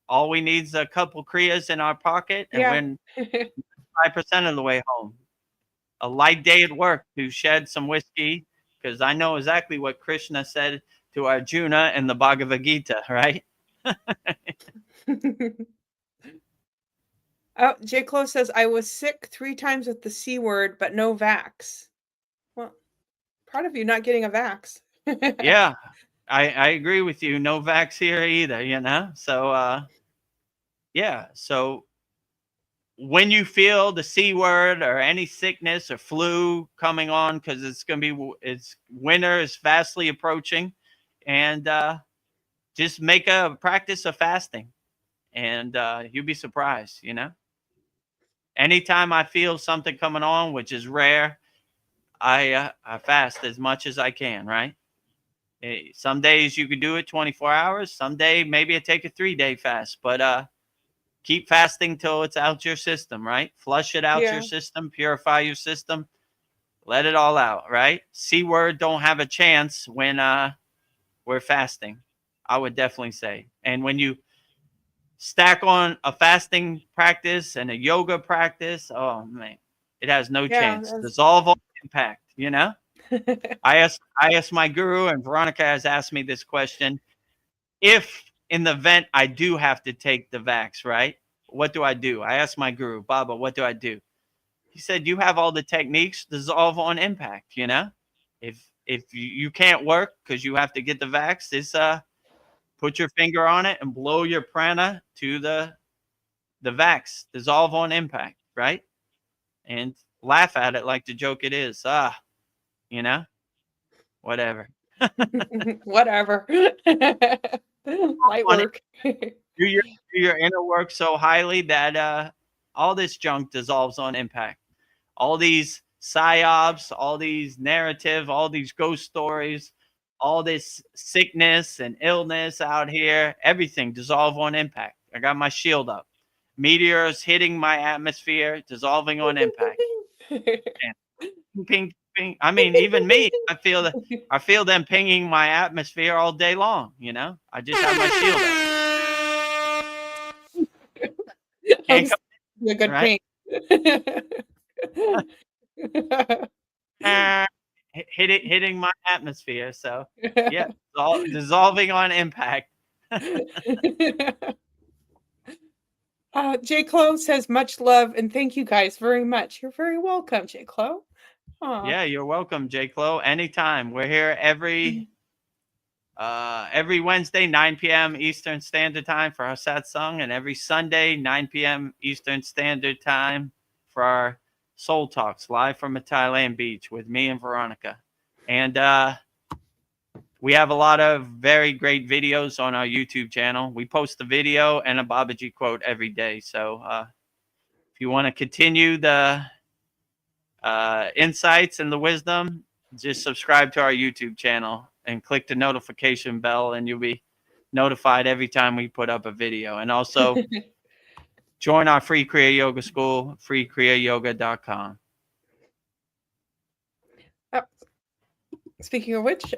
all we need is a couple Kriyas in our pocket, and we're 5% of the way home. A light day at work to shed some whiskey, because I know exactly what Krishna said to Arjuna in the Bhagavad Gita, right? Oh, J. Clo says, I was sick 3 times with the C word, but no vax. Well, proud of you not getting a vax. Yeah, I agree with you. No vax here either, you know? So, yeah. So when you feel the C word or any sickness or flu coming on, because it's winter is fastly approaching, and just make a practice of fasting, and you'll be surprised. Anytime I feel something coming on, which is rare, I fast as much as I can. Right. Some days you could do it 24 hours. Some day maybe it take a 3-day fast, but keep fasting till it's out your system, right? Flush it out your Yeah. system, purify your system, let it all out, right? C word don't have a chance when we're fasting, I would definitely say. And when you stack on a fasting practice and a yoga practice, oh man, it has no Yeah. chance. Dissolve all impact, I asked my guru, and Veronica has asked me this question. If in the event I do have to take the vax, right? What do I do? I asked my guru, Baba, what do I do? He said, you have all the techniques, dissolve on impact, If you can't work because you have to get the vax, put your finger on it and blow your prana to the vax, dissolve on impact, right? And laugh at it like the joke it is. You know, whatever. Whatever. Light On it, work. do your inner work so highly that all this junk dissolves on impact. All these psyops, all these narrative, all these ghost stories, all this sickness and illness out here, everything dissolve on impact. I got my shield up. Meteors hitting my atmosphere, dissolving on impact. And ping, ping. I mean, even me, I feel them pinging my atmosphere all day long. I just have my shield up. I'm Can't come a good right. paint. Hitting my atmosphere. So yeah, dissolving on impact. J. Clo says much love and thank you guys very much. You're very welcome, J. Clo. Yeah, you're welcome, J. Clo. Anytime. We're here every Wednesday, 9 p.m. Eastern Standard Time for our Satsang, and every Sunday, 9 p.m. Eastern Standard Time for our Soul Talks, live from a Thailand beach with me and Veronica. And we have a lot of very great videos on our YouTube channel. We post a video and a Babaji quote every day. So if you want to continue the insights and the wisdom, just subscribe to our YouTube channel and click the notification bell, and you'll be notified every time we put up a video. And also join our free Kriya Yoga School, kriyayogashop.com. Speaking of which,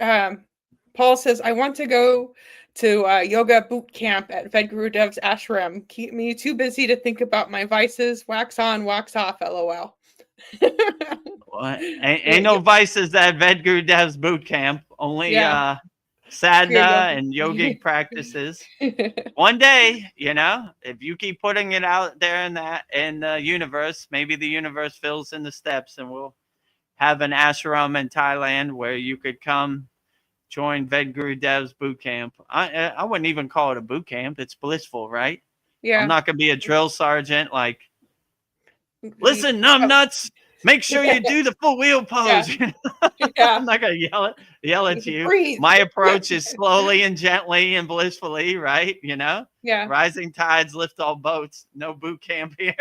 Paul says, I want to go to yoga boot camp at Vedgurudev's ashram. Keep me too busy to think about my vices. Wax on, wax off, LOL. Well, ain't no vices at Vedgurudev's boot camp. Only sadhana and yogic practices. One day, if you keep putting it out there in the universe, maybe the universe fills in the steps, and we'll have an ashram in Thailand where you could come join Vedgurudev's boot camp. I wouldn't even call it a boot camp. It's blissful, right? Yeah. I'm not going to be a drill sergeant like, listen, numbnuts, make sure you do the full wheel pose. Yeah. I'm not going to yell at you. Breathe. My approach is slowly and gently and blissfully, right? Yeah. Rising tides lift all boats. No boot camp here.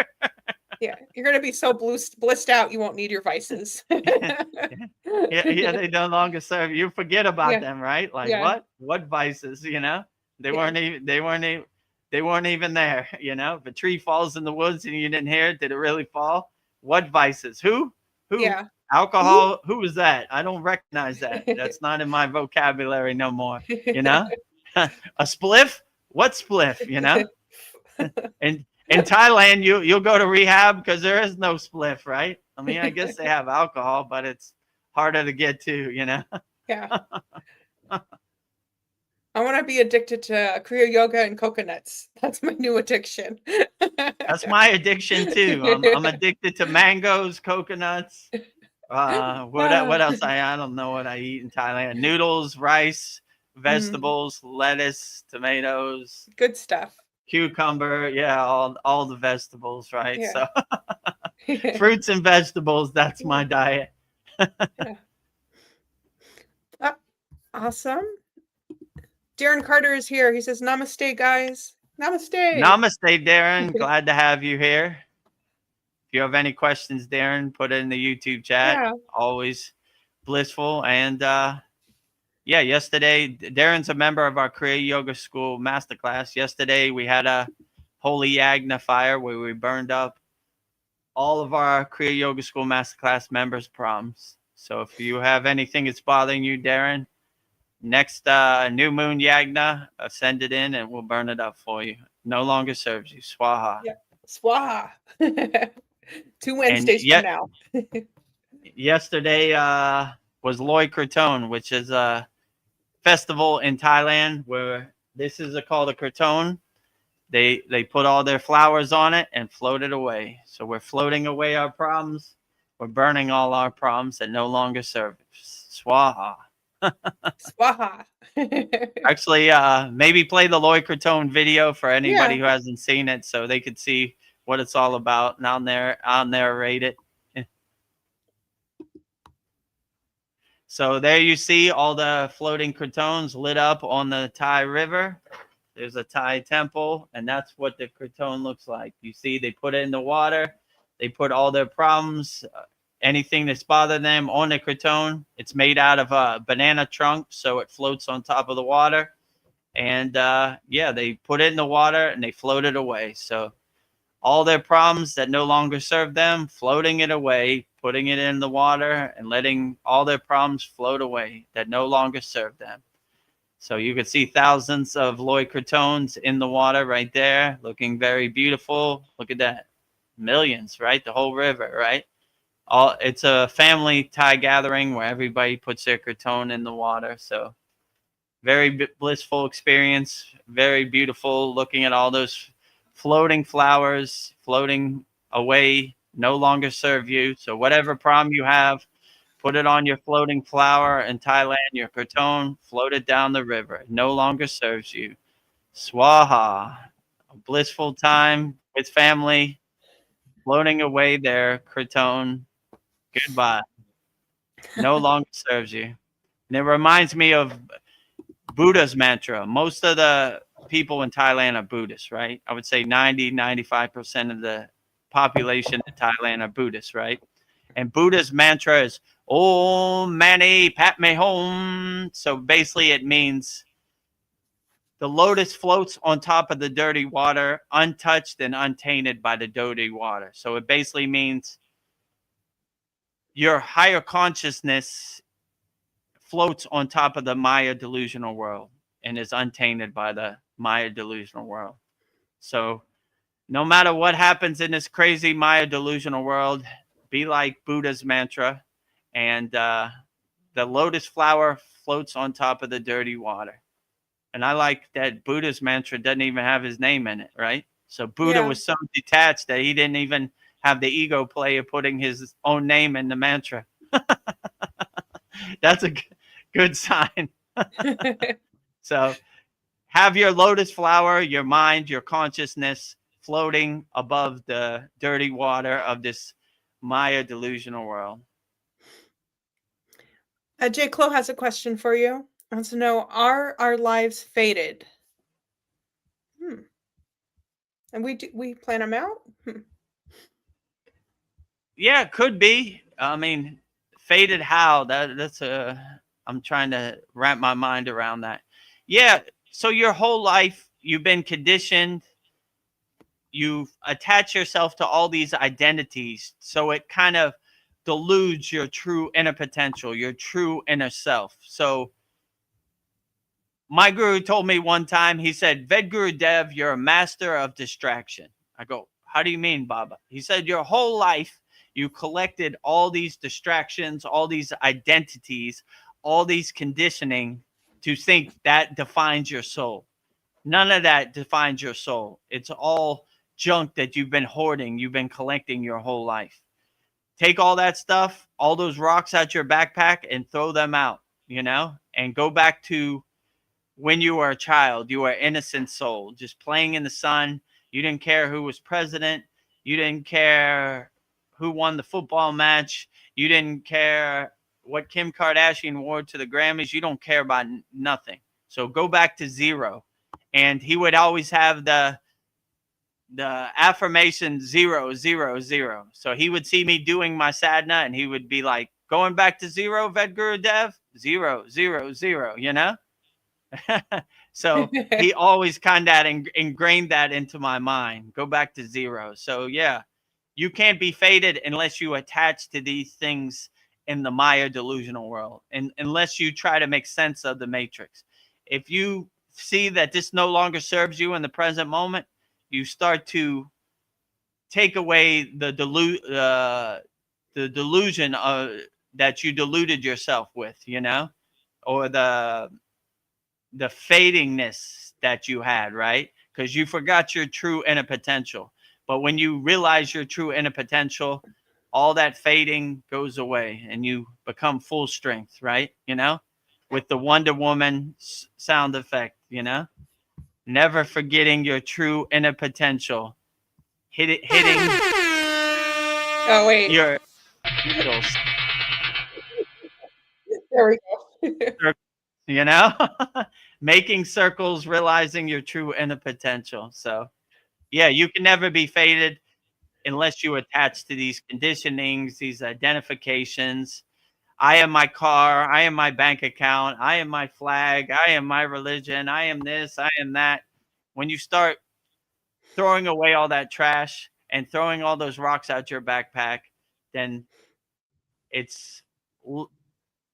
Yeah, you're going to be so blissed out, you won't need your vices. yeah, they no longer serve. You forget about them, right? Like what vices? They weren't even there. If a tree falls in the woods and you didn't hear it, did it really fall? What vices? Who? Yeah. Alcohol? Who was that? I don't recognize that. That's not in my vocabulary no more. A spliff? What spliff? And in Thailand, you'll go to rehab because there is no spliff, right? I mean, I guess they have alcohol, but it's harder to get to, Yeah. I want to be addicted to Kriya yoga and coconuts. That's my new addiction. That's my addiction too. I'm addicted to mangoes, coconuts. What else? I don't know what I eat in Thailand. Noodles, rice, vegetables, lettuce, tomatoes. Good stuff. cucumber, yeah, all the vegetables, right? Yeah. So fruits and vegetables, that's my diet. Yeah. Uh, awesome. Darren Carter is here. He says, Namaste, guys. Namaste. Namaste, Darren. Glad to have you here. If you have any questions, Darren, put it in the YouTube chat. Yeah. Always blissful. And yeah, yesterday, Darren's a member of our Kriya Yoga School Masterclass. Yesterday, we had a Holy Yagna fire where we burned up all of our Kriya Yoga School Masterclass members' proms. So if you have anything that's bothering you, Darren, next new moon Yagna, send it in and we'll burn it up for you. No longer serves you. Swaha. Yeah. Swaha. 2 And Wednesdays from now. yesterday was Loy Krathong, which is a festival in Thailand where this is called a Krathong. They put all their flowers on it and float it away. So we're floating away our problems. We're burning all our problems that no longer serve us. Swaha. Swaha. Actually, maybe play the Loy Krathong video for anybody Yeah. who hasn't seen it so they could see what it's all about. And I'll narrate it. So there you see all the floating Krathongs lit up on the Thai river. There's a Thai temple, and that's what the Krathong looks like. You see, they put it in the water. They put all their problems, anything that's bothering them on the Krathong. It's made out of a banana trunk, so it floats on top of the water. And yeah, they put it in the water and they float it away. So all their problems that no longer serve them, floating it away, putting it in the water and letting all their problems float away that no longer serve them. So you can see thousands of Loy Krathongs in the water right there, looking very beautiful. Look at that. Millions, right? The whole river, right? It's a family Thai gathering where everybody puts their Krathong in the water. So very blissful experience, very beautiful, looking at all those floating flowers floating away, no longer serve you. So whatever problem you have, put it on your floating flower in Thailand, your Krathong, float it down the river. It no longer serves you. Swaha. A blissful time with family, floating away there, Krathong. Goodbye. No longer serves you. And it reminds me of Buddha's mantra. Most of the people in Thailand are Buddhists, right? I would say 95% of the population in Thailand are Buddhists, right? And Buddha's mantra is Om Mani Padme Hum. So basically it means the lotus floats on top of the dirty water, untouched and untainted by the dirty water. So it basically means your higher consciousness floats on top of the Maya delusional world and is untainted by the Maya delusional world. So no matter what happens in this crazy Maya delusional world, be like Buddha's mantra, and the lotus flower floats on top of the dirty water. And I like that Buddha's mantra doesn't even have his name in it, right? So Buddha was so detached that he didn't even have the ego play of putting his own name in the mantra. That's a good sign. So have your lotus flower, your mind, your consciousness floating above the dirty water of this Maya delusional world. Jay Clo has a question for you. He wants to know, are our lives fated? And we plan them out? Yeah, it could be. I mean, fated how? That's I'm trying to wrap my mind around that. Yeah, so your whole life you've been conditioned. You've attached yourself to all these identities, so it kind of deludes your true inner potential, your true inner self. So my guru told me one time, he said, Vedagurudev, you're a master of distraction. I go, how do you mean, Baba? He said, your whole life, you collected all these distractions, all these identities, all these conditioning to think that defines your soul. None of that defines your soul. It's all junk that you've been hoarding, you've been collecting your whole life. Take all that stuff, all those rocks out your backpack and throw them out, and go back to when you were a child, you were an innocent soul, just playing in the sun. You didn't care who was president. You didn't care who won the football match. You didn't care what Kim Kardashian wore to the Grammys. You don't care about nothing. So go back to zero. And he would always have the affirmation 0, 0, 0. So he would see me doing my sadhana and he would be like, going back to zero, Vedagurudev, 0, 0, 0, you know? So he always kind of ingrained that into my mind. Go back to zero. So yeah, you can't be fated unless you attach to these things in the Maya delusional world, and unless you try to make sense of the matrix. If you see that this no longer serves you in the present moment, you start to take away the delusion that you deluded yourself with, you know, or the fadingness that you had, right? Because you forgot your true inner potential. But when you realize your true inner potential, all that fading goes away and you become full strength, right? You know, with the Wonder Woman sound effect, you know, never forgetting your true inner potential, hitting Oh, wait. your vitals, There we go. you know, making circles, realizing your true inner potential. So yeah, you can never be faded unless you attach to these conditionings, these identifications. I am my car. I am my bank account. I am my flag. I am my religion. I am this. I am that. When you start throwing away all that trash and throwing all those rocks out your backpack, then it's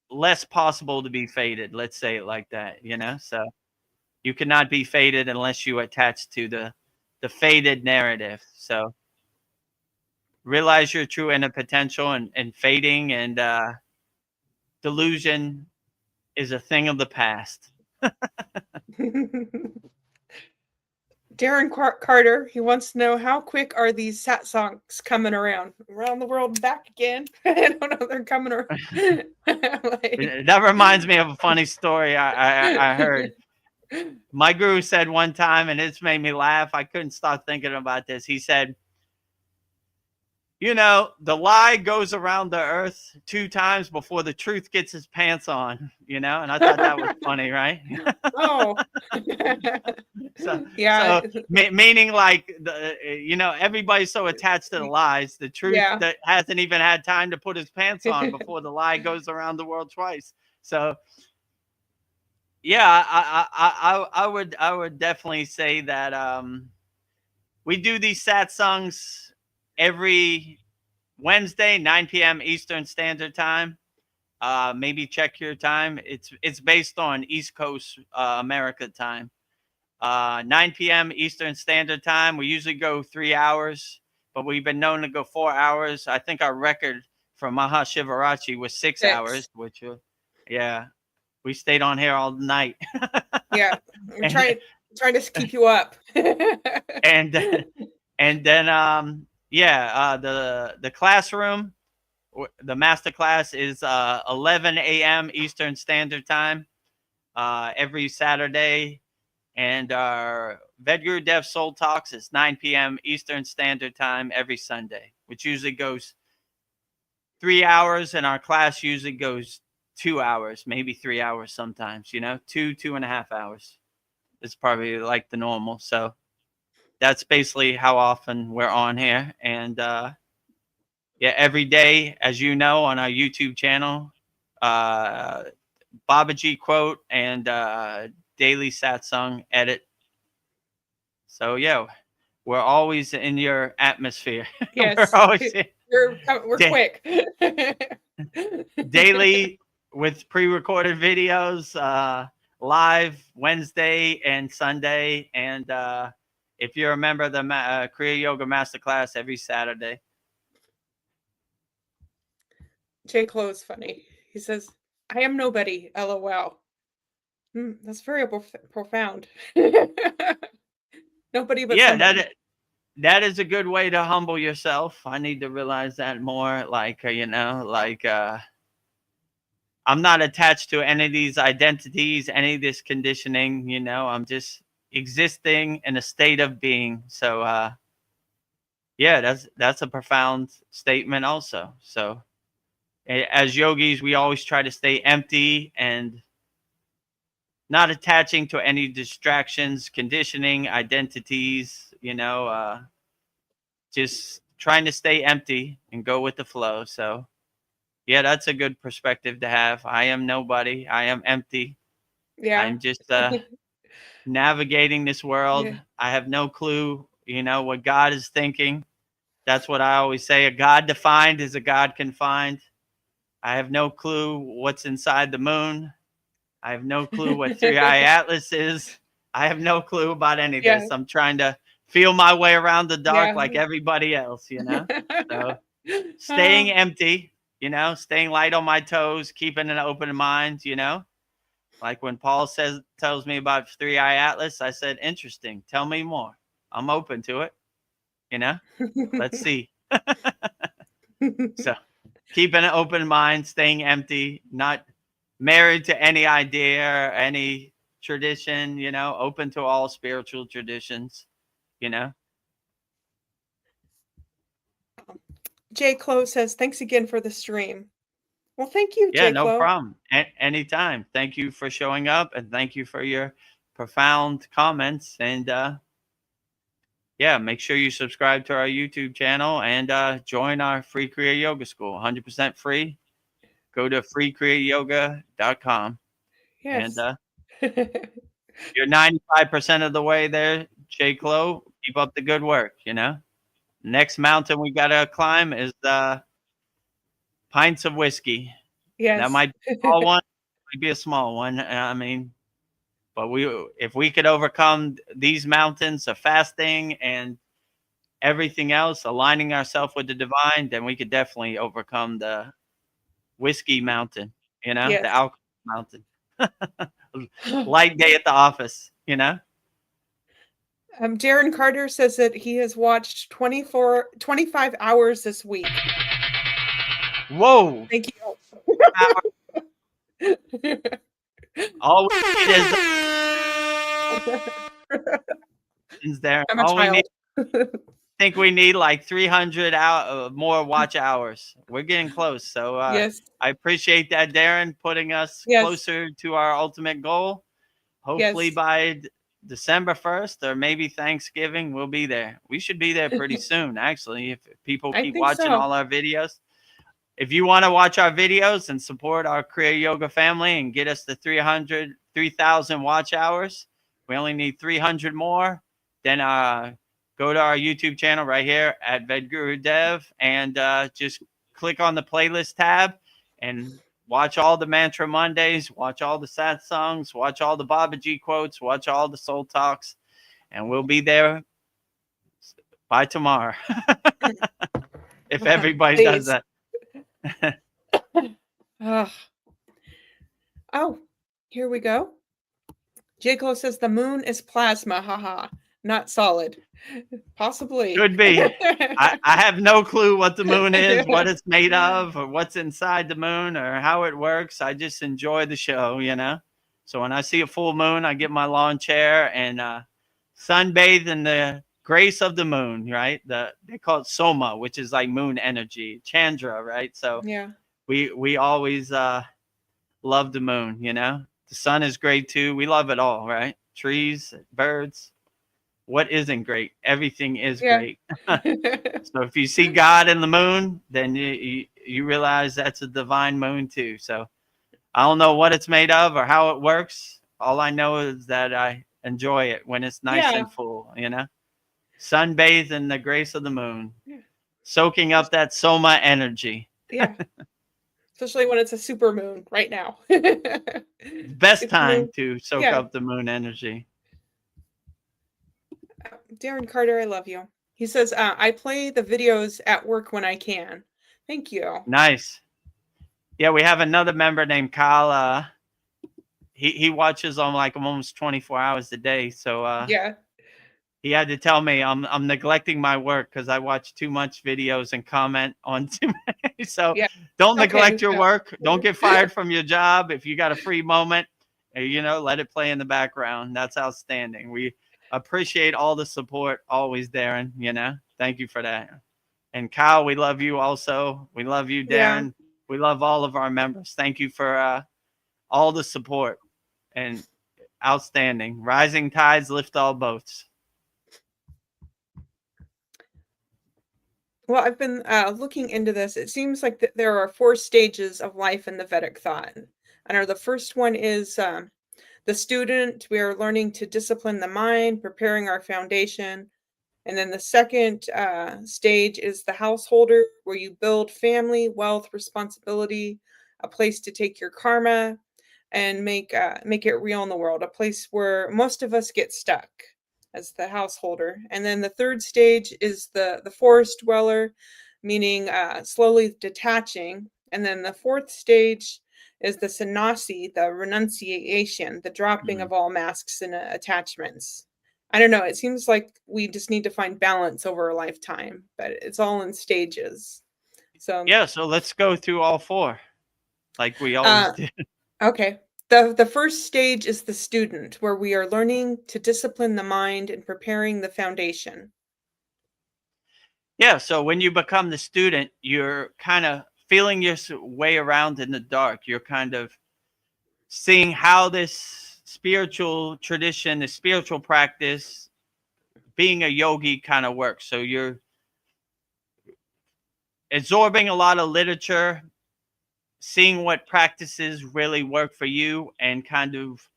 less possible to be faded. Let's say it like that, you know? So you cannot be faded unless you attach to the faded narrative. So realize your true inner potential, and fading and delusion is a thing of the past. Darren Carter, he wants to know, how quick are these satsangs coming around the world and back again? I don't know, they're coming around. That reminds me of a funny story I heard. My guru said one time, and it's made me laugh. I couldn't stop thinking about this. He said, you know, the lie goes around the earth 2 times before the truth gets his pants on, you know? And I thought that was funny, right? Oh. So, yeah. So, meaning like, you know, everybody's so attached to the lies, the truth that hasn't even had time to put his pants on before the lie goes around the world twice. So, yeah, I would definitely say that we do these satsangs every Wednesday, 9 p.m. Eastern Standard Time. Maybe check your time. It's based on East Coast America time. 9 p.m. Eastern Standard Time. We usually go 3 hours, but we've been known to go 4 hours. I think our record for Maha Shivarachi was 6 hours, which yeah, we stayed on here all night. Yeah, we're trying to keep you up. and then the classroom, the Masterclass is 11 a.m. Eastern Standard Time every Saturday. And our Vedagurudev Soul Talks is 9 p.m. Eastern Standard Time every Sunday, which usually goes 3 hours. And our class usually goes 2 hours, maybe 3 hours sometimes, you know, 2.5 hours. It's probably like the normal. So that's basically how often we're on here. And yeah, every day, as you know, on our YouTube channel, Babaji quote and daily satsang edit. So yeah, we're always in your atmosphere. Yes, we're always we're quick. Daily with pre-recorded videos, live Wednesday and Sunday, and if you're a member of the Kriya Yoga Masterclass, every Saturday. J. Clo's funny. He says, "I am nobody, LOL." That's very profound. Nobody but somebody. That is a good way to humble yourself. I need to realize that more. Like, you know, like I'm not attached to any of these identities, any of this conditioning, you know, I'm just existing in a state of being. So yeah, that's a profound statement also. So as yogis, we always try to stay empty and not attaching to any distractions, conditioning, identities, you know, just trying to stay empty and go with the flow. So yeah, that's a good perspective to have. I am nobody. I am empty. Yeah. I'm just navigating this world. Yeah. I have no clue, you know, what God is thinking. That's what I always say. A God defined is a God confined. I have no clue what's inside the moon. I have no clue what Three Eye Atlas is. I have no clue about any of Yeah. this. I'm trying to feel my way around the dark Yeah. like everybody else, you know? So staying empty, you know, staying light on my toes, keeping an open mind, you know? Like when Paul tells me about Three Eye Atlas, I said, interesting. Tell me more. I'm open to it, you know? Let's see. So keeping an open mind, staying empty, not married to any idea or any tradition, you know, open to all spiritual traditions, you know. J. Clo says, thanks again for the stream. Well, thank you, Yeah, J. no Clo. problem. Anytime. Thank you for showing up and thank you for your profound comments. And yeah, make sure you subscribe to our YouTube channel and join our free Kriya Yoga School. 100% free. Go to kriyayogashop.com. And Yes. you're 95% of the way there, J. Clo. Keep up the good work, you know. Next mountain we got to climb is pints of whiskey. That Yes. might be a small one, might be a small one. I mean, but if we could overcome these mountains of fasting and everything else, aligning ourselves with the divine, then we could definitely overcome the whiskey mountain, you know, the Yes. alcohol mountain. Light day at the office, you know. Darren Carter says that he has watched 25 hours this week. Whoa. Thank you. All we need is there. I'm a All we need, child. think we need like 300 more watch hours. We're getting close. So Yes. I appreciate that, Darren, putting us Yes. closer to our ultimate goal. Hopefully Yes. by December 1st or maybe Thanksgiving, we'll be there. We should be there pretty soon, actually, if people I keep think watching so. all our videos. If you want to watch our videos and support our Kriya Yoga family and get us to 3,000 watch hours, we only need 300 more. Then go to our YouTube channel right here at Vedagurudev and just click on the playlist tab and watch all the Mantra Mondays, watch all the Satsangs, watch all the Babaji quotes, watch all the Soul Talks, and we'll be there by tomorrow. If everybody does that. Oh, here we go. Jaco says the moon is plasma, haha, not solid. Possibly. Could be. I have no clue what the moon is, what it's made of, or what's inside the moon, or how it works. I just enjoy the show, you know. So when I see a full moon, I get my lawn chair and sunbathe in the grace of the moon, right? They call it Soma, which is like moon energy, Chandra, right? So Yeah. we always love the moon, you know. The sun is great too. We love it all, right? Trees, birds. What isn't great? Everything is great. So if you see God in the moon, then you realize that's a divine moon too. So I don't know what it's made of or how it works. All I know is that I enjoy it when it's nice and full, you know. Sunbathe in the grace of the moon, soaking up that Soma energy. Yeah. Especially when it's a super moon right now. Best time to soak up the moon energy. Darren Carter, I love you. He says, I play the videos at work when I can. Thank you. Nice. Yeah, we have another member named Kyle. He watches on like almost 24 hours a day. So yeah. He had to tell me I'm neglecting my work because I watch too much videos and comment on too many. So Yeah. don't Okay. neglect your So, work. Don't get fired from your job. If you got a free moment, let it play in the background. That's outstanding. We appreciate all the support always, Darren. Thank you for that. And Kyle, we love you also. We love you, yeah. Darren. We love all of our members. Thank you for all the support, and outstanding. Rising tides lift all boats. Well, I've been looking into this. It seems like there are 4 stages of life in the Vedic thought. And the first one is the student. We are learning to discipline the mind, preparing our foundation. And then the second stage is the householder, where you build family, wealth, responsibility, a place to take your karma, and make it real in the world. A place where most of us get stuck as the householder. And then the third stage is the forest dweller, meaning slowly detaching. And then the fourth stage is the sannyasi, the renunciation, the dropping of all masks and attachments. I don't know. It seems like we just need to find balance over a lifetime, but it's all in stages. So Yeah, so let's go through all 4 like we always do. okay. The first stage is the student, where we are learning to discipline the mind and preparing the foundation. Yeah, so when you become the student, you're kind of feeling your way around in the dark. You're kind of seeing how this spiritual tradition, the spiritual practice, being a yogi kind of works. So you're absorbing a lot of literature, seeing what practices really work for you, and kind of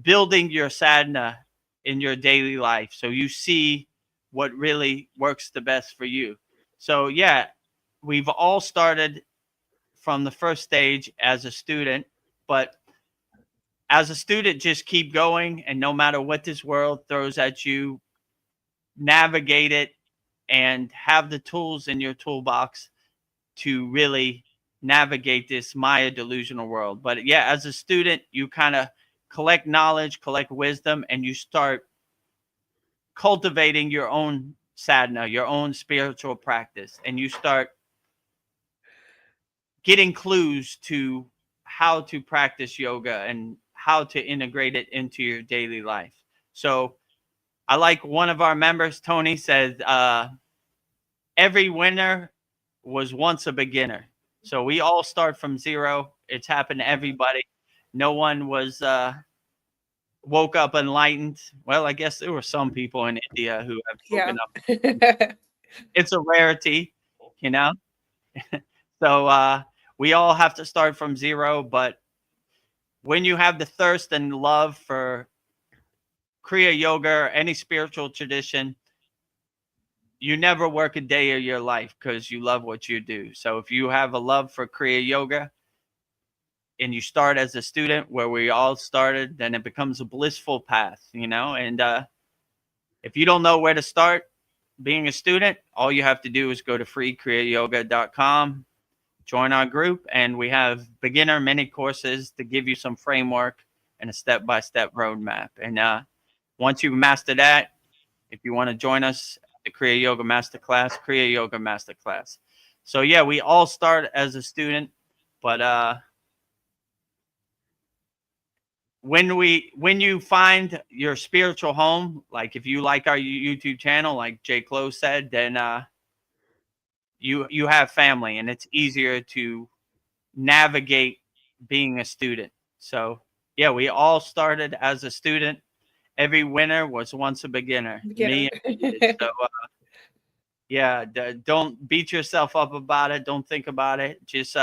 building your sadhana in your daily life. So you see what really works the best for you. So yeah, we've all started from the first stage as a student, but as a student, just keep going. And no matter what this world throws at you, navigate it and have the tools in your toolbox to really navigate this Maya delusional world. But yeah, as a student, you kind of collect knowledge, collect wisdom, and you start cultivating your own sadhana, your own spiritual practice, and you start getting clues to how to practice yoga and how to integrate it into your daily life. So I like one of our members, Tony, said, every winner was once a beginner. So we all start from zero. It's happened to everybody. No one was woke up enlightened. Well, I guess there were some people in India who have Yeah. woken up. It's a rarity, you know? So we all have to start from zero. But when you have the thirst and love for Kriya yoga or any spiritual tradition, you never work a day of your life because you love what you do. So if you have a love for Kriya yoga and you start as a student where we all started, then it becomes a blissful path, And if you don't know where to start being a student, all you have to do is go to kriyayogashop.com, join our group, and we have beginner mini courses to give you some framework and a step-by-step roadmap. And once you master that, if you want to join us, the Kriya Yoga Masterclass, Kriya Yoga Masterclass. So yeah, we all start as a student, but when you find your spiritual home, like if you like our YouTube channel, like Jay Close said, then you have family, and it's easier to navigate being a student. So yeah, we all started as a student. Every winner was once a beginner. Beginner. Me included. So yeah, don't beat yourself up about it. Don't think about it. Just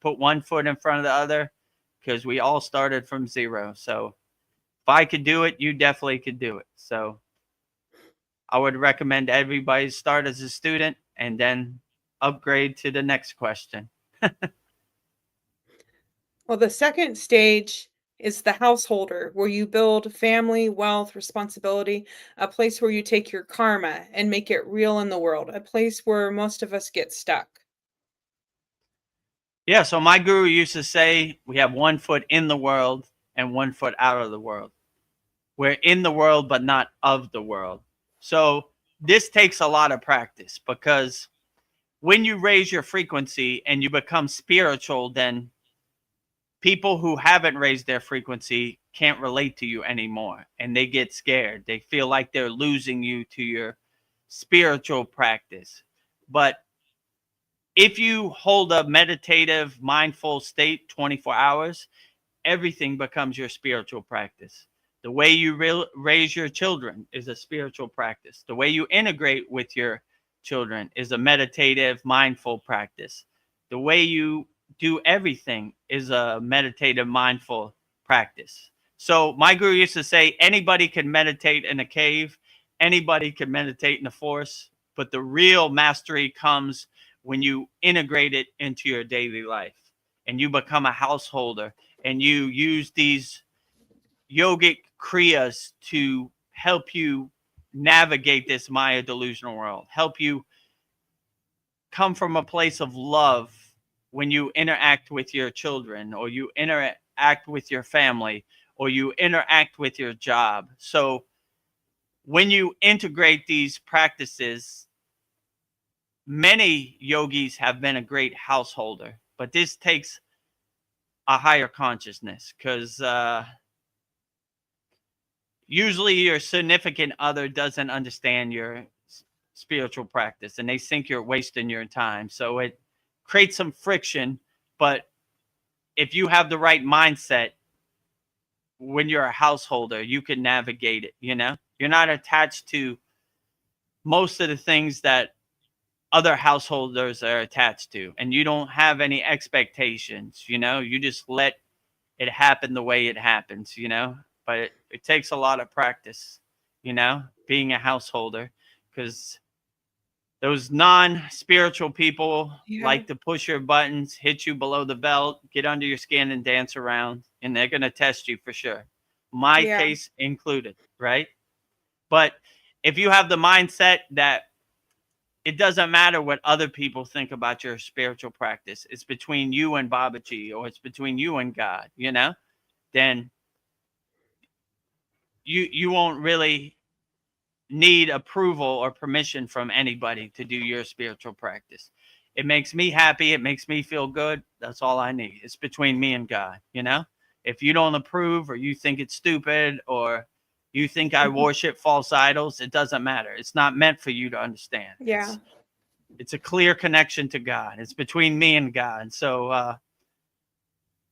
put one foot in front of the other, because we all started from zero. So if I could do it, you definitely could do it. So I would recommend everybody start as a student and then upgrade to the next question. Well, the second stage is the householder, where you build family, wealth, responsibility, a place where you take your karma and make it real in the world, a place where most of us get stuck. Yeah, so my guru used to say we have one foot in the world and one foot out of the world. We're in the world, but not of the world. So this takes a lot of practice, because when you raise your frequency and you become spiritual, then people who haven't raised their frequency can't relate to you anymore, and they get scared. They feel like they're losing you to your spiritual practice. But if you hold a meditative, mindful state 24 hours, everything becomes your spiritual practice. The way you raise your children is a spiritual practice. The way you integrate with your children is a meditative, mindful practice. The way you do everything is a meditative, mindful practice. So my guru used to say, anybody can meditate in a cave, anybody can meditate in the forest, but the real mastery comes when you integrate it into your daily life and you become a householder and you use these yogic kriyas to help you navigate this Maya delusional world, help you come from a place of love when you interact with your children, or you interact with your family, or you interact with your job. So when you integrate these practices, many yogis have been a great householder, but this takes a higher consciousness, because usually your significant other doesn't understand your spiritual practice and they think you're wasting your time. So it creates some friction. But if you have the right mindset, when you're a householder, you can navigate it. You know, you're not attached to most of the things that other householders are attached to, and you don't have any expectations. You know, you just let it happen the way it happens, you know. But it takes a lot of practice, you know, being a householder, because those non-spiritual people like to push your buttons, hit you below the belt, get under your skin and dance around, and they're going to test you for sure. My case included, right? But if you have the mindset that it doesn't matter what other people think about your spiritual practice, it's between you and Babaji, or it's between you and God, you know, then you won't really need approval or permission from anybody to do your spiritual practice. It makes me happy. It makes me feel good. That's all I need. It's between me and God, you know? If you don't approve, or you think it's stupid, or you think I worship false idols, it doesn't matter. It's not meant for you to understand. Yeah. It's a clear connection to God. It's between me and God. So,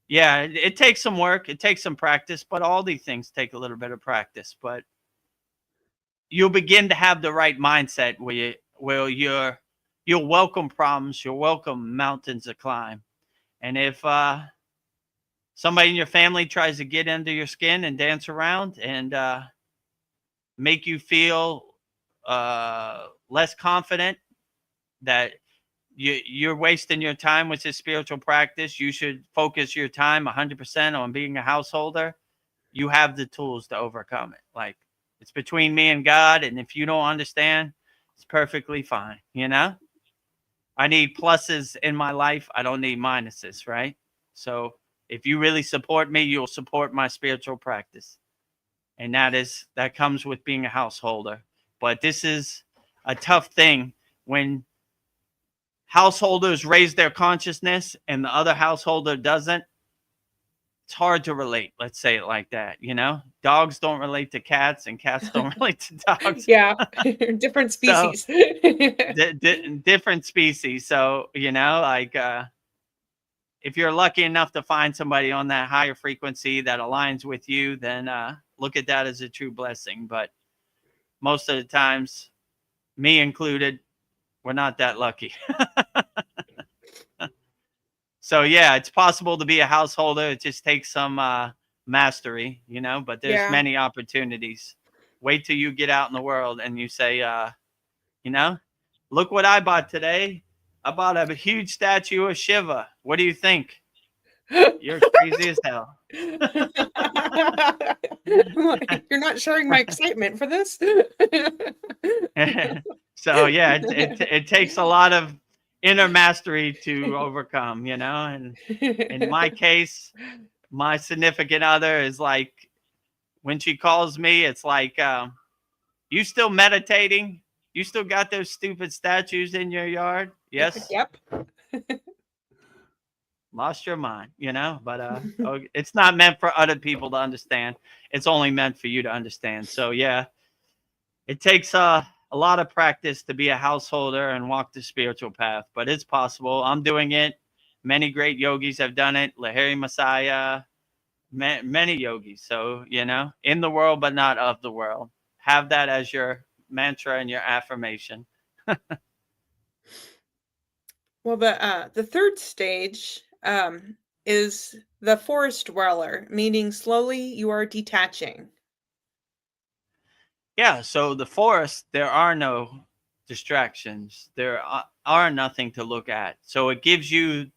yeah, it takes some work. It takes some practice, but all these things take a little bit of practice. But you'll begin to have the right mindset where you'll welcome problems, you'll welcome mountains to climb. And if somebody in your family tries to get under your skin and dance around and make you feel less confident, that you're wasting your time with this spiritual practice, you should focus your time 100% on being a householder, you have the tools to overcome it. Like, it's between me and God, and if you don't understand, it's perfectly fine, you know? I need pluses in my life. I don't need minuses, right? So if you really support me, you'll support my spiritual practice. And that comes with being a householder. But this is a tough thing when householders raise their consciousness and the other householder doesn't. It's hard to relate. Let's say it like that. You know, dogs don't relate to cats and cats don't relate to dogs. Yeah. Different species. So, different species. So, you know, like, if you're lucky enough to find somebody on that higher frequency that aligns with you, then look at that as a true blessing. But most of the times, me included, we're not that lucky. So, yeah, it's possible to be a householder. It just takes some mastery, you know, but there's many opportunities. Wait till you get out in the world and you say, you know, look what I bought today. I bought a huge statue of Shiva. What do you think? You're crazy as hell. You're not sharing my excitement for this. So, yeah, it takes a lot of inner mastery to overcome, you know. And in my case, my significant other is like, when she calls me, it's like, you still meditating? You still got those stupid statues in your yard? Yes. Yep. Lost your mind, but it's not meant for other people to understand. It's only meant for you to understand. So yeah, it takes a lot of practice to be a householder and walk the spiritual path, but it's possible. I'm doing it. Many great yogis have done it. Lahiri Messiah, many yogis. So, in the world, but not of the world. Have that as your mantra and your affirmation. Well, the third stage is the forest dweller, meaning slowly you are detaching. Yeah, so the forest, there are no distractions. There are nothing to look at. So it gives you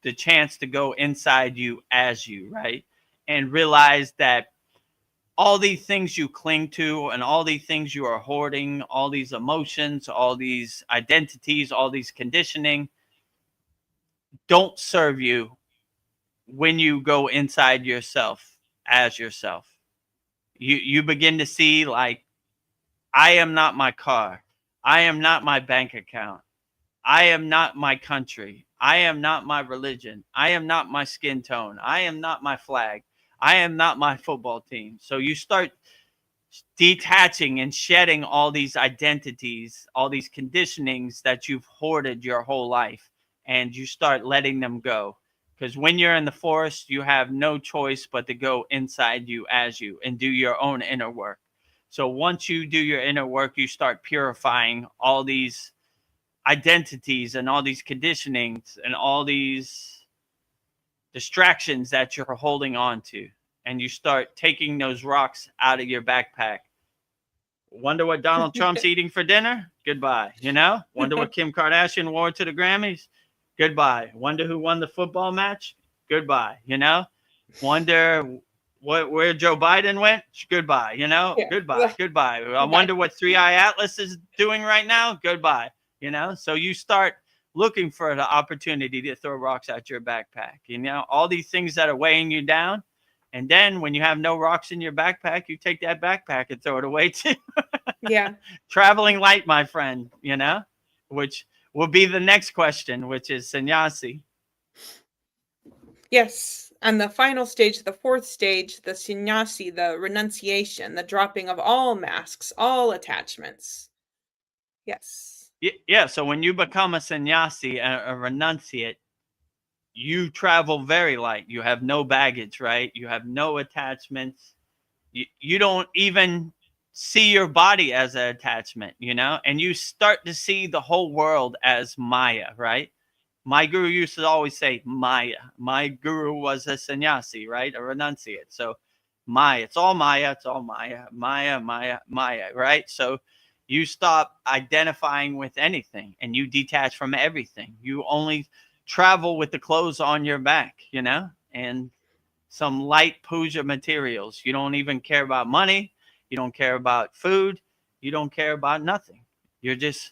the chance to go inside you as you, right? And realize that all these things you cling to and all these things you are hoarding, all these emotions, all these identities, all these conditioning don't serve you when you go inside yourself as yourself. You begin to see, like, I am not my car. I am not my bank account. I am not my country. I am not my religion. I am not my skin tone. I am not my flag. I am not my football team. So you start detaching and shedding all these identities, all these conditionings that you've hoarded your whole life, and you start letting them go. Because when you're in the forest, you have no choice but to go inside you as you and do your own inner work. So once you do your inner work, you start purifying all these identities and all these conditionings and all these distractions that you're holding on to. And you start taking those rocks out of your backpack. Wonder what Donald Trump's eating for dinner? Goodbye. Wonder what Kim Kardashian wore to the Grammys? Goodbye. Wonder who won the football match? Goodbye. Wonder where Joe Biden went? Goodbye. Yeah. Goodbye. I wonder what 3i Atlas is doing right now? Goodbye. So you start looking for the opportunity to throw rocks at your backpack. All these things that are weighing you down. And then when you have no rocks in your backpack, you take that backpack and throw it away too. Yeah. Traveling light, my friend, which will be the next question, which is sannyasi. Yes. And the final stage, the fourth stage, the sannyasi, the renunciation, the dropping of all masks, all attachments. Yes. Yeah. So when you become a sannyasi, a renunciate, you travel very light. You have no baggage, right? You have no attachments. You don't even see your body as an attachment, and you start to see the whole world as Maya, right? My guru used to always say Maya. My guru was a sannyasi, right? A renunciate. So Maya, it's all Maya, it's all Maya, Maya, Maya, Maya, right? So you stop identifying with anything and you detach from everything. You only travel with the clothes on your back, and some light puja materials. You don't even care about money. You don't care about food. You don't care about nothing. You're just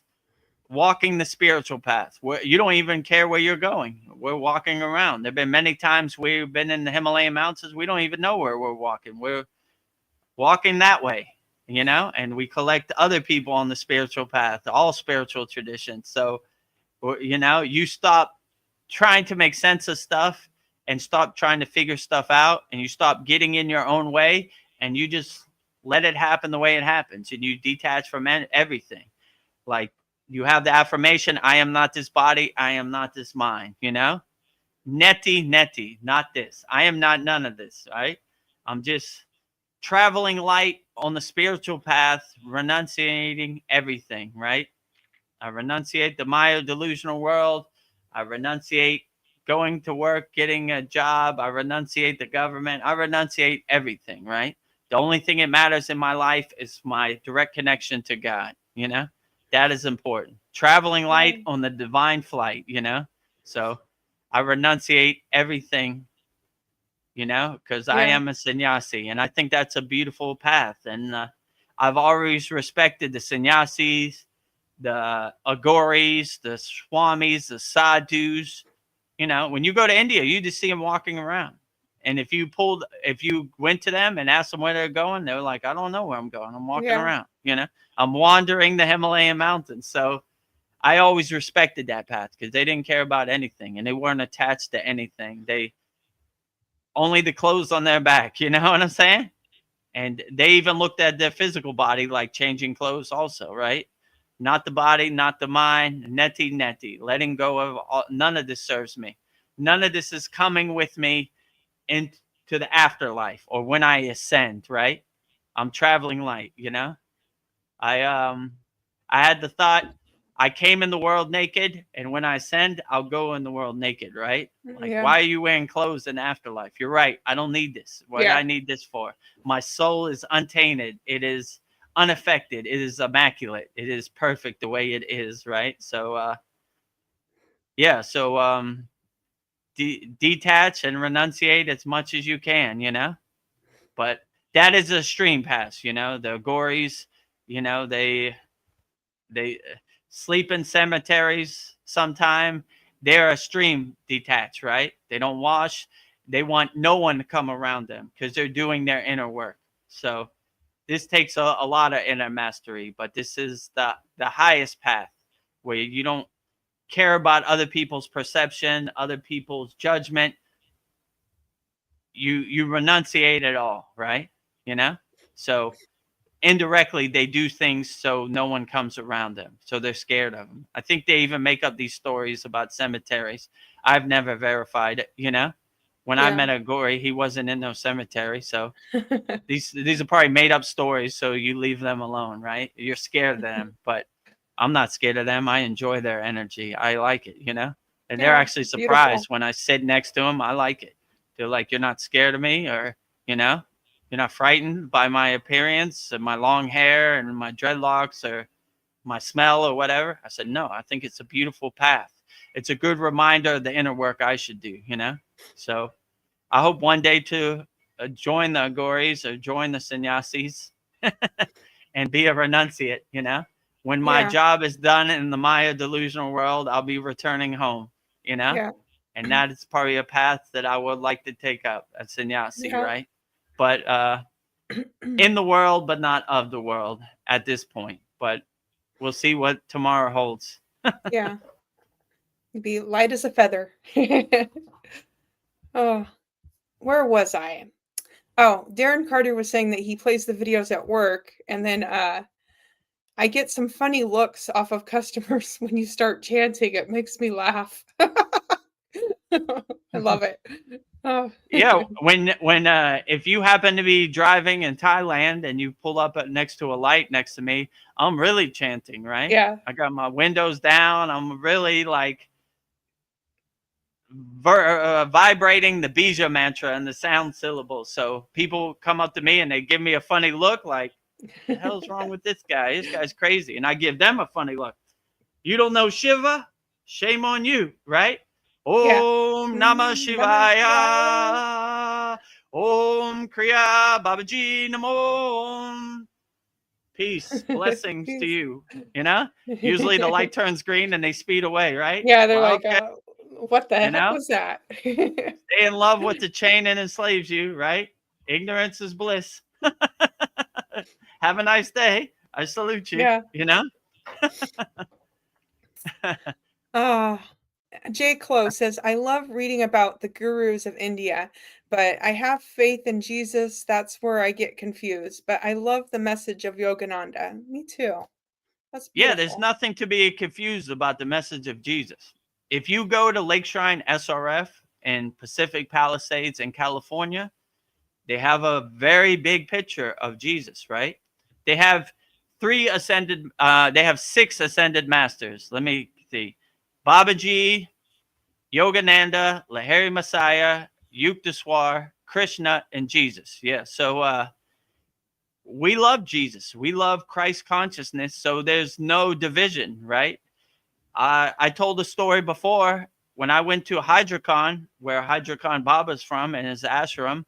walking the spiritual path. Where you don't even care where you're going. We're walking around. There have been many times we've been in the Himalayan mountains. We don't even know where we're walking. We're walking that way, and we collect other people on the spiritual path, all spiritual traditions. So, you stop trying to make sense of stuff and stop trying to figure stuff out, and you stop getting in your own way, and you just let it happen the way it happens, and you detach from everything. Like, you have the affirmation, I am not this body, I am not this mind, neti, not this. I am not none of this, right? I'm just traveling light on the spiritual path, renunciating everything, right? I renunciate the Maya delusional world. I renunciate going to work, getting a job. I renunciate the government. I renunciate everything, right? The only thing that matters in my life is my direct connection to God, That is important. Traveling light on the divine flight, So I renunciate everything, because I am a sannyasi. And I think that's a beautiful path. And I've always respected the sannyasis, the agoris, the swamis, the sadhus. When you go to India, you just see them walking around. And if you went to them and asked them where they're going, they're like, I don't know where I'm going. I'm walking around, I'm wandering the Himalayan mountains. So I always respected that path because they didn't care about anything and they weren't attached to anything. They only the clothes on their back, you know what I'm saying? And they even looked at their physical body like changing clothes also, right? Not the body, not the mind, neti, letting go of all, none of this serves me. None of this is coming with me into the afterlife or when I ascend, right? I'm traveling light, you know? I had the thought I came in the world naked, and when I ascend, I'll go in the world naked, right? Like, Yeah. why are you wearing clothes in afterlife? You're right. I don't need this. What do Yeah. I need this for? My soul is untainted. It is unaffected. It is immaculate. It is perfect the way it is, right? So, yeah. So, detach and renunciate as much as you can, you know? But that is a stream pass, you know? The gories, you know, they sleep in cemeteries sometime. They're a stream detached, right? They don't wash. They want no one to come around them because they're doing their inner work. So this takes a lot of inner mastery, but this is the highest path where you don't care about other people's perception, other people's judgment. You renunciate it all, right? You know? So indirectly they do things so no one comes around them, so they're scared of them. I think they even make up these stories about cemeteries. I've never verified it, you know. When I Yeah. met a gory, he wasn't in no cemetery, so these are probably made up stories, so you leave them alone, right? You're scared of them, but I'm not scared of them. I enjoy their energy. I like it, you know. And they're Yeah. actually Beautiful. surprised when I sit next to them. I like it. They're like, you're not scared of me, or you know, you're not frightened by my appearance and my long hair and my dreadlocks or my smell or whatever. I said, no, I think it's a beautiful path. It's a good reminder of the inner work I should do, you know? So I hope one day to join the Agoris or join the sannyasis and be a renunciate, you know? When my Yeah. job is done in the Maya delusional world, I'll be returning home, you know? Yeah. And that is probably a path that I would like to take up, a sannyasi, Yeah. right? But in the world, but not of the world at this point. But we'll see what tomorrow holds. Yeah. Be light as a feather. Oh, where was I? Oh, Darren Carter was saying that he plays the videos at work, and then I get some funny looks off of customers when you start chanting. It makes me laugh. I love it. Oh. Yeah, when if you happen to be driving in Thailand and you pull up next to a light next to me, I'm really chanting, right? Yeah. I got my windows down. I'm really like vibrating the bija mantra and the sound syllables. So people come up to me and they give me a funny look, like, "The hell's wrong with this guy? This guy's crazy." And I give them a funny look. You don't know Shiva? Shame on you, right? Yeah. Om Namah Namah Shivaya. Shivaya. Om Kriya Babaji Namo. Peace, blessings to Peace. you. You know, usually the light turns green and they speed away, right? Yeah, they're Well, like, okay, what the you heck know, was that? stay in love with the chain and enslaves you, right? Ignorance is bliss. Have a nice day. I salute you, Yeah. you know? Ah, Jay Close says, I love reading about the gurus of India, but I have faith in Jesus. That's where I get confused. But I love the message of Yogananda. Me too. That's Yeah, there's beautiful. nothing to be confused about the message of Jesus. If you go to Lake Shrine SRF in Pacific Palisades in California, they have a very big picture of Jesus, right? They have they have 6 ascended masters. Let me see. Babaji, Yogananda, Lahiri Messiah, Yukteswar, Krishna, and Jesus. Yeah, so we love Jesus. We love Christ consciousness, so there's no division, right? I told a story before when I went to Hyderabad, where Hyderabad Baba's from, and his ashram.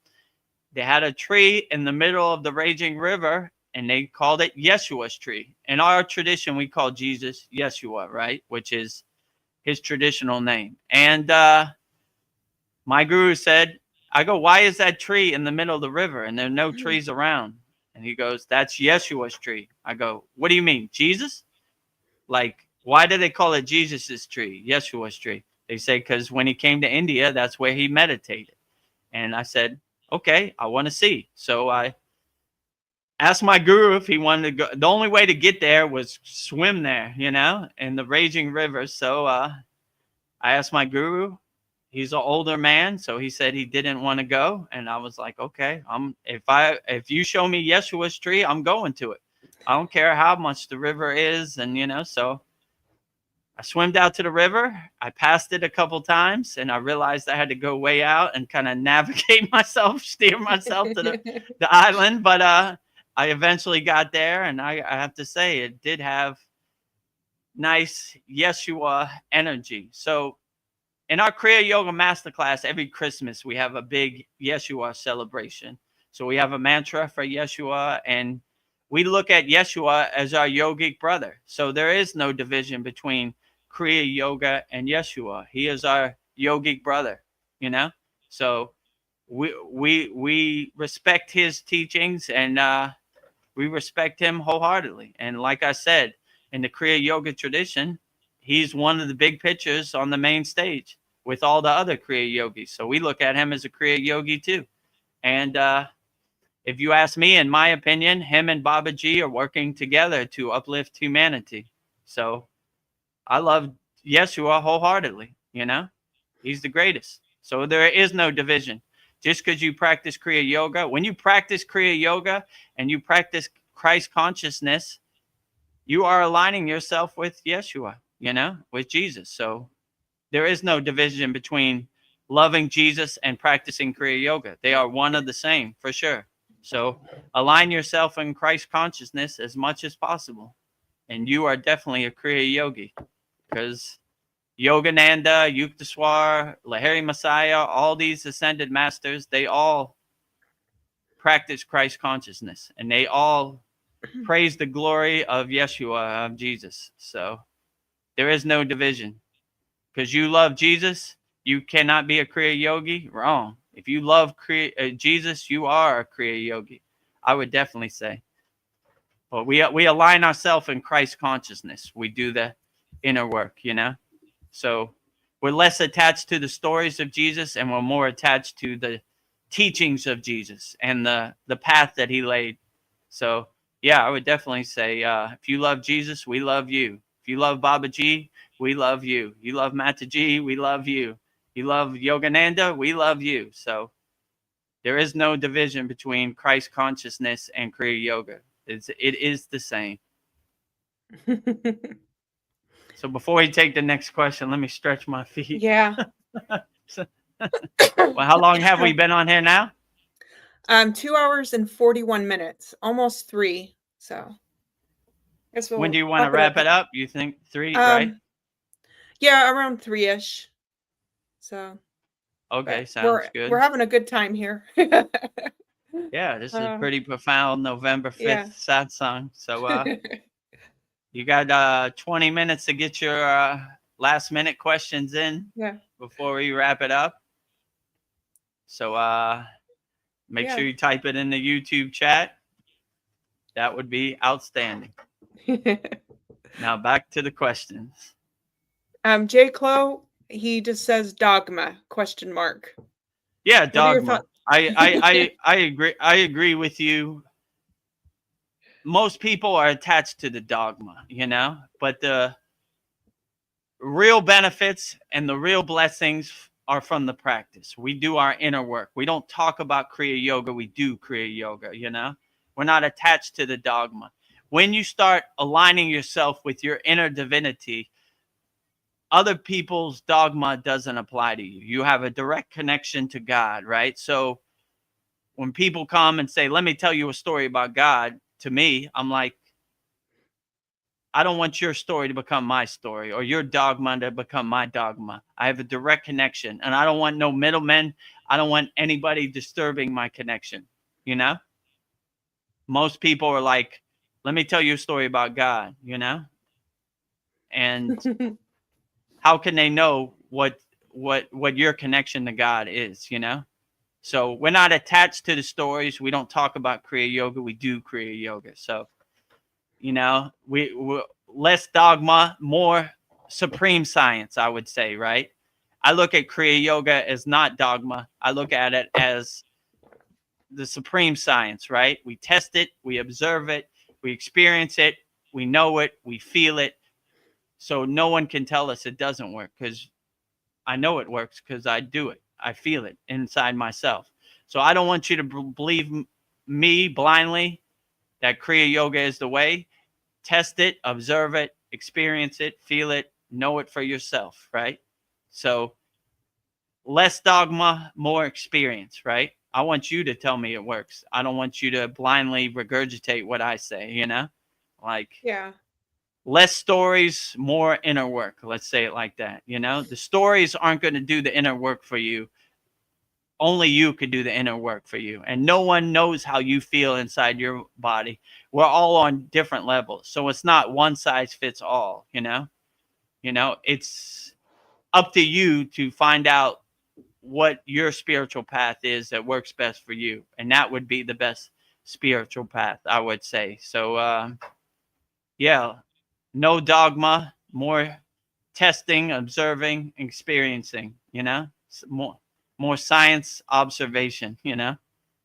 They had a tree in the middle of the raging river, and they called it Yeshua's tree. In our tradition, we call Jesus Yeshua, right? Which is his traditional name. And my guru said, I go, why is that tree in the middle of the river and there are no trees around? And he goes, that's Yeshua's tree. I go, what do you mean? Jesus? Like Why do they call it Jesus's tree, Yeshua's tree? They say because when he came to India, that's where he meditated. And I said, okay, I want to see. So I asked my guru if he wanted to go. The only way to get there was swim there, in the raging river. So I asked my guru. He's an older man, so he said he didn't want to go, and I was like, okay, if you show me Yeshua's tree, I'm going to it. I don't care how much the river is, and so I swam out to the river. I passed it a couple times, and I realized I had to go way out and kind of navigate myself, steer myself to the island. But I eventually got there, and I have to say it did have nice Yeshua energy. So in our Kriya Yoga Masterclass, every Christmas, we have a big Yeshua celebration. So we have a mantra for Yeshua, and we look at Yeshua as our yogic brother. So there is no division between Kriya Yoga and Yeshua. He is our yogic brother, So we respect his teachings, and we respect him wholeheartedly. And like I said, in the Kriya Yoga tradition, he's one of the big pitchers on the main stage with all the other Kriya yogis. So we look at him as a Kriya yogi too. And if you ask me, in my opinion, him and Babaji are working together to uplift humanity. So I love Yeshua wholeheartedly, He's the greatest. So there is no division. Just because you practice Kriya Yoga, when you practice Kriya Yoga and you practice Christ consciousness, you are aligning yourself with Yeshua, with Jesus. So there is no division between loving Jesus and practicing Kriya Yoga. They are one of the same, for sure. So align yourself in Christ consciousness as much as possible. And you are definitely a Kriya Yogi, because Yogananda, Yukteswar, Lahiri Messiah, all these ascended masters, they all practice Christ consciousness, and they all praise the glory of Yeshua, of Jesus. So there is no division. Because you love Jesus, you cannot be a Kriya Yogi. Wrong. If you love Jesus, you are a Kriya Yogi. I would definitely say. But we align ourselves in Christ consciousness. We do the inner work, So we're less attached to the stories of Jesus, and we're more attached to the teachings of Jesus and the path that he laid. So yeah, I would definitely say, if you love Jesus, we love you. If you love Babaji, we love you. You love Mataji, we love you. You love Yogananda, we love you. So there is no division between Christ consciousness and Kriya Yoga. It is the same. So before we take the next question, let me stretch my feet. Yeah. Well, how long have we been on here now? 2 hours and 41 minutes, almost 3. So when do you want to wrap it up? You think 3, right? Yeah, around 3-ish. So okay, sounds good. We're having a good time here. Yeah, this is pretty profound. November 5th satsang. So you got 20 minutes to get your last minute questions in before we wrap it up. So make sure you type it in the YouTube chat. That would be outstanding. Now back to the questions. J. Clo, he just says dogma ? Yeah, dogma. I agree. I agree with you. Most people are attached to the dogma, but the real benefits and the real blessings are from the practice. We do our inner work. We don't talk about Kriya Yoga. We do Kriya Yoga, We're not attached to the dogma. When you start aligning yourself with your inner divinity, other people's dogma doesn't apply to you. You have a direct connection to God, right? So when people come and say, let me tell you a story about God, to me, I'm like, I don't want your story to become my story or your dogma to become my dogma. I have a direct connection, and I don't want no middlemen. I don't want anybody disturbing my connection, Most people are like, let me tell you a story about God, And how can they know what your connection to God is, So we're not attached to the stories. We don't talk about Kriya Yoga. We do Kriya Yoga. So, less dogma, more supreme science, I would say, right? I look at Kriya Yoga as not dogma. I look at it as the supreme science, right? We test it, we observe it, we experience it, we know it, we feel it. So no one can tell us it doesn't work, because I know it works because I do it. I feel it inside myself. So I don't want you to believe me blindly that Kriya Yoga is the way. Test it, observe it, experience it, feel it, know it for yourself, right? So less dogma, more experience, right? I want you to tell me it works. I don't want you to blindly regurgitate what I say, you know? Like, Yeah. less stories, more inner work. Let's say it like that, you know? The stories aren't going to do the inner work for you. Only you could do the inner work for you. And no one knows how you feel inside your body. We're all on different levels. So it's not one size fits all, you know? It's up to you to find out what your spiritual path is that works best for you. And that would be the best spiritual path, I would say. So, yeah, no dogma, more testing, observing, experiencing, you know, more science observation, you know.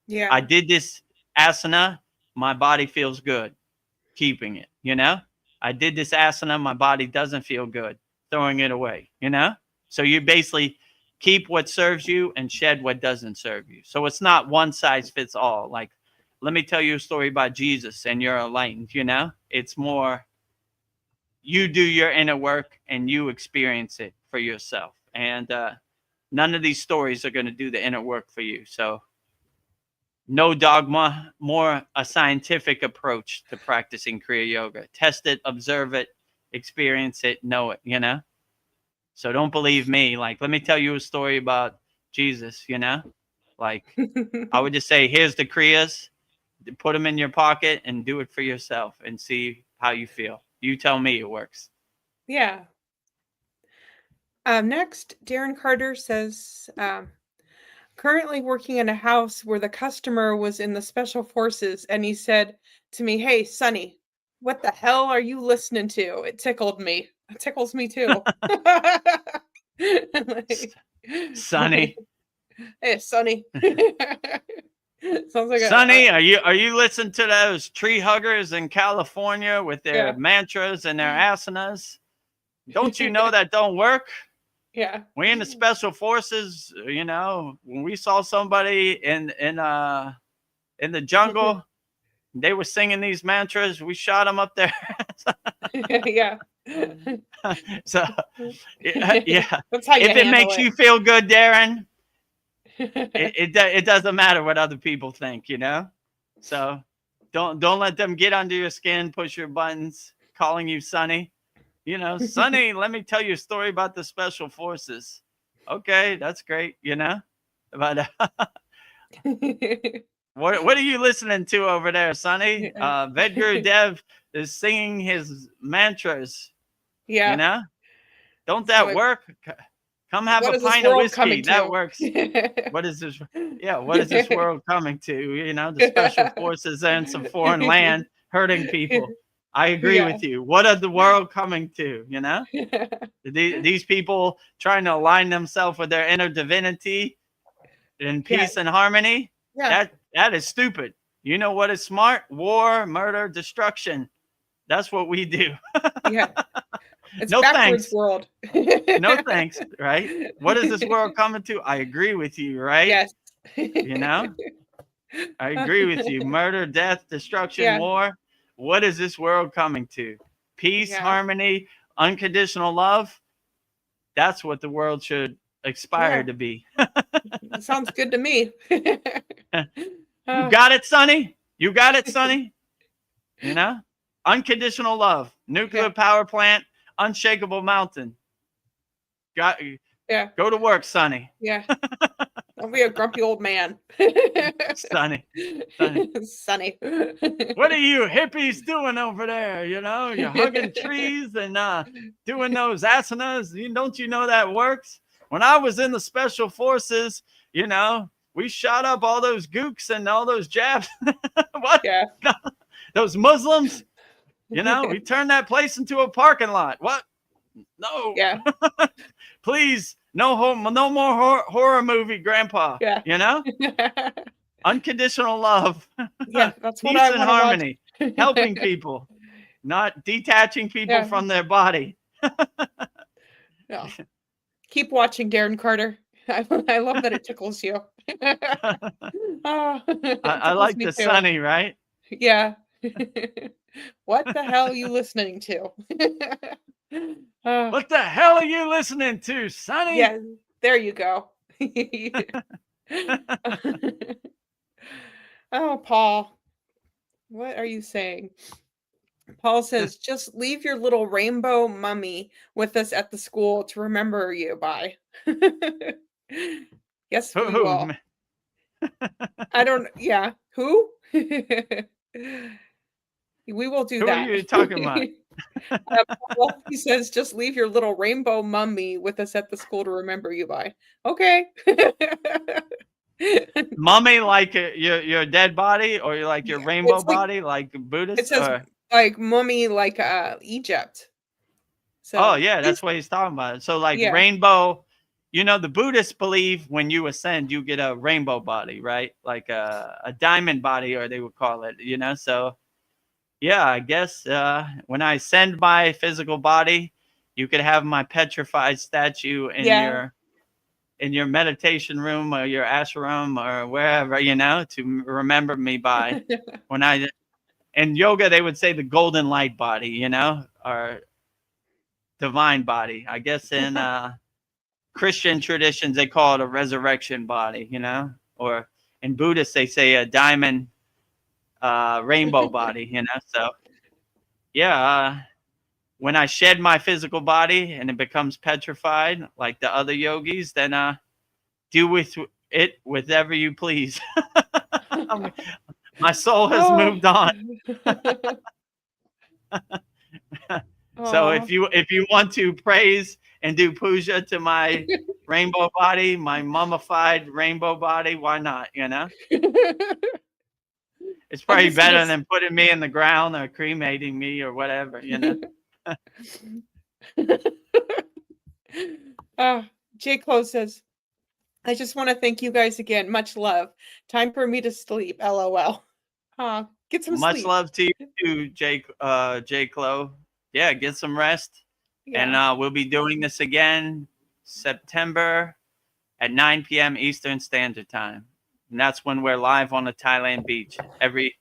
Yeah. I did this asana, my body feels good, keeping it, you know. I did this asana, my body doesn't feel good, throwing it away, you know. So you basically keep what serves you and shed what doesn't serve you. So it's not one size fits all. Like, let me tell you a story about Jesus and you're enlightened, you know. It's more, you do your inner work and you experience it for yourself. And none of these stories are going to do the inner work for you. So no dogma, more a scientific approach to practicing Kriya Yoga. Test it, observe it, experience it, know it, you know? So don't believe me. Like, let me tell you a story about Jesus, you know? Like, I would just say, here's the Kriyas, put them in your pocket and do it for yourself and see how you feel. You tell me it works. Yeah. Next, Darren Carter says, currently working in a house where the customer was in the special forces, and he said to me, "Hey, Sonny, what the hell are you listening to?" It tickled me. It tickles me too. Sonny. Hey, Sonny. Sounds like Sonny, are you listening to those tree huggers in California with their mantras and their asanas? Don't you know that don't work? Yeah. We in the special forces, you know, when we saw somebody in the jungle, they were singing these mantras, we shot them up there. Yeah. So yeah. That's how you if it makes you feel good, Darren, it doesn't matter what other people think, you know. So don't let them get under your skin, push your buttons, calling you Sonny. You know, Sonny, let me tell you a story about the special forces. Okay, that's great, you know. But what are you listening to over there, Sonny? Vedagurudev is singing his mantras. Yeah. You know, don't that work? Come have a pint of whiskey. That works. What is this? Yeah, what is this world coming to? You know, the special forces and some foreign land hurting people. I agree with you. What are the world coming to? You know, these people trying to align themselves with their inner divinity in peace and harmony. Yeah. That is stupid. You know what is smart? War, murder, destruction. That's what we do. Yeah. It's no backwards thanks. world. No thanks, right? What is this world coming to? I agree with you, right? Yes. You know? I agree with you. Murder, death, destruction, war. What is this world coming to? Peace, harmony, unconditional love. That's what the world should aspire to be. Sounds good to me. You got it, Sonny? You got it, Sonny? You know? Unconditional love. Nuclear power plant. Unshakable mountain. Go to work, Sonny. Yeah. Don't be a grumpy old man. Sonny. Sonny. What are you hippies doing over there? You know, you're hugging trees and doing those asanas. Don't you know that works? When I was in the special forces, you know, we shot up all those gooks and all those Japs. What? Yeah. Those Muslims. You know, we turned that place into a parking lot. What? No. Yeah. Please, no more horror movie, Grandpa. Yeah. You know, unconditional love. Yeah, that's what Peace I and want to harmony, watch. helping people, not detaching people Yeah. from their body. Yeah. Keep watching, Darren Carter. I love that it tickles you. Oh, it I tickles like me the too. sunny, right? Yeah. What the hell are you listening to? Oh, What the hell are you listening to, Sonny? yeah, there you go. Oh, Paul, what are you saying? Paul says, just leave your little rainbow mummy with us at the school to remember you by. Yes, we will. I don't, yeah. Who? We will do Who are that. you talking about? Paul, he says, just leave your little rainbow mummy with us at the school to remember you by. Okay. Mummy, like your dead body, or like your rainbow It's like, body, like it Buddhist? says like mummy, like Egypt. Oh So yeah, that's what he's talking about. So like yeah, rainbow, you know, the Buddhists believe when you ascend, you get a rainbow body, right? Like a diamond body, or they would call it, you know. So yeah, I guess when I ascend my physical body, you could have my petrified statue yeah. in your meditation room or your ashram or wherever, you know, to remember me by. When I in yoga, they would say the golden light body, you know, or divine body. I guess in Christian traditions, they call it a resurrection body, you know, or in Buddhists, they say a diamond rainbow body, you know. So yeah, when I shed my physical body and it becomes petrified, like the other yogis, then do with it whatever you please. My soul has moved on. So if you want to praise and do puja to my rainbow body, my mummified rainbow body, why not? You know, it's probably better than putting me in the ground or cremating me or whatever. You know. J. Close says, I just want to thank you guys again. Much love. Time for me to sleep. LOL. Get some Much sleep. love to you too, J. Clo. Yeah, get some rest. Yeah. And we'll be doing this again September at 9 p.m. Eastern Standard Time. And that's when we're live on the Thailand beach. Every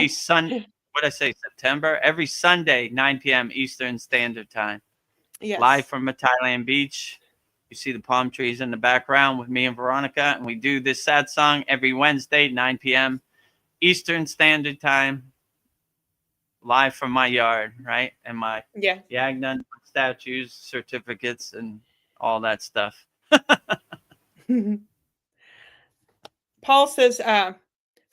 Sunday, September? Every Sunday, 9 p.m. Eastern Standard Time. Yes. Live from the Thailand beach. You see the palm trees in the background with me and Veronica. And we do this satsang every Wednesday, 9 p.m. Eastern Standard Time. Live from my yard, right? And my Yagnan statues, certificates, and all that stuff. Paul says,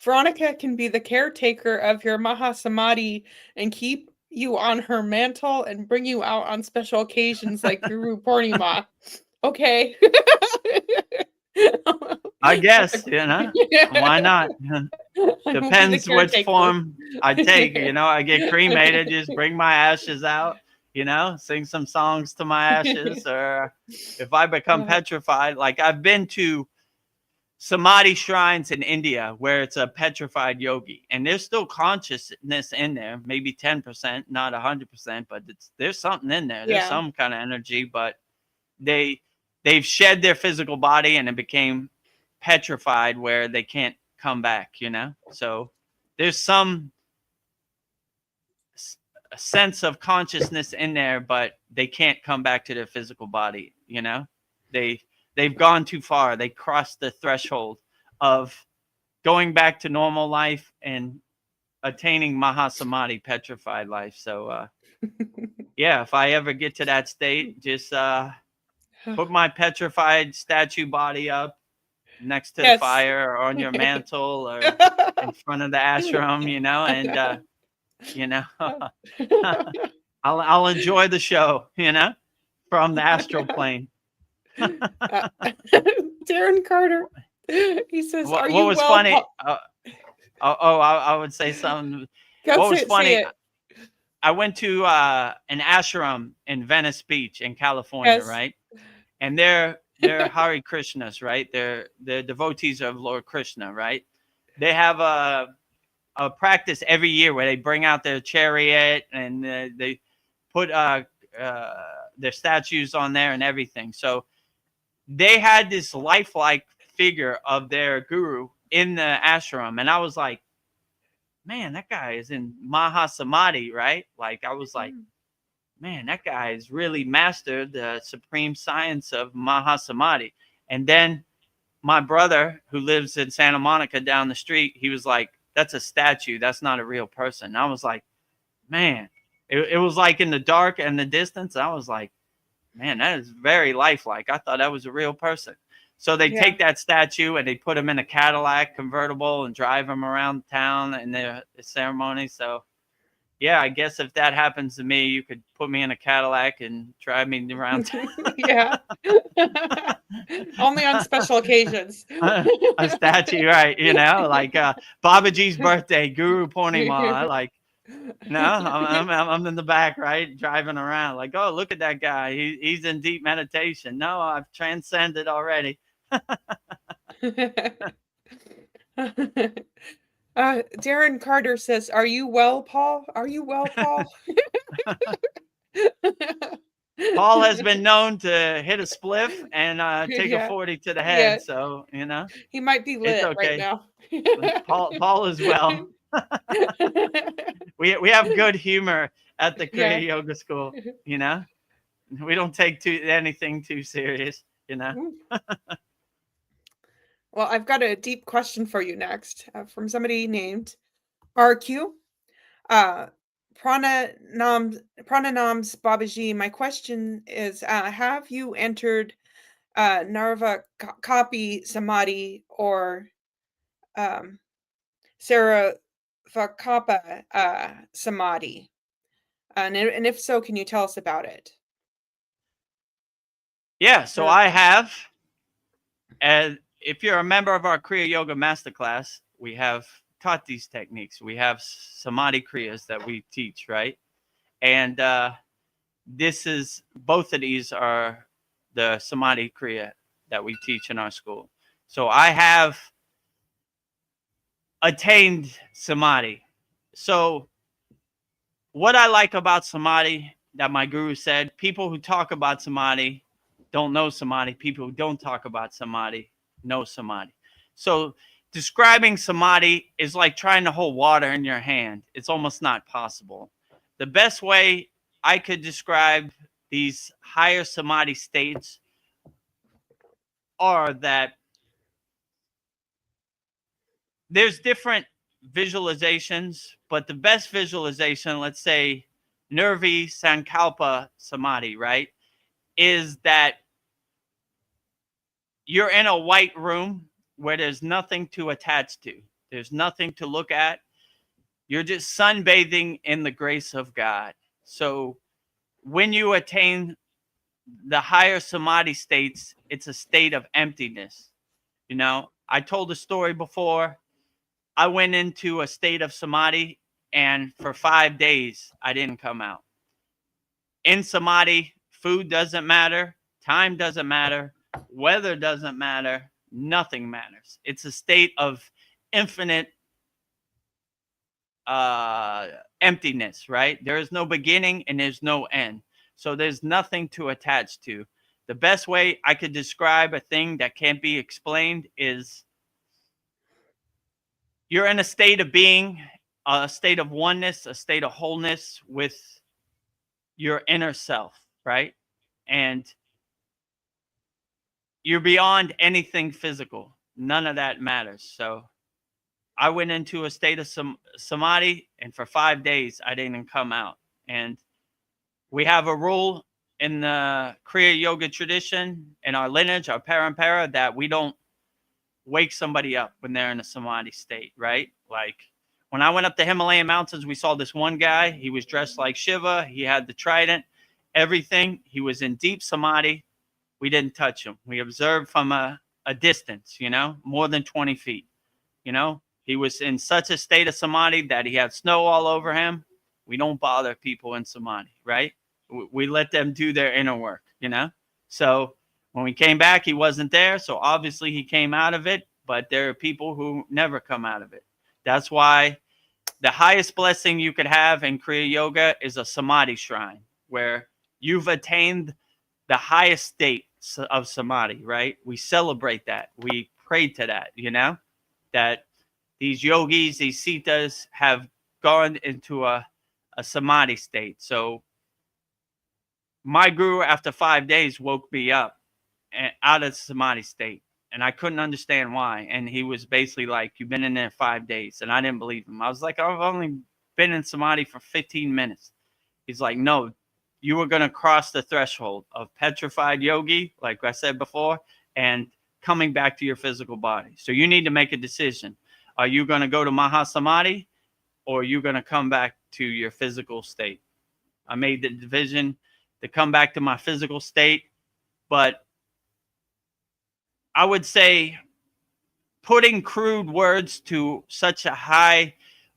Veronica can be the caretaker of your Mahasamadhi and keep you on her mantle and bring you out on special occasions like Guru Purnima. Okay. I guess, you know, why not? Depends which form I take. You know, I get cremated, just bring my ashes out, you know, sing some songs to my ashes. Or if I become petrified, like I've been to Samadhi shrines in India where it's a petrified yogi and there's still consciousness in there, maybe 10%, not 100%, but there's something in there. There's some kind of energy, but they've shed their physical body and it became petrified where they can't come back, you know. So there's some sense of consciousness in there, but they can't come back to their physical body, you know. They've gone too far. They crossed the threshold of going back to normal life and attaining Mahasamadhi, petrified life. So yeah, if I ever get to that state, just put my petrified statue body up next to the fire or on your mantle or in front of the ashram, you know, and you know, I'll enjoy the show, you know, from the astral plane. Darren Carter, he says, what was funny? I would say something. What was funny? I went to an ashram in Venice Beach in California, Yes. right? And they're Hare Krishnas, right? They're devotees of Lord Krishna, right? They have a practice every year where they bring out their chariot and they put their statues on there and everything. So they had this lifelike figure of their guru in the ashram, and I was like, man, that guy is in Mahasamadhi, right? Like I was like, man, that guy has really mastered the supreme science of Mahasamadhi. And then my brother, who lives in Santa Monica down the street, he was like, that's a statue. That's not a real person. And I was like, man, it was like in the dark and the distance. I was like, man, that is very lifelike. I thought that was a real person. So they take that statue and they put him in a Cadillac convertible and drive him around town in the ceremony. So yeah, I guess if that happens to me, you could put me in a Cadillac and drive me around town. Yeah. Only on special occasions. A statue, right? You know, like Babaji's birthday, Guru Purnima. Like, no, I'm in the back, right, driving around. Like, oh, look at that guy. He's in deep meditation. No, I've transcended already. Darren Carter says, "Are you well, Paul? Are you well, Paul?" Paul has been known to hit a spliff and take a 40 to the head. So, you know, he might be lit right now. Paul as well. We have good humor at the Kriya Yoga School, you know. We don't take anything too serious, you know. Well, I've got a deep question for you next from somebody named RQ. Prananams Babaji. My question is, have you entered Narva Kapi Samadhi or Saravakapa Samadhi? And if so, can you tell us about it? Yeah, so I have. And if you're a member of our Kriya Yoga Masterclass, we have taught these techniques. We have Samadhi Kriyas that we teach, right? And both of these are the Samadhi Kriya that we teach in our school. So I have attained Samadhi. So what I like about Samadhi that my guru said, people who talk about Samadhi don't know Samadhi. People who don't talk about Samadhi know Samadhi. So describing Samadhi is like trying to hold water in your hand. It's almost not possible. The best way I could describe these higher Samadhi states are that there's different visualizations, but the best visualization, let's say Nirvi Sankalpa Samadhi, right, is that you're in a white room where there's nothing to attach to. There's nothing to look at. You're just sunbathing in the grace of God. So when you attain the higher Samadhi states, it's a state of emptiness. You know, I told a story before. I went into a state of Samadhi, and for 5 days, I didn't come out. In Samadhi, food doesn't matter. Time doesn't matter. Weather doesn't matter. Nothing matters. It's a state of infinite emptiness, right? There is no beginning and there's no end. So there's nothing to attach to. The best way I could describe a thing that can't be explained is you're in a state of being, a state of oneness, a state of wholeness with your inner self, right? And you're beyond anything physical. None of that matters. So I went into a state of Samadhi, and for 5 days, I didn't come out. And we have a rule in the Kriya Yoga tradition, in our lineage, our parampara, that we don't wake somebody up when they're in a Samadhi state, right? Like when I went up the Himalayan mountains, we saw this one guy. He was dressed like Shiva. He had the trident, everything. He was in deep Samadhi. We didn't touch him. We observed from a distance, you know, more than 20 feet. You know, he was in such a state of Samadhi that he had snow all over him. We don't bother people in samadhi, right? We let them do their inner work, you know? So when we came back, he wasn't there. So obviously he came out of it, but there are people who never come out of it. That's why the highest blessing you could have in Kriya Yoga is a samadhi shrine where you've attained the highest state of samadhi, right? We celebrate that. We pray to that, you know, that these yogis, these siddhas have gone into a samadhi state. So my guru, after 5 days, woke me up out of the samadhi state. And I couldn't understand why. And he was basically like, you've been in there 5 days. And I didn't believe him. I was like, I've only been in samadhi for 15 minutes. He's like, no, you were going to cross the threshold of petrified yogi, like I said before, and coming back to your physical body. So you need to make a decision. Are you going to go to Mahasamadhi, or are you going to come back to your physical state? I made the division to come back to my physical state, but I would say putting crude words to such a high,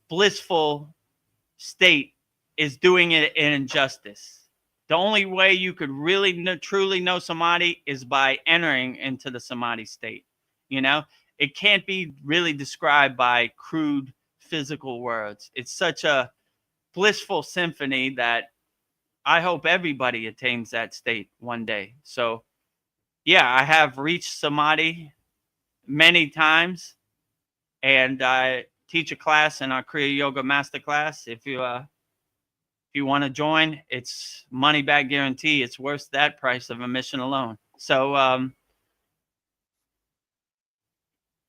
blissful state is doing it an injustice. The only way you could really truly know samadhi is by entering into the samadhi state. You know, it can't be really described by crude physical words. It's such a blissful symphony that I hope everybody attains that state one day. So, yeah, I have reached samadhi many times, and I teach a class in our Kriya Yoga Masterclass. If you want to join, it's money back guarantee. It's worth that price of admission alone. So,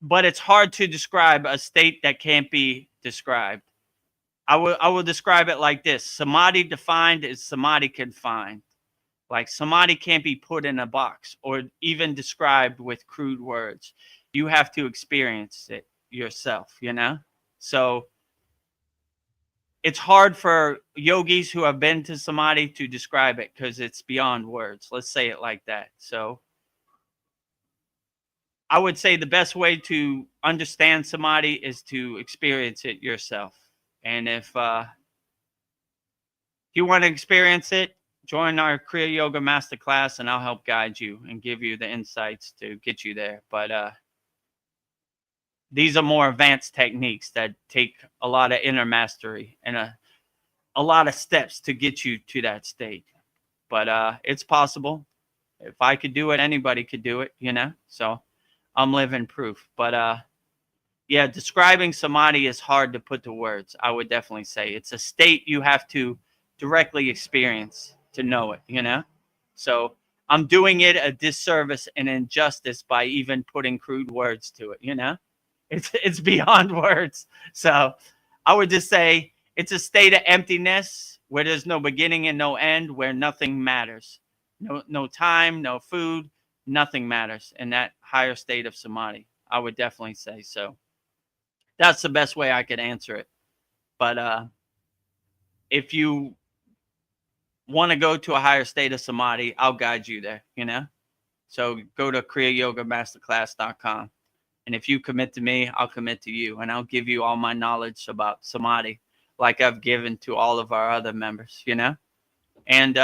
but it's hard to describe a state that can't be described. I will describe it like this. Samadhi defined is samadhi confined. Like samadhi can't be put in a box or even described with crude words. You have to experience it yourself, you know? So it's hard for yogis who have been to samadhi to describe it because it's beyond words. Let's say it like that. So I would say the best way to understand samadhi is to experience it yourself. And if you want to experience it, join our Kriya Yoga Masterclass and I'll help guide you and give you the insights to get you there. But these are more advanced techniques that take a lot of inner mastery and a lot of steps to get you to that state. But it's possible. If I could do it, anybody could do it, you know? So I'm living proof. But yeah, describing samadhi is hard to put to words. I would definitely say it's a state you have to directly experience to know it, you know? So I'm doing it a disservice and injustice by even putting crude words to it, you know? It's beyond words. So I would just say it's a state of emptiness where there's no beginning and no end, where nothing matters. No time, no food, nothing matters in that higher state of samadhi. I would definitely say so. That's the best way I could answer it. But if you want to go to a higher state of samadhi, I'll guide you there, you know? So go to kriyayogamasterclass.com. And if you commit to me, I'll commit to you. And I'll give you all my knowledge about samadhi like I've given to all of our other members, you know? And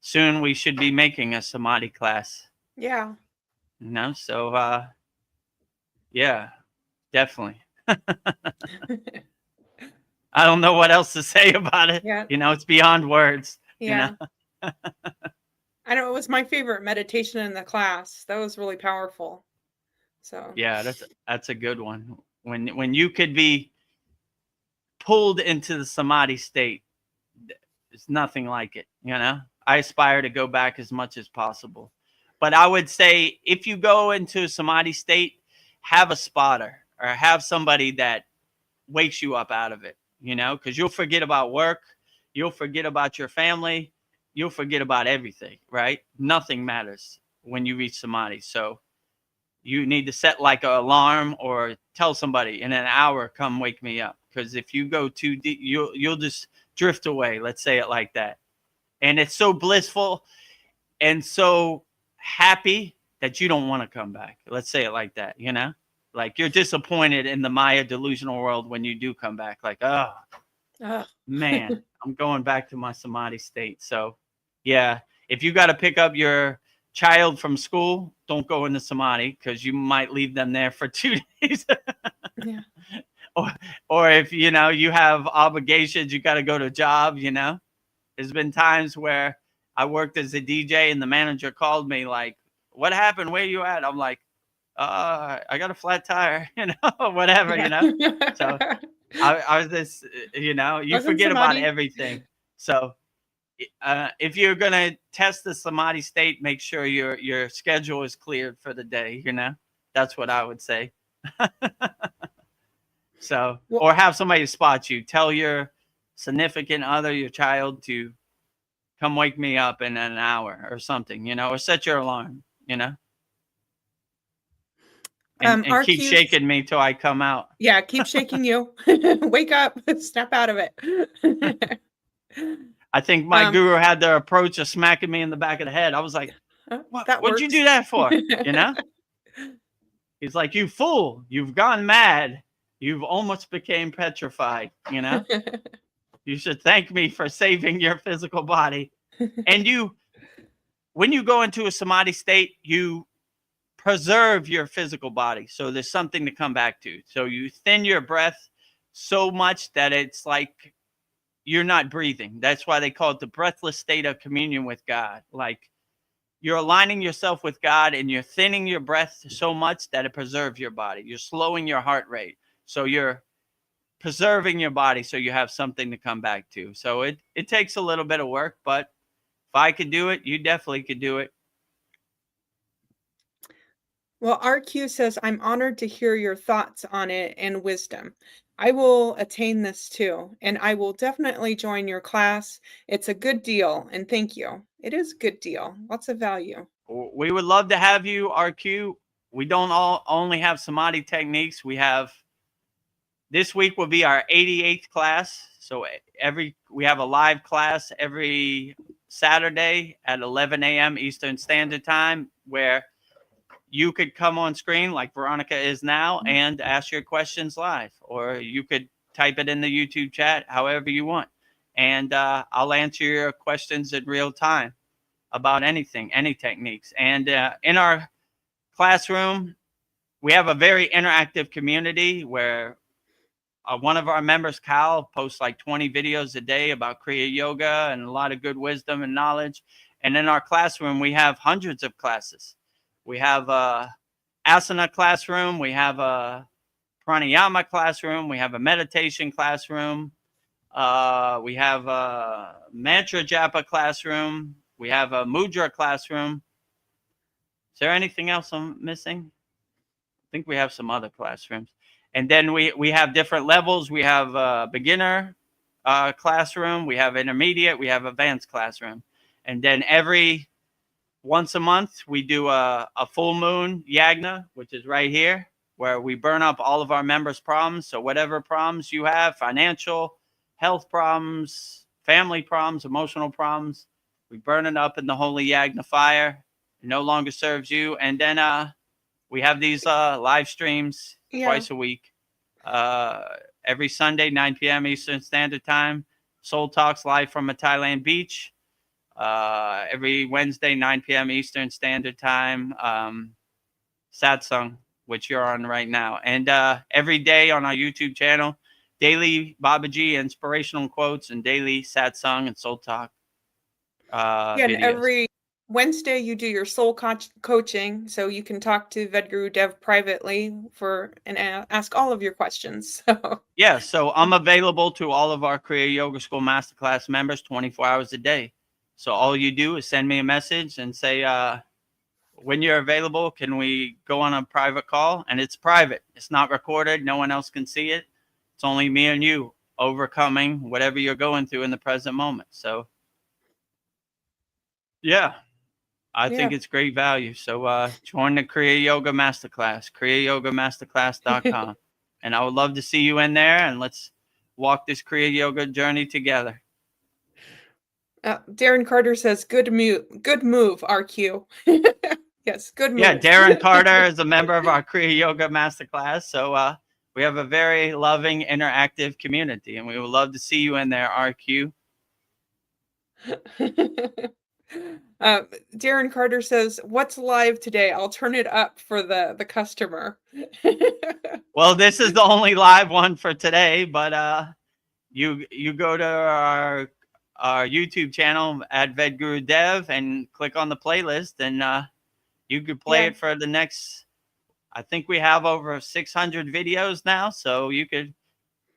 soon we should be making a samadhi class. Yeah. You know? So, yeah, definitely. I don't know what else to say about it. Yeah. You know, it's beyond words. Yeah. You know? I know it was my favorite meditation in the class. That was really powerful. So yeah, that's a good one. When you could be pulled into the samadhi state, there's nothing like it, you know? I aspire to go back as much as possible. But I would say if you go into a samadhi state, have a spotter or have somebody that wakes you up out of it, you know, because you'll forget about work. You'll forget about your family. You'll forget about everything, right? Nothing matters when you reach samadhi. So you need to set like an alarm or tell somebody in an hour, come wake me up. Because if you go too deep, you'll just drift away. Let's say it like that. And it's so blissful and so happy that you don't want to come back. Let's say it like that, you know? Like you're disappointed in the Maya delusional world when you do come back. Like, oh, Ugh. Man, I'm going back to my samadhi state. So, yeah, if you got to pick up your child from school, don't go into samadhi because you might leave them there for 2 days. Yeah. or if you know you have obligations, you got to go to a job. There's been times where I worked as a DJ and the manager called me like, "What happened? Where you at?" I'm like, I got a flat tire, whatever, So I was just, you Wasn't forget about samadhi. everything. So if you're gonna test the samadhi state, make sure your schedule is cleared for the day. That's what I would say. So, Well, or have somebody spot you. Tell your significant other, your child, to come wake me up in an hour or something, or set your alarm, and keep RQ. shaking me till I come out. Yeah, keep shaking you. Wake up, snap out of it. I think my guru had the approach of smacking me in the back of the head. I was like, that what'd you works. do that for? He's like, you fool, you've gone mad. You've almost became petrified, You should thank me for saving your physical body. And when you go into a samadhi state, you preserve your physical body. So there's something to come back to. So you thin your breath so much that it's like you're not breathing. That's why they call it the breathless state of communion with God. Like you're aligning yourself with God and you're thinning your breath so much that it preserves your body. You're slowing your heart rate. So you're preserving your body so you have something to come back to. So it takes a little bit of work, but if I could do it, you definitely could do it. Well, RQ says, I'm honored to hear your thoughts on it and wisdom. I will attain this too, and I will definitely join your class. It's a good deal, and thank you. It is a good deal. Lots of value. We would love to have you, RQ. We don't only have samadhi techniques. This week will be our 88th class. So we have a live class every Saturday at 11 a.m. Eastern Standard Time, where you could come on screen like Veronica is now and ask your questions live, or you could type it in the YouTube chat, however you want. And I'll answer your questions in real time about anything, any techniques. And in our classroom, we have a very interactive community where one of our members, Cal, posts like 20 videos a day about Kriya Yoga and a lot of good wisdom and knowledge. And in our classroom, we have hundreds of classes. We have a asana classroom. We have a pranayama classroom. We have a meditation classroom. We have a mantra japa classroom. We have a mudra classroom. Is there anything else I'm missing? I think we have some other classrooms. And then we have different levels. We have a beginner classroom. We have intermediate. We have advanced classroom. And then once a month, we do a full moon yagna, which is right here, where we burn up all of our members' problems. So whatever problems you have, financial, health problems, family problems, emotional problems, we burn it up in the holy yagna fire. It no longer serves you. And then we have these live streams twice a week. Every Sunday, 9 p.m. Eastern Standard Time. Soul Talks live from a Thailand beach. Every Wednesday, 9 p.m. Eastern Standard Time. Satsang, which you're on right now. And every day on our YouTube channel, daily Babaji inspirational quotes and daily Satsang and Soul Talk And videos. every Wednesday you do your soul coaching, so you can talk to Vedagurudev privately and ask all of your questions. So yeah, so I'm available to all of our Kriya Yoga School Masterclass members 24 hours a day. So all you do is send me a message and say, when you're available, can we go on a private call? And it's private. It's not recorded. No one else can see it. It's only me and you overcoming whatever you're going through in the present moment. So, yeah, I think it's great value. So join the Kriya Yoga Masterclass, kriyayogashop.com. And I would love to see you in there, and let's walk this Kriya Yoga journey together. Darren Carter says, good move, RQ. Yes, good move. Yeah, Darren Carter is a member of our Kriya Yoga Masterclass. So We have a very loving, interactive community, and we would love to see you in there, RQ. Darren Carter says, "What's live today? I'll turn it up for the customer." Well, this is the only live one for today, but you go to our YouTube channel at Vedagurudev and click on the playlist, and you could play it for the next. I think we have over 600 videos now, so you could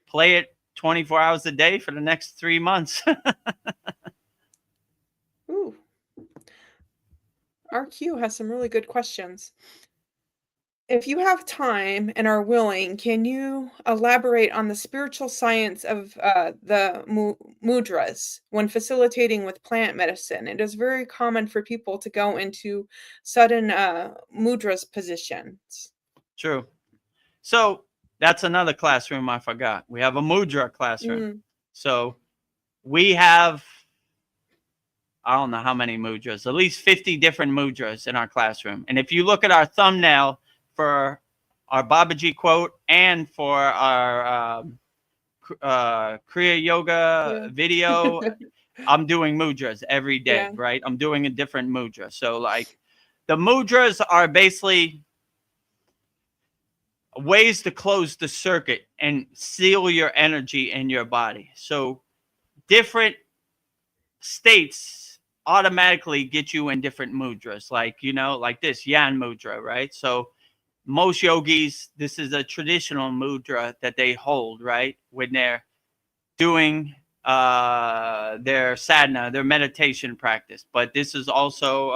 play it 24 hours a day for the next 3 months. Ooh. RQ has some really good questions. If you have time and are willing, can you elaborate on the spiritual science of the mudras when facilitating with plant medicine? It is very common for people to go into sudden mudras positions. True. So that's another classroom I forgot. We have a mudra classroom. So we have, I don't know how many mudras, at least 50 different mudras in our classroom. And if you look at our thumbnail for our Babaji quote and for our Kriya Yoga video, I'm doing mudras every day, right? I'm doing a different mudra. So like the mudras are basically ways to close the circuit and seal your energy in your body. So different states automatically get you in different mudras, like, you know, like this Yan mudra, right? So most yogis, this is a traditional mudra that they hold, right, when they're doing their sadhana, their meditation practice. But this is also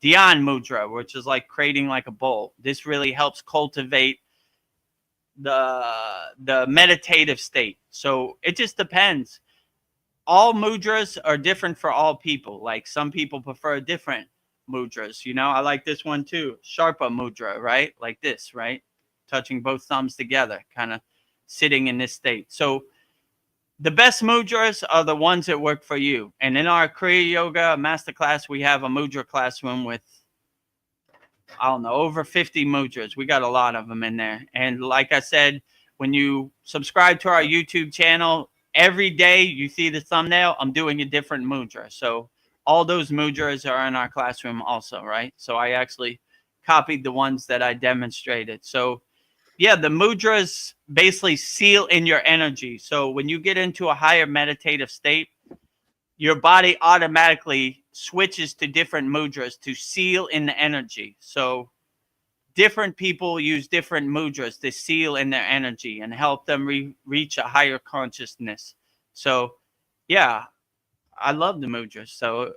Dhyan mudra, which is like creating like a bowl. This really helps cultivate the meditative state. So it just depends. All mudras are different for all people. Like some people prefer different mudras. You know, I like this one too. Sharpa mudra, right? Like this, right? Touching both thumbs together, kind of sitting in this state. So the best mudras are the ones that work for you. And in our Kriya Yoga Masterclass, we have a mudra classroom with, I don't know, over 50 mudras. We got a lot of them in there. And like I said, when you subscribe to our YouTube channel, every day you see the thumbnail, I'm doing a different mudra. So all those mudras are in our classroom also, right? So I actually copied the ones that I demonstrated. So yeah, the mudras basically seal in your energy. So when you get into a higher meditative state, your body automatically switches to different mudras to seal in the energy. So different people use different mudras to seal in their energy and help them reach a higher consciousness. So yeah, I love the mudras. So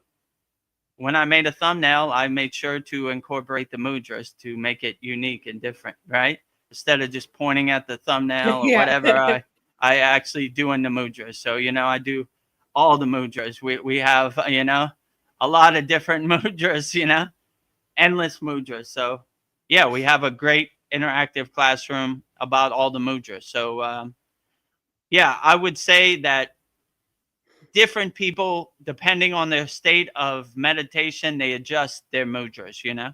when I made a thumbnail, I made sure to incorporate the mudras to make it unique and different, right? Instead of just pointing at the thumbnail or whatever, I actually doing the mudras. So, you know, I do all the mudras. We have, you know, a lot of different mudras, you know, endless mudras. So yeah, we have a great interactive classroom about all the mudras. So yeah, I would say that different people, depending on their state of meditation, they adjust their mudras, you know.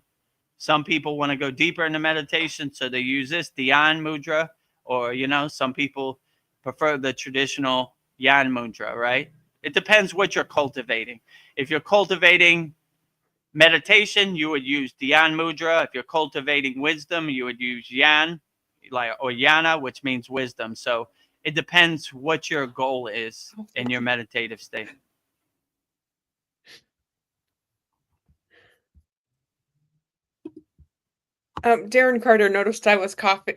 Some people want to go deeper into meditation, so they use this Dhyan mudra, or, you know, some people prefer the traditional Yan mudra, right? It depends what you're cultivating. If you're cultivating meditation, you would use Dhyan mudra. If you're cultivating wisdom, you would use Yan, like, or Yana, which means wisdom. So it depends what your goal is in your meditative state. Darren Carter noticed I was coughing,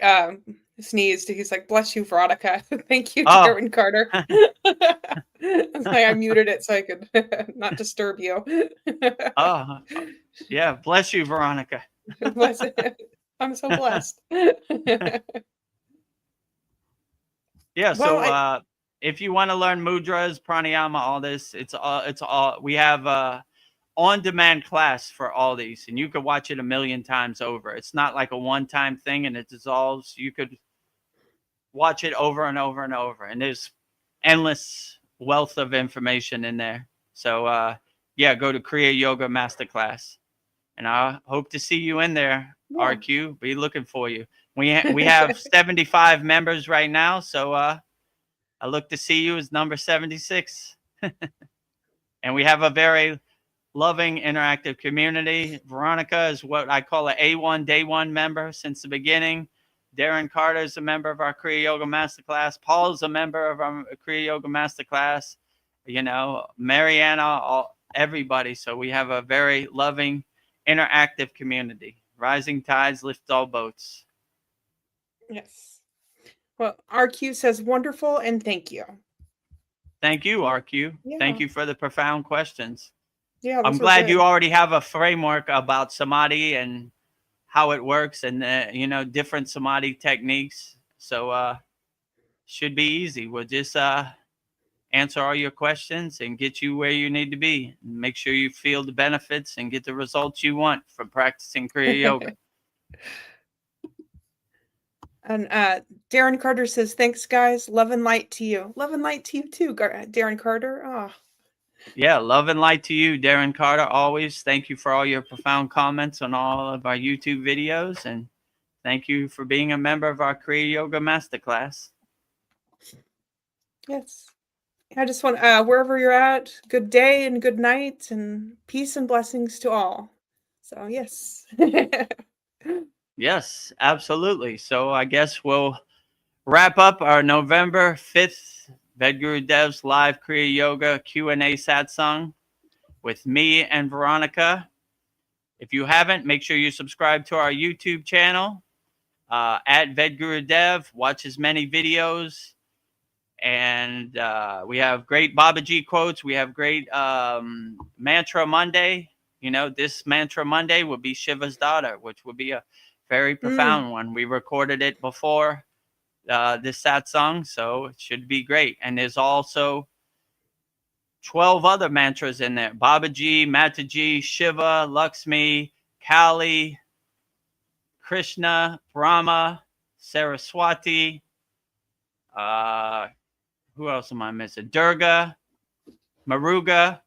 sneezed. He's like, "Bless you, Veronica." Thank you, Darren Carter. I muted it so I could not disturb you. Oh, yeah. Bless you, Veronica. Bless it. I'm so blessed. Yeah. So if you want to learn mudras, pranayama, all this, it's all we have on-demand class for all these, and you could watch it a million times over. It's not like a one-time thing and it dissolves. You could watch it over and over and over, and there's endless wealth of information in there. So yeah, go to Kriya Yoga Masterclass, and I hope to see you in there. RQ, be looking for you. We have 75 members right now, so I look to see you as number 76. And we have a very loving, interactive community. Veronica is what I call an A1 Day 1 member since the beginning. Darren Carter is a member of our Kriya Yoga Masterclass. Paul is a member of our Kriya Yoga Masterclass. You know, Mariana, everybody. So we have a very loving, interactive community. Rising tides lift all boats. Yes. Well, RQ says wonderful and thank you. Thank you, RQ. Yeah. Thank you for the profound questions. Yeah, I'm glad you already have a framework about samadhi and how it works and, different samadhi techniques. So should be easy. We'll just answer all your questions and get you where you need to be. Make sure you feel the benefits and get the results you want from practicing Kriya Yoga. And Darren Carter says, thanks, guys. Love and light to you. Love and light to you, too, Darren Carter. Oh. Yeah, love and light to you, Darren Carter, always. Thank you for all your profound comments on all of our YouTube videos. And thank you for being a member of our Kriya Yoga Masterclass. Yes. I just want, wherever you're at, good day and good night and peace and blessings to all. So, yes. Yes, absolutely. So I guess we'll wrap up our November 5th Vedgurudev's live Kriya Yoga Q&A Satsang with me and Veronica. If you haven't, make sure you subscribe to our YouTube channel at Vedagurudev. Watch as many videos. And we have great Babaji quotes. We have great Mantra Monday. You know, this Mantra Monday will be Shiva's daughter, which will be a very profound one. We recorded it before this satsang, so it should be great. And there's also 12 other mantras in there. Babaji, Mataji, Shiva, Lakshmi, Kali, Krishna, Brahma, Saraswati. Who else am I missing? Durga, Maruga.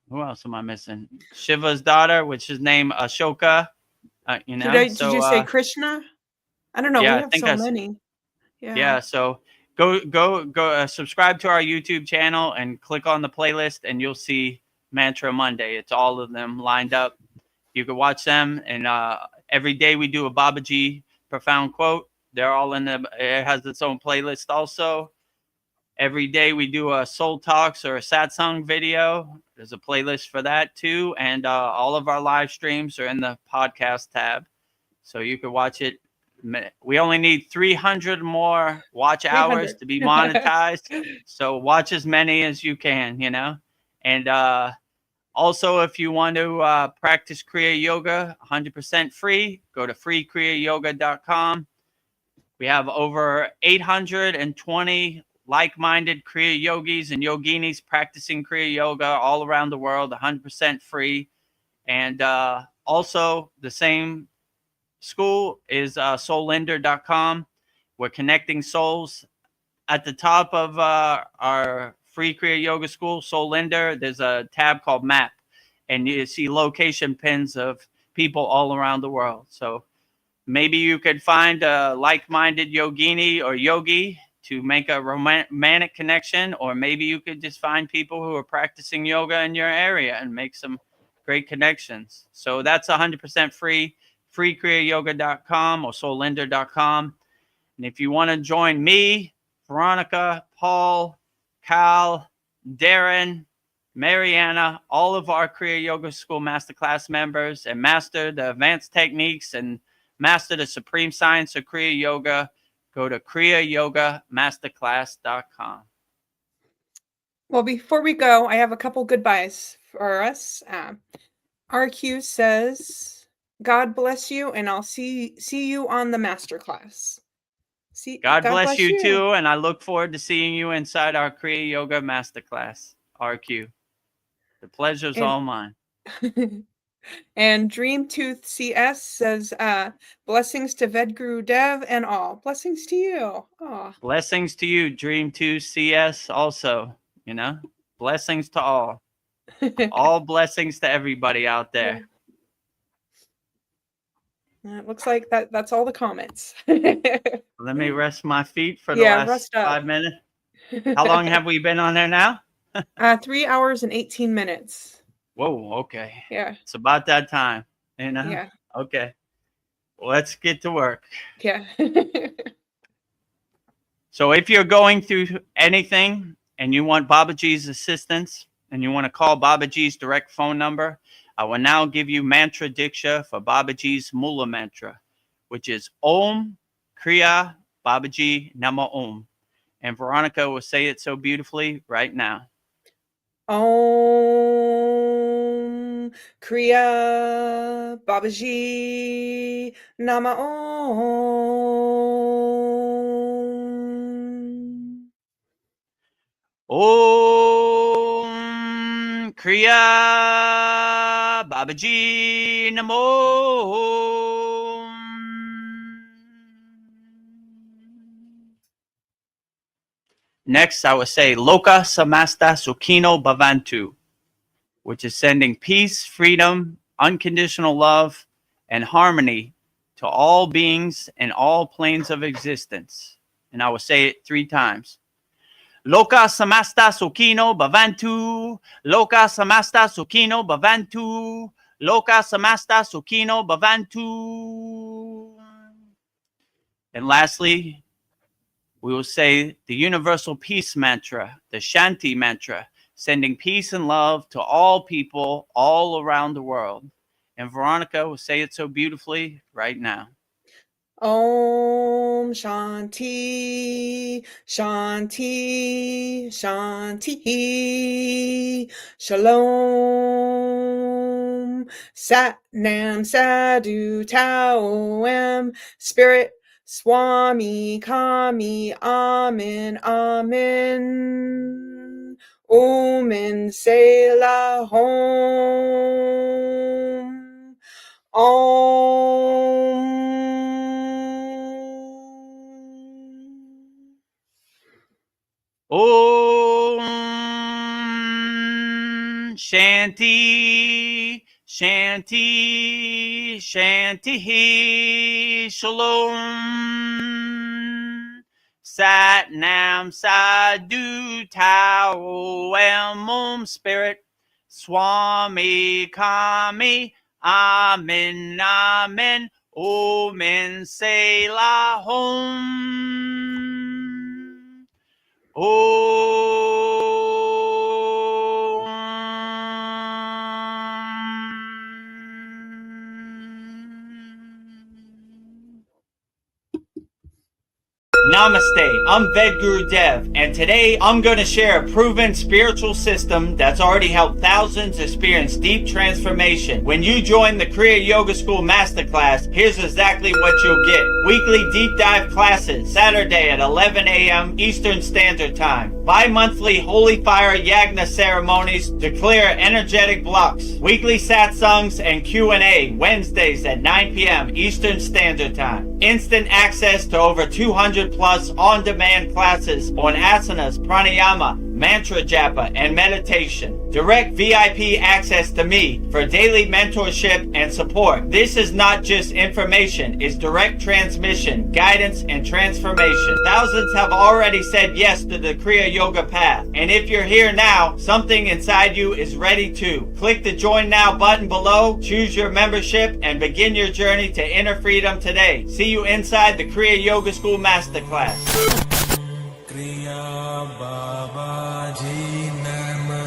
Who else am I missing? Shiva's daughter, which is named Ashoka. Did you say Krishna? I don't know. Yeah, we have so many. Yeah. So go subscribe to our YouTube channel and click on the playlist, and you'll see Mantra Monday. It's all of them lined up. You can watch them, and every day we do a Babaji profound quote. They're all in it has its own playlist also. Every day we do a Soul Talks or a Satsang video. There's a playlist for that too. And all of our live streams are in the podcast tab. So you can watch it. We only need 300 more watch hours to be monetized. So watch as many as you can, you know. And also, if you want to practice Kriya Yoga 100% free, go to freekriyayogashop.com. We have over 820 like-minded Kriya yogis and yoginis practicing Kriya Yoga all around the world, 100% free. And also the same school is soullender.com. We're connecting souls. At the top of our free Kriya Yoga school, Soul Lender, there's a tab called Map. And you see location pins of people all around the world. So maybe you could find a like-minded yogini or yogi to make a romantic connection, or maybe you could just find people who are practicing yoga in your area and make some great connections. So that's 100% free, freekriyayogashop.com or soullender.com. And if you want to join me, Veronica, Paul, Cal, Darren, Mariana, all of our Kriya Yoga School Masterclass members, and master the advanced techniques and master the supreme science of Kriya Yoga, go to kriyayogashop.com. Well, before we go, I have a couple goodbyes for us. RQ says, God bless you, and I'll see you on the Masterclass. God bless you too, and I look forward to seeing you inside our Kriya Yoga Masterclass, RQ. The pleasure's all mine. And Dreamtooth CS says, blessings to Vedagurudev and all. Blessings to you. Oh. Blessings to you, Dreamtooth CS also, you know. Blessings to all. All blessings to everybody out there. It looks like that's all the comments. Let me rest my feet for the Yeah, last rest up. 5 minutes. How long have we been on there now? 3 hours and 18 minutes. Whoa, okay. Yeah. It's about that time, Yeah. Okay. Let's get to work. Yeah. So if you're going through anything and you want Babaji's assistance and you want to call Babaji's direct phone number, I will now give you mantra diksha for Babaji's Mula mantra, which is Om Kriya Babaji Nama Om. And Veronica will say it so beautifully right now. Om Kriya Babaji Nama Om. Om Kriya Babaji Namo. Next, I will say Loka Samasta Sukhino Bhavantu, which is sending peace, freedom, unconditional love, and harmony to all beings and all planes of existence. And I will say it 3 times. Loka Samasta Sukhino Bhavantu, Loka Samasta Sukhino Bhavantu, Loka Samasta Sukhino Bhavantu. And lastly, we will say the universal peace mantra, the Shanti mantra, sending peace and love to all people all around the world. And Veronica will say it so beautifully right now. Om Shanti, Shanti, Shanti, Shalom, Sat Nam Sadhu Tao Am, Spirit, Swami Kami, Amen, Amen, Om and Selah Home, Om. Om Shanti, Shanti, Shanti, Shalom, Sat Nam Sadhu Tao Am, Om Spirit, Swami Kami, Amen, Amen, Om and Selah Home. Namaste, I'm Vedagurudev, and today I'm going to share a proven spiritual system that's already helped thousands experience deep transformation. When you join the Kriya Yoga School Masterclass, here's exactly what you'll get. Weekly deep dive classes, Saturday at 11 a.m. Eastern Standard Time. Bi-monthly Holy Fire Yagna ceremonies to clear energetic blocks. Weekly Satsangs and Q&A, Wednesdays at 9 p.m. Eastern Standard Time. Instant access to over 200 plus on-demand classes on asanas, pranayama, mantra japa, and meditation. Direct VIP access to me for daily mentorship and support. This is not just information, it's direct transmission, guidance, and transformation. Thousands have already said yes to the Kriya Yoga path. And if you're here now, something inside you is ready to. Click the Join Now button below, choose your membership, and begin your journey to inner freedom today. See you inside the Kriya Yoga School Masterclass. Kriya Babaji Namo.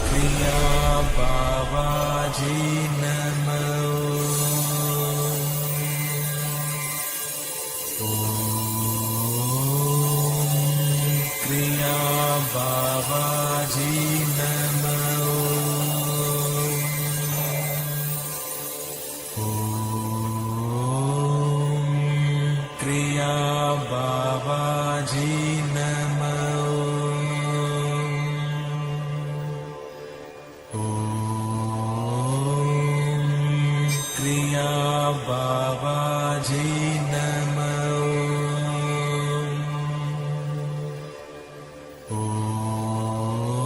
Kriya Babaji Namo. Kriya Babaji Namo. Kriya Babaji Namo. Kriya Babaji Namo.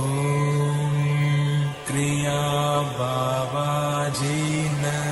Kriya Kriya Babaji Namah.